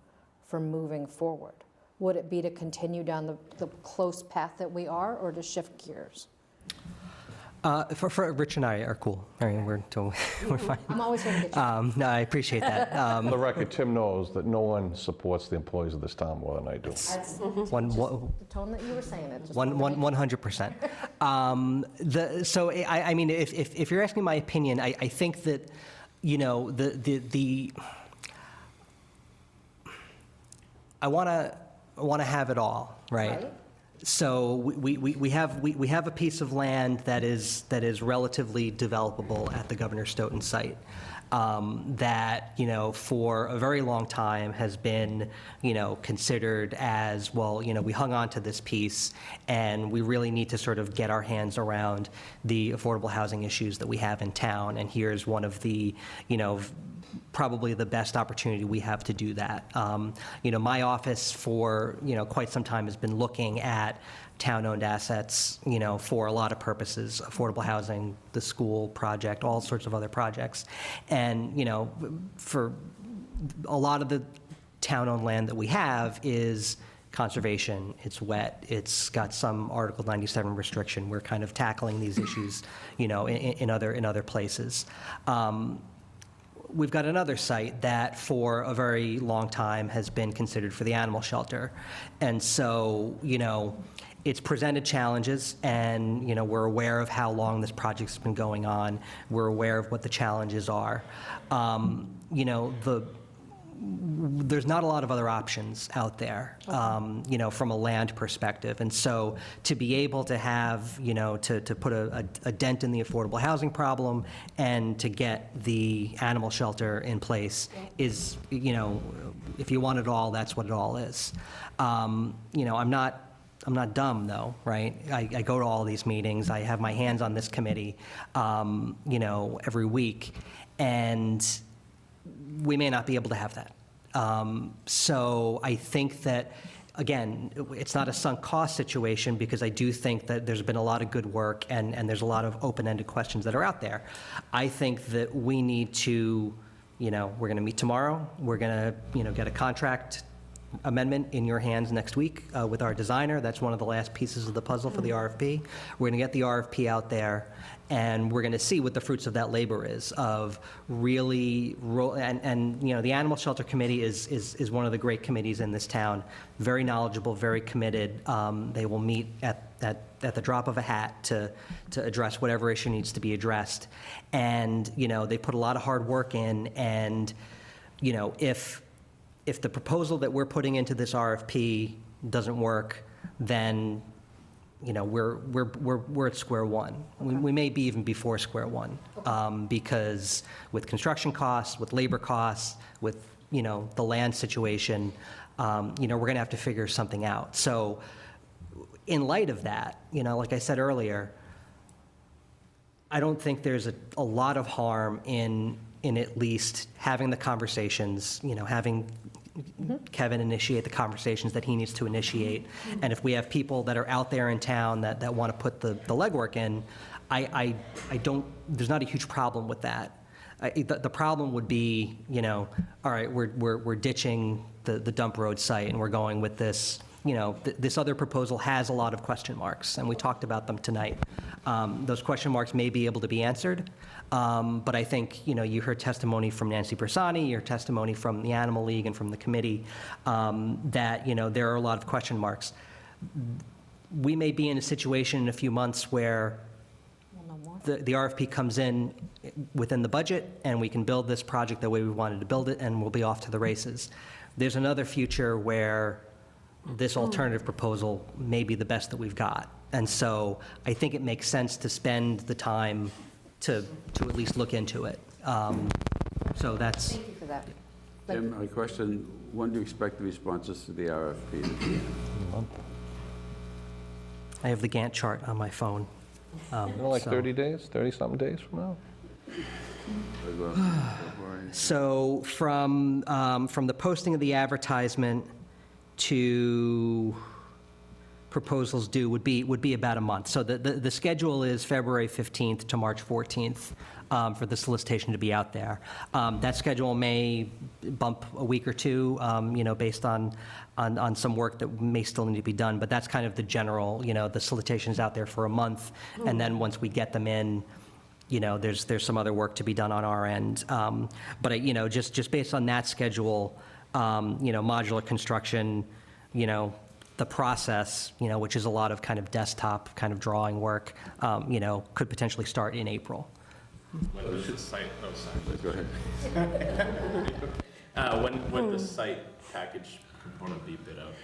S8: for moving forward? Would it be to continue down the close path that we are, or to shift gears?
S14: For Rich and I are cool. I mean, we're fine.
S8: I'm always here to get you.
S14: No, I appreciate that.
S9: For the record, Tim knows that no one supports the employees of this town more than I do.
S8: That's
S14: One,
S8: the tone that you were saying it. Just
S14: 100%. So I mean, if you're asking my opinion, I think that, you know, I want to have it all, right? So we have a piece of land that is relatively developable at the Governor Stoughton site, that, you know, for a very long time has been, you know, considered as, well, you know, we hung on to this piece and we really need to sort of get our hands around the affordable housing issues that we have in town, and here's one of the, you know, probably the best opportunity we have to do that. You know, my office for, you know, quite some time has been looking at town-owned assets, you know, for a lot of purposes, affordable housing, the school project, all sorts of other projects. And, you know, for a lot of the town-owned land that we have is conservation, it's wet, it's got some Article 97 restriction. We're kind of tackling these issues, you know, in other places. We've got another site that for a very long time has been considered for the animal shelter. And so, you know, it's presented challenges, and, you know, we're aware of how long this project's been going on. We're aware of what the challenges are. You know, there's not a lot of other options out there, you know, from a land perspective. And so to be able to have, you know, to put a dent in the affordable housing problem and to get the animal shelter in place is, you know, if you want it all, that's what it all is. You know, I'm not dumb, though, right? I go to all these meetings. I have my hands on this committee, you know, every week. And we may not be able to have that. So I think that, again, it's not a sunk cost situation, because I do think that there's been a lot of good work and there's a lot of open-ended questions that are out there. I think that we need to, you know, we're going to meet tomorrow. We're going to, you know, get a contract amendment in your hands next week with our designer. That's one of the last pieces of the puzzle for the RFP. We're going to get the RFP out there, and we're going to see what the fruits of that labor is, of really, and you know, the Animal Shelter Committee is one of the great committees in this town, very knowledgeable, very committed. They will meet at the drop of a hat to address whatever issue needs to be addressed. And, you know, they put a lot of hard work in, and, you know, if the proposal that we're putting into this RFP doesn't work, then, you know, we're at square one. We may be even before square one, because with construction costs, with labor costs, with, you know, the land situation, you know, we're going to have to figure something out. So in light of that, you know, like I said earlier, I don't think there's a lot of harm in at least having the conversations, you know, having Kevin initiate the conversations that he needs to initiate. And if we have people that are out there in town that want to put the legwork in, I don't, there's not a huge problem with that. The problem would be, you know, all right, we're ditching the dump road site and we're going with this, you know, this other proposal has a lot of question marks, and we talked about them tonight. Those question marks may be able to be answered, but I think, you know, you heard testimony from Nancy Bersani, your testimony from the Animal League and from the committee, that, you know, there are a lot of question marks. We may be in a situation in a few months where the RFP comes in within the budget, and we can build this project the way we wanted to build it, and we'll be off to the races. There's another future where this alternative proposal may be the best that we've got. And so I think it makes sense to spend the time to at least look into it. So that's...
S8: Thank you for that.
S2: Tim, a question, when do you expect the responses to the RFP?
S14: I have the Gantt chart on my phone.
S9: Like 30 days, 30-something days from now?
S14: So from the posting of the advertisement to proposals due would be about a month. So the schedule is February 15th to March 14th for the solicitation to be out there. That schedule may bump a week or two, you know, based on some work that may still need to be done, but that's kind of the general, you know, the solicitation is out there for a month, and then once we get them in, you know, there's some other work to be done on our end. But, you know, just based on that schedule, you know, modular construction, you know, the process, you know, which is a lot of kind of desktop kind of drawing work, you know, could potentially start in April.
S1: When does the site, oh, sorry.
S2: Go ahead.
S1: When the site package component be bid out?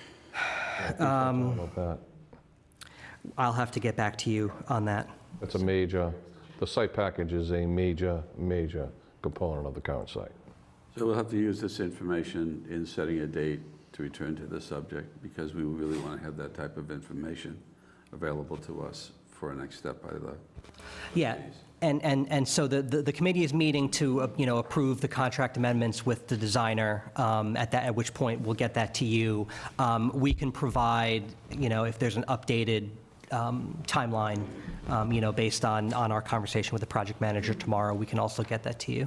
S9: About that.
S14: I'll have to get back to you on that.
S9: That's a major, the site package is a major component of the current site.
S2: So we'll have to use this information in setting a date to return to the subject, because we really want to have that type of information available to us for a next step by the...
S14: Yeah, and so the committee is meeting to, you know, approve the contract amendments with the designer, at which point we'll get that to you. We can provide, you know, if there's an updated timeline, you know, based on our conversation with the project manager tomorrow, we can also get that to you.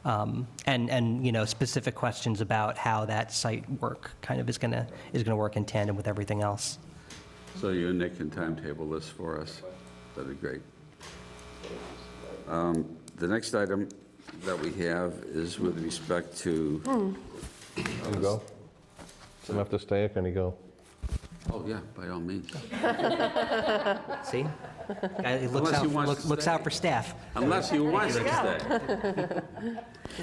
S14: And you know, specific questions about how that site work kind of is gonna work in tandem with everything else.
S2: So you and Nick can timetable this for us. That'd be great. The next item that we have is with respect to...
S9: Can you go? Does he have to stay, or can he go?
S2: Oh, yeah, by all means.
S14: See? It looks
S2: Unless he
S14: out,
S2: wants to
S14: looks
S2: stay.
S14: out for staff.
S2: Unless you want to stay.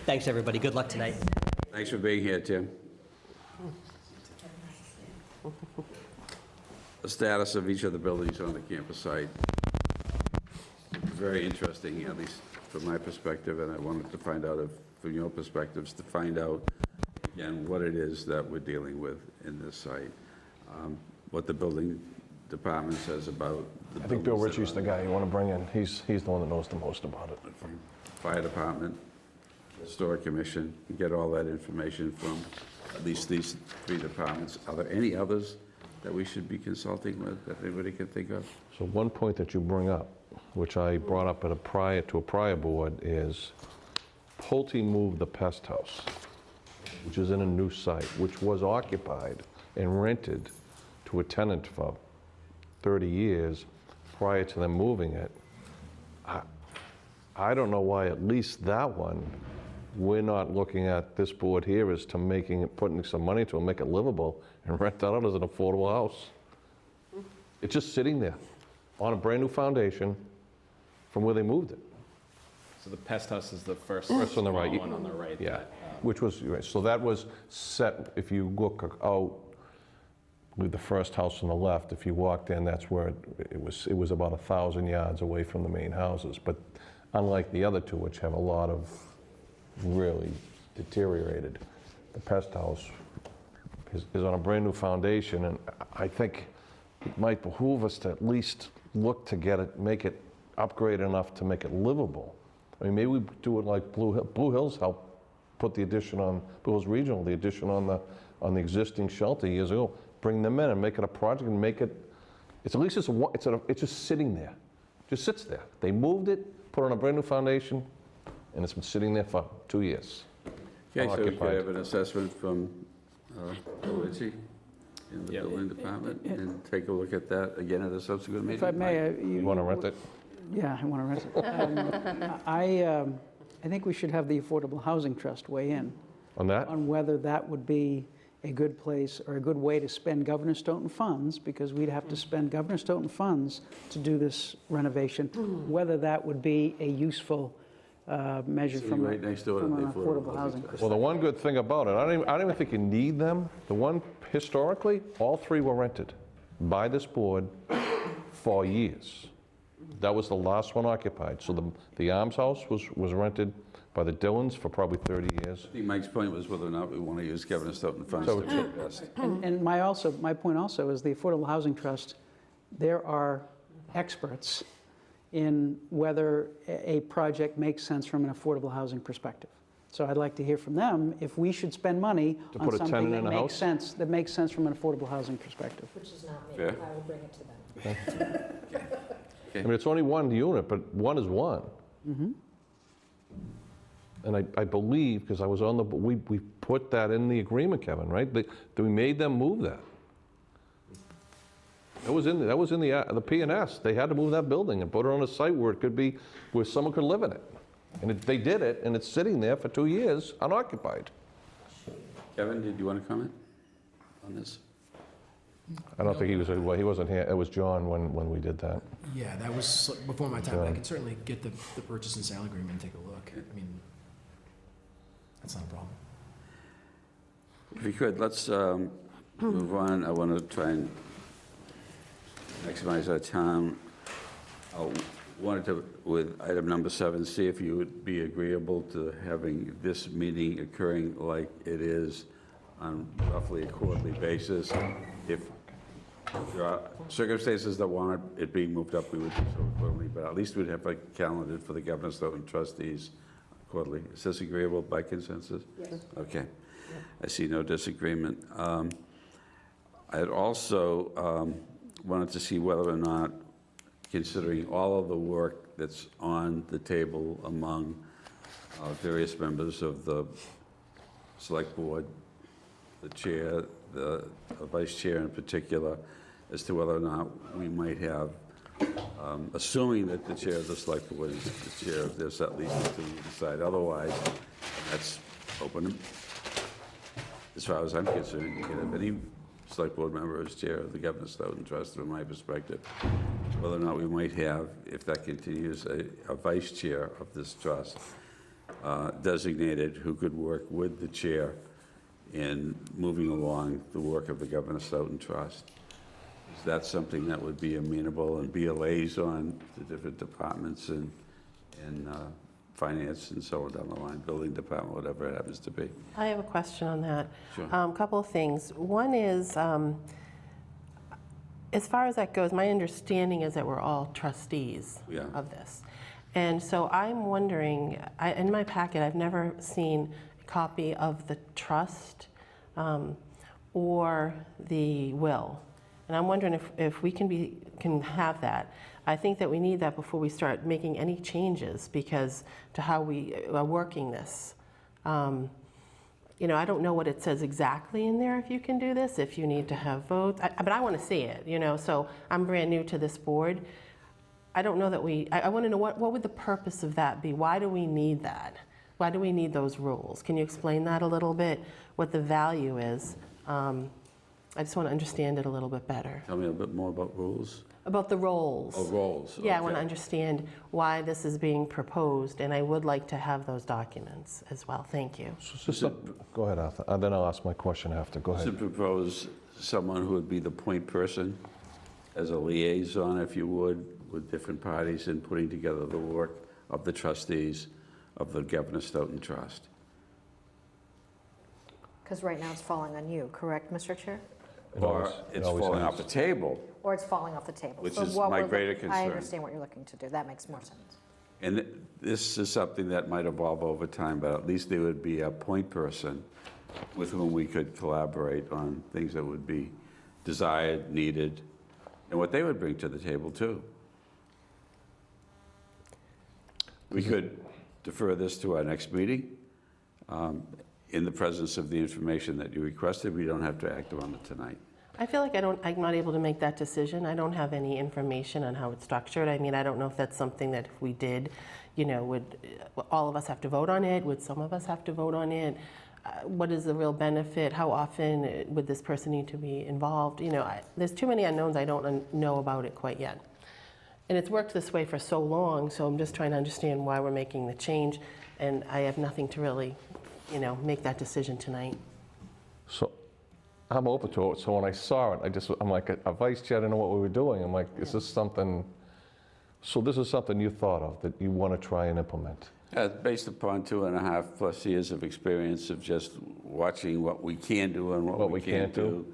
S14: Thanks, everybody. Good luck tonight.
S2: Thanks for being here, Tim. The status of each of the buildings on the campus site. Very interesting, at least from my perspective, and I wanted to find out, from your perspectives, to find out, again, what it is that we're dealing with in this site. What the building department says about the
S9: I think Bill
S2: buildings that
S9: Ritchie's
S2: are-
S9: the guy you want to bring in. He's the one that knows the most about it.
S2: Fire department, historic commission, get all that information from at least these three departments. Are there any others that we should be consulting with, that anybody can think of?
S9: So one point that you bring up, which I brought up to a prior board, is Pulte moved the pest house, which is in a new site, which was occupied and rented to a tenant for 30 years prior to them moving it. I don't know why at least that one, we're not looking at, this board here, as to making it, putting some money to it, make it livable, and rent that out as an affordable house. It's just sitting there on a brand-new foundation from where they moved it.
S1: So the pest house is the first
S9: First on the right.
S1: one on the right.
S9: Yeah,
S1: that,
S9: which was, so that was set, if you look out with the first house on the left, if you walked in, that's where it was about 1,000 yards away from the main houses. But unlike the other two, which have a lot of really deteriorated, the pest house is on a brand-new foundation, and I think it might behoove us to at least look to get it, make it upgraded enough to make it livable. I mean, maybe we do it like Blue Hills helped put the addition on, Blue Hills Regional, the addition on the existing shelter years ago. Bring them in and make it a project and make it, it's at least it's just sitting there, just sits there. They moved it, put it on a brand new foundation, and it's been sitting there for 2 years.
S2: Okay, so we could
S9: Unoccupied.
S2: have an assessment from Luigi in the building department and take a look at that again at a subsequent meeting.
S3: If I may,
S9: You want to rent it?
S3: yeah, I want to rent it. I think we should have the Affordable Housing Trust weigh in
S9: On that?
S3: on whether that would be a good place or a good way to spend Governor Stoughton funds, because we'd have to spend Governor Stoughton funds to do this renovation, whether that would be a useful measure
S2: Sitting
S3: from
S2: right next door to
S3: from
S2: the
S3: an affordable housing.
S9: Well, the one good thing about it, I don't even think you need them. The one, historically, all three were rented by this board for years. That was the last one occupied. So the Arms House was rented by the Dillons for probably 30 years.
S2: I think Mike's point was whether or not we want to use Governor Stoughton funds
S9: So
S2: to invest.
S3: And my point also is the Affordable Housing Trust, there are experts in whether a project makes sense from an affordable housing perspective. So I'd like to hear from them if we should spend money
S9: To
S3: on
S9: put a
S3: something
S9: tenant
S3: that
S9: in a
S3: makes
S9: house?
S3: sense, from an affordable housing perspective.
S8: Which is not me.
S2: Fair.
S8: I will bring it to them.
S9: I mean, it's only one unit, but one is one. And I believe, because I was on the, we put that in the agreement, Kevin, right? We made them move that. That was in the P&S. They had to move that building and put it on a site where it could be, where someone could live in it. And they did it, and it's sitting there for 2 years, unoccupied.
S2: Kevin, did you want to comment on this?
S9: I don't think he was, well, he wasn't here. It was John when we did that.
S6: Yeah, that was before my time, but I can certainly get the purchase and sale agreement and take a look. I mean, that's not a problem.
S2: If you could, let's move on. I want to try and maximize our time. I wanted to, with item number 7, see if you would be agreeable to having this meeting occurring like it is on roughly a quarterly basis. If there are circumstances that warrant it being moved up, we would do so quarterly, but at least we'd have a calendar for the Governor Stoughton trustees quarterly. Is this agreeable by consensus?
S5: Yes.
S2: Okay. I see no disagreement. I had also wanted to see whether or not, considering all of the work that's on the table among various members of the Select Board, the chair, the vice chair in particular, as to whether or not we might have, assuming that the chair of the Select Board is the chair of this, at least until we decide otherwise, that's open. As far as I'm concerned, you can have any Select Board member as chair of the Governor Stoughton Trust, from my perspective. Whether or not we might have, if that continues, a vice chair of this trust designated who could work with the chair in moving along the work of the Governor Stoughton Trust. Is that something that would be amenable and be a liaison to different departments and finance and so on down the line, building department, whatever it happens to be?
S5: I have a question on that.
S2: Sure.
S5: Couple of things. One is, as far as that goes, my understanding is that we're all trustees
S2: Yeah.
S5: of this. And so I'm wondering, in my packet, I've never seen a copy of the trust or the will. And I'm wondering if we can have that. I think that we need that before we start making any changes, because to how we are working this. You know, I don't know what it says exactly in there if you can do this, if you need to have votes, but I want to see it, you know, so I'm brand new to this board. I don't know that I want to know what would the purpose of that be? Why do we need that? Why do we need those rules? Can you explain that a little bit, what the value is? I just want to understand it a little bit better.
S2: Tell me a bit more about rules.
S5: About the roles.
S2: Oh, roles.
S5: Yeah, I want to
S2: okay.
S5: understand why this is being proposed, and I would like to have those documents as well. Thank you.
S9: Go ahead, Arthur. Then I'll ask my question after. Go
S2: To
S9: ahead.
S2: propose someone who would be the point person as a liaison, if you would, with different parties in putting together the work of the trustees of the Governor Stoughton Trust.
S8: Because right now it's falling on you, correct, Mr. Chair?
S2: Or it's
S9: always
S2: falling
S9: has.
S2: off the table.
S8: Or it's falling off the table.
S2: Which
S8: So
S2: is
S8: what
S2: my
S8: we're
S2: greater
S8: looking- I
S2: concern.
S8: understand what you're looking to do. That makes more sense.
S2: And this is something that might evolve over time, but at least there would be a point person with whom we could collaborate on things that would be desired, needed, and what they would bring to the table, too. We could defer this to our next meeting. In the presence of the information that you requested, we don't have to act on it tonight.
S5: I feel like I'm not able to make that decision. I don't have any information on how it's structured. I mean, I don't know if that's something that if we did, would all of us have to vote on it? Would some of us have to vote on it? What is the real benefit? How often would this person need to be involved? There's too many unknowns. I don't know about it quite yet. And it's worked this way for so long, so I'm just trying to understand why we're making the change, and I have nothing to really, make that decision tonight.
S9: So I'm open to it. So when I saw it, I'm like, a vice chair, I didn't know what we were doing. I'm like, is this something, so this is something you thought of that you want to try and implement?
S2: Based upon 2.5+ years of experience of just watching what we can do and what we can't do.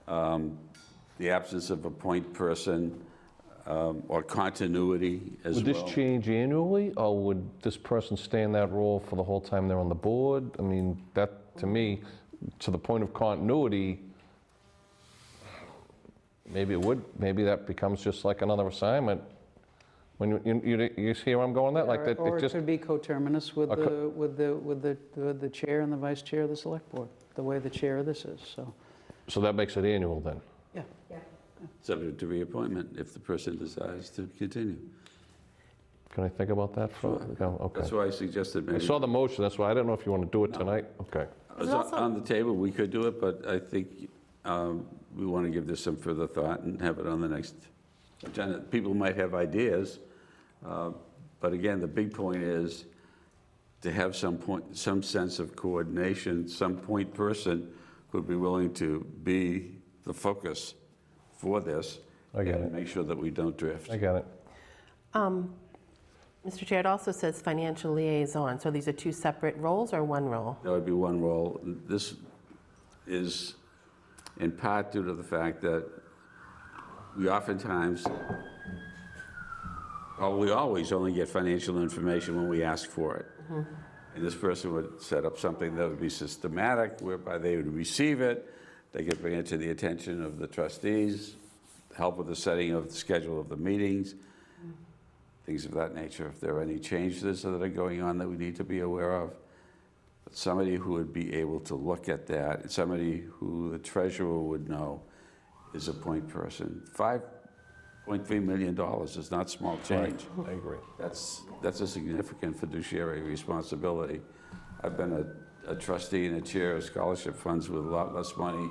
S2: The absence of a point person or continuity as well.
S9: Would this change annually, or would this person stay in that role for the whole time they're on the board? I mean, that, to me, to the point of continuity, maybe it would, maybe that becomes just like another assignment. When you see where I'm going with that? Like that,
S3: Or
S9: it
S3: it
S9: just,
S3: could be coterminous with the chair and the vice chair of the select board, the way the chair of this is, so.
S9: so that makes it annual then?
S3: Yeah.
S2: Subject to reappointment if the person desires to continue.
S9: Can I think about that?
S2: Sure.
S9: Okay.
S2: That's why I suggested
S9: I
S2: maybe.
S9: saw the motion, that's why I didn't know if you want to do it tonight. Okay.
S2: It's on the table, we could do it, but I think we want to give this some further thought and have it on the next agenda. People might have ideas, but again, the big point is to have some sense of coordination, some point person who'd be willing to be the focus for this.
S9: I get
S2: and
S9: it.
S2: make sure that we don't drift.
S9: I got it.
S5: Mr. Chair, it also says financial liaison. So these are two separate roles or one role?
S2: That would be one role. This is in part due to the fact that we oftentimes, we always only get financial information when we ask for it. And this person would set up something that would be systematic, whereby they would receive it, they could bring it to the attention of the trustees, help with the setting of the schedule of the meetings, things of that nature. If there are any changes that are going on that we need to be aware of, but somebody who would be able to look at that, and somebody who the treasurer would know is a point person. $5.3 million is not small change.
S9: I agree.
S2: That's a significant fiduciary responsibility. I've been a trustee and a chair of scholarship funds with a lot less money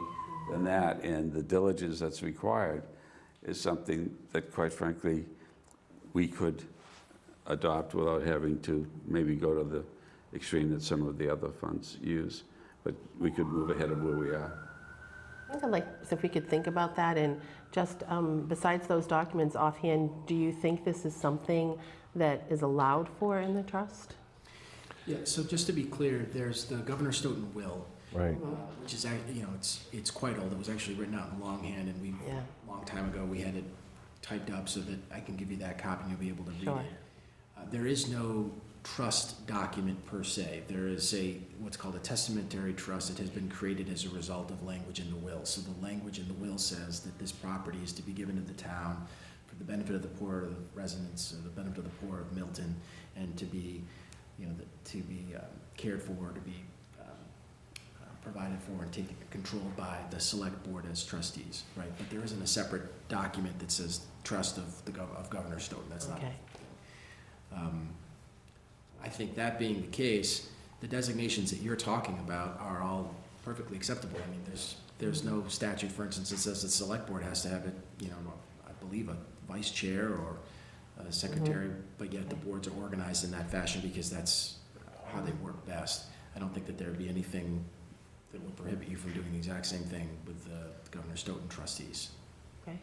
S2: than that, and the diligence that's required is something that, quite frankly, we could adopt without having to maybe go to the extreme that some of the other funds use. But we could move ahead of where we are.
S5: I think I'd like, so if we could think about that, and just besides those documents offhand, do you think this is something that is allowed for in the trust?
S6: Yeah, so just to be clear, there's the Governor Stoughton will,
S9: Right.
S6: which is, it's quite old. It was actually written out in longhand, and
S5: Yeah.
S6: a long time ago, we had it typed up so that I can give you that copy and you'll be able to read
S5: Sure.
S6: it. There is no trust document per se. There is what's called a testamentary trust that has been created as a result of language in the will. So the language in the will says that this property is to be given to the town for the benefit of the poor of the residents, or the benefit of the poor of Milton, and to be, cared for, to be provided for and taken controlled by the select board as trustees, right? But there isn't a separate document that says trust of Governor Stoughton. That's not.
S5: Okay.
S6: I think that being the case, the designations that you're talking about are all perfectly acceptable. I mean, there's no statute, for instance, that says the select board has to have I believe a vice chair or a secretary, but yet the boards are organized in that fashion because that's how they work best. I don't think that there'd be anything that would prohibit you from doing the exact same thing with the Governor Stoughton trustees.
S5: Okay.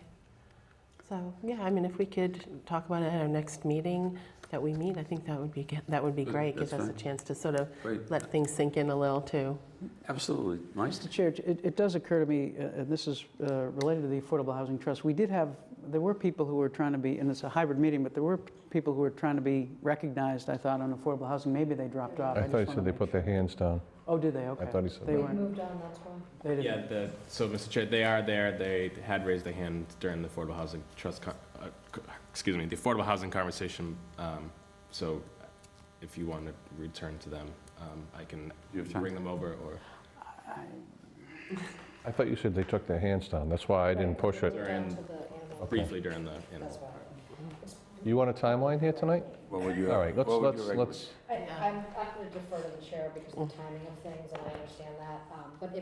S5: So, yeah, I mean, if we could talk about it at our next meeting that we meet, I think that would be great. Gives
S2: That's
S5: us a
S2: fine.
S5: chance to sort of
S2: Great.
S5: let things sink in a little, too.
S2: Absolutely.
S3: Mr. Chair, it does occur to me, and this is related to the Affordable Housing Trust, there were people who were trying to be, and it's a hybrid meeting, but there were people who were trying to be recognized, I thought, on affordable housing. Maybe they dropped off.
S9: I
S3: just
S9: thought you
S3: wanna
S9: said they
S3: make
S9: put their hands down.
S3: Oh, did they? Okay.
S9: thought he said
S3: They
S9: that.
S3: weren't.
S8: Moved on, that's why.
S3: They didn't.
S1: Yeah, so, Mr. Chair, they are there. They had raised their hand during the Affordable Housing Trust, the Affordable Housing conversation. So if you want to return to them, I can
S2: You have time?
S1: bring them over, or
S9: I thought you said they took their hands down. That's why I didn't push it.
S1: briefly during the animal.
S9: You want a timeline here tonight?
S2: What would you?
S9: All right, let's,
S2: what would you
S9: let's,
S2: recommend?
S8: I'm going to defer to the chair because of the timing of things, and I understand that. But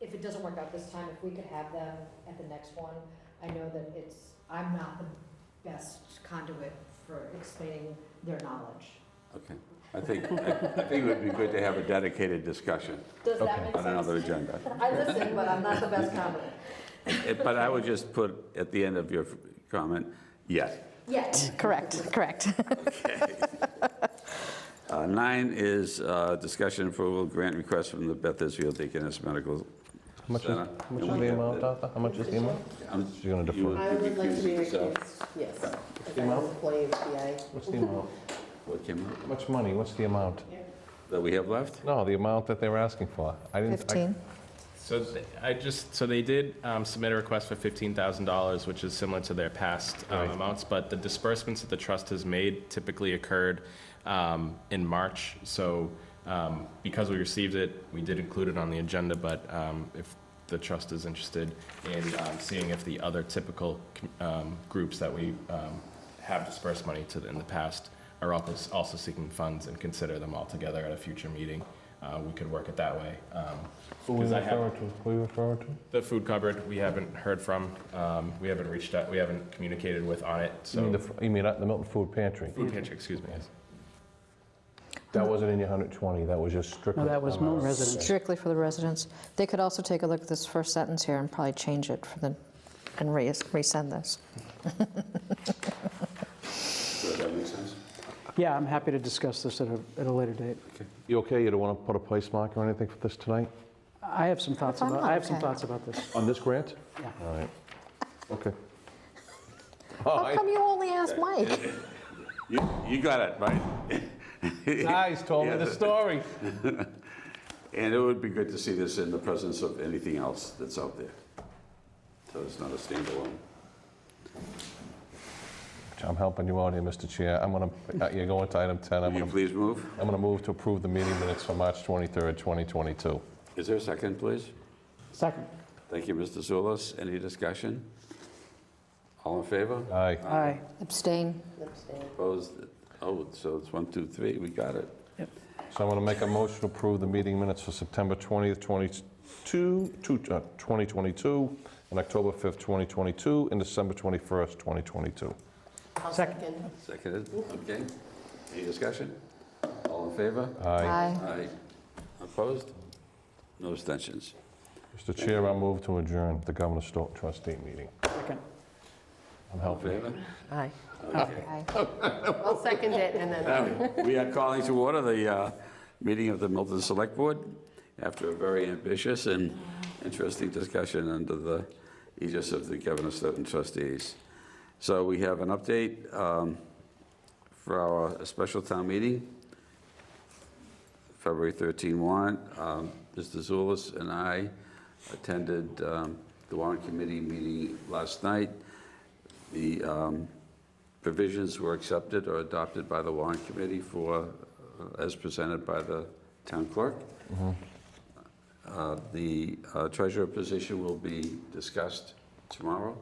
S8: if it doesn't work out this time, if we could have them at the next one, I know that I'm not the best conduit for explaining their knowledge.
S2: Okay. I think it would be good to have a dedicated discussion
S8: Does that make
S2: on another
S8: sense?
S2: agenda.
S8: I listen, but I'm not the best conduit.
S2: But I would just put at the end of your comment, yes.
S8: Yes, correct.
S2: 9 is discussion approval grant request from the Beth Israel Deaconess Medical
S9: how much is
S2: Center.
S9: the amount, Arthur? How much is the amount? You're gonna defer.
S5: I would like to be
S2: yourself.
S5: recused, yes. As
S9: the
S5: I'm an
S9: amount?
S5: employee of PA.
S9: What's the amount?
S2: What came up?
S9: How much money? What's the amount?
S2: That we have left?
S9: No, the amount that they were asking for. I didn't.
S8: 15.
S1: So they did submit a request for $15,000, which is similar to their past amounts, but the disbursements that the trust has made typically occurred in March. So because we received it, we did include it on the agenda, but if the trust is interested in seeing if the other typical groups that we have dispersed money to in the past are also seeking funds and consider them all together at a future meeting, we could work it that way.
S9: Who are we
S1: 'Cause I have-
S9: referring to? Who are you referring to?
S1: The food cupboard, we haven't heard from, we haven't reached out, we haven't communicated with on it,
S9: You mean
S1: so.
S9: you mean the Milton Food Pantry?
S1: Food pantry, excuse me, yes.
S9: That wasn't in your 120, that was just strictly.
S3: No, that was Milton residents.
S8: Strictly for the residents. They could also take a look at this first sentence here and probably change it and resend this.
S2: Does that make sense?
S3: Yeah, I'm happy to discuss this at a later date.
S9: You okay? You don't want to put a place mark or anything for this tonight?
S3: I have some thoughts
S8: I'm
S3: about,
S8: not
S3: I have some
S8: okay.
S3: thoughts about this.
S9: On this grant?
S3: Yeah.
S9: All right. Okay.
S8: How come you only asked Mike?
S2: You got it, right?
S9: Guys told me the story.
S2: And it would be good to see this in the presence of anything else that's out there. So it's not a standalone.
S9: I'm helping you out here, Mr. Chair. You're going to item 10.
S2: Will you please move?
S9: I'm going to move to approve the meeting minutes for March 23rd, 2022.
S2: Is there a second, please?
S3: Second.
S2: Thank you, Mr. Zulus. Any discussion? All in favor?
S9: Aye.
S3: Aye.
S8: Abstain.
S2: Opposed? Oh, so it's 1, 2, 3, we got it.
S9: So I'm going to make a motion to approve the meeting minutes for September 20th, 2022, and October 5th, 2022, and December 21st, 2022.
S5: I'll
S3: Second.
S5: second.
S2: Seconded, okay. Any discussion? All in favor?
S9: Aye.
S2: Aye. Opposed? No abstentions.
S9: Mr. Chair, I move to adjourn the Governor Stoughton trustee meeting.
S3: Second.
S9: I'm
S2: All in
S9: helping.
S2: favor?
S5: Aye.
S2: Okay.
S5: I'll second it, and then,
S2: We are calling to order the meeting of the Milton Select Board after a very ambitious and interesting discussion under the aegis of the Governor Stoughton trustees. So we have an update for our special town meeting, February 13 warrant. Mr. Zulus and I attended the warrant committee meeting last night. The provisions were accepted or adopted by the warrant committee for, as presented by the town clerk. The treasurer position will be discussed tomorrow.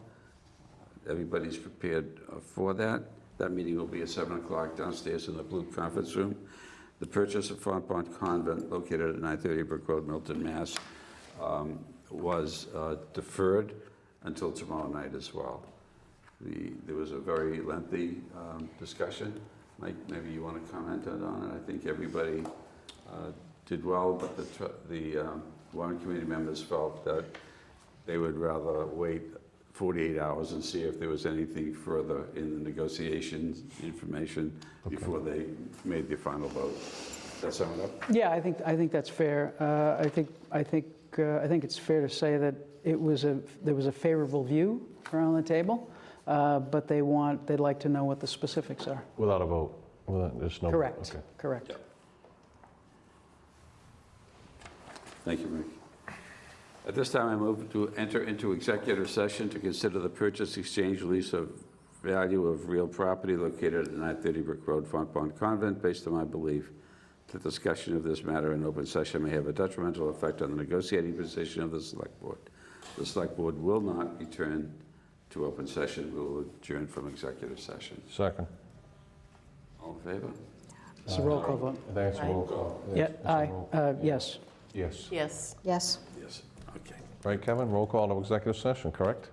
S2: Everybody's prepared for that. That meeting will be at 7 o'clock downstairs in the blue conference room. The purchase of Fontpont Convent, located at 930 Brook Road, Milton, Mass., was deferred until tomorrow night as well. There was a very lengthy discussion. Mike, maybe you want to comment on it? I think everybody did well, but the warrant committee members felt that they would rather wait 48 hours and see if there was anything further in the negotiations information before they made the final vote. Does that sum it up?
S3: Yeah, I think that's fair. I think it's fair to say that there was a favorable view around the table, but they'd like to know what the specifics are.
S9: Without a vote? There's no.
S3: Correct.
S9: Okay.
S3: Correct.
S2: Yeah. Thank you, Rick. At this time, I move to enter into executive session to consider the purchase, exchange, lease of value of real property located at 930 Brick Road, Font Pond Convent, based on my belief that discussion of this matter in open session may have a detrimental effect on the negotiating position of the Select Board. The Select Board will not return to open session. We will adjourn from executive session.
S9: Second.
S2: All in favor?
S3: It's a roll call vote.
S9: That's a roll call.
S3: Yeah,
S9: It's a
S3: aye,
S9: roll-
S3: yes.
S9: Yes.
S5: Yes.
S8: Yes.
S2: Yes. Okay.
S9: Right, Kevin? Roll call to executive session, correct?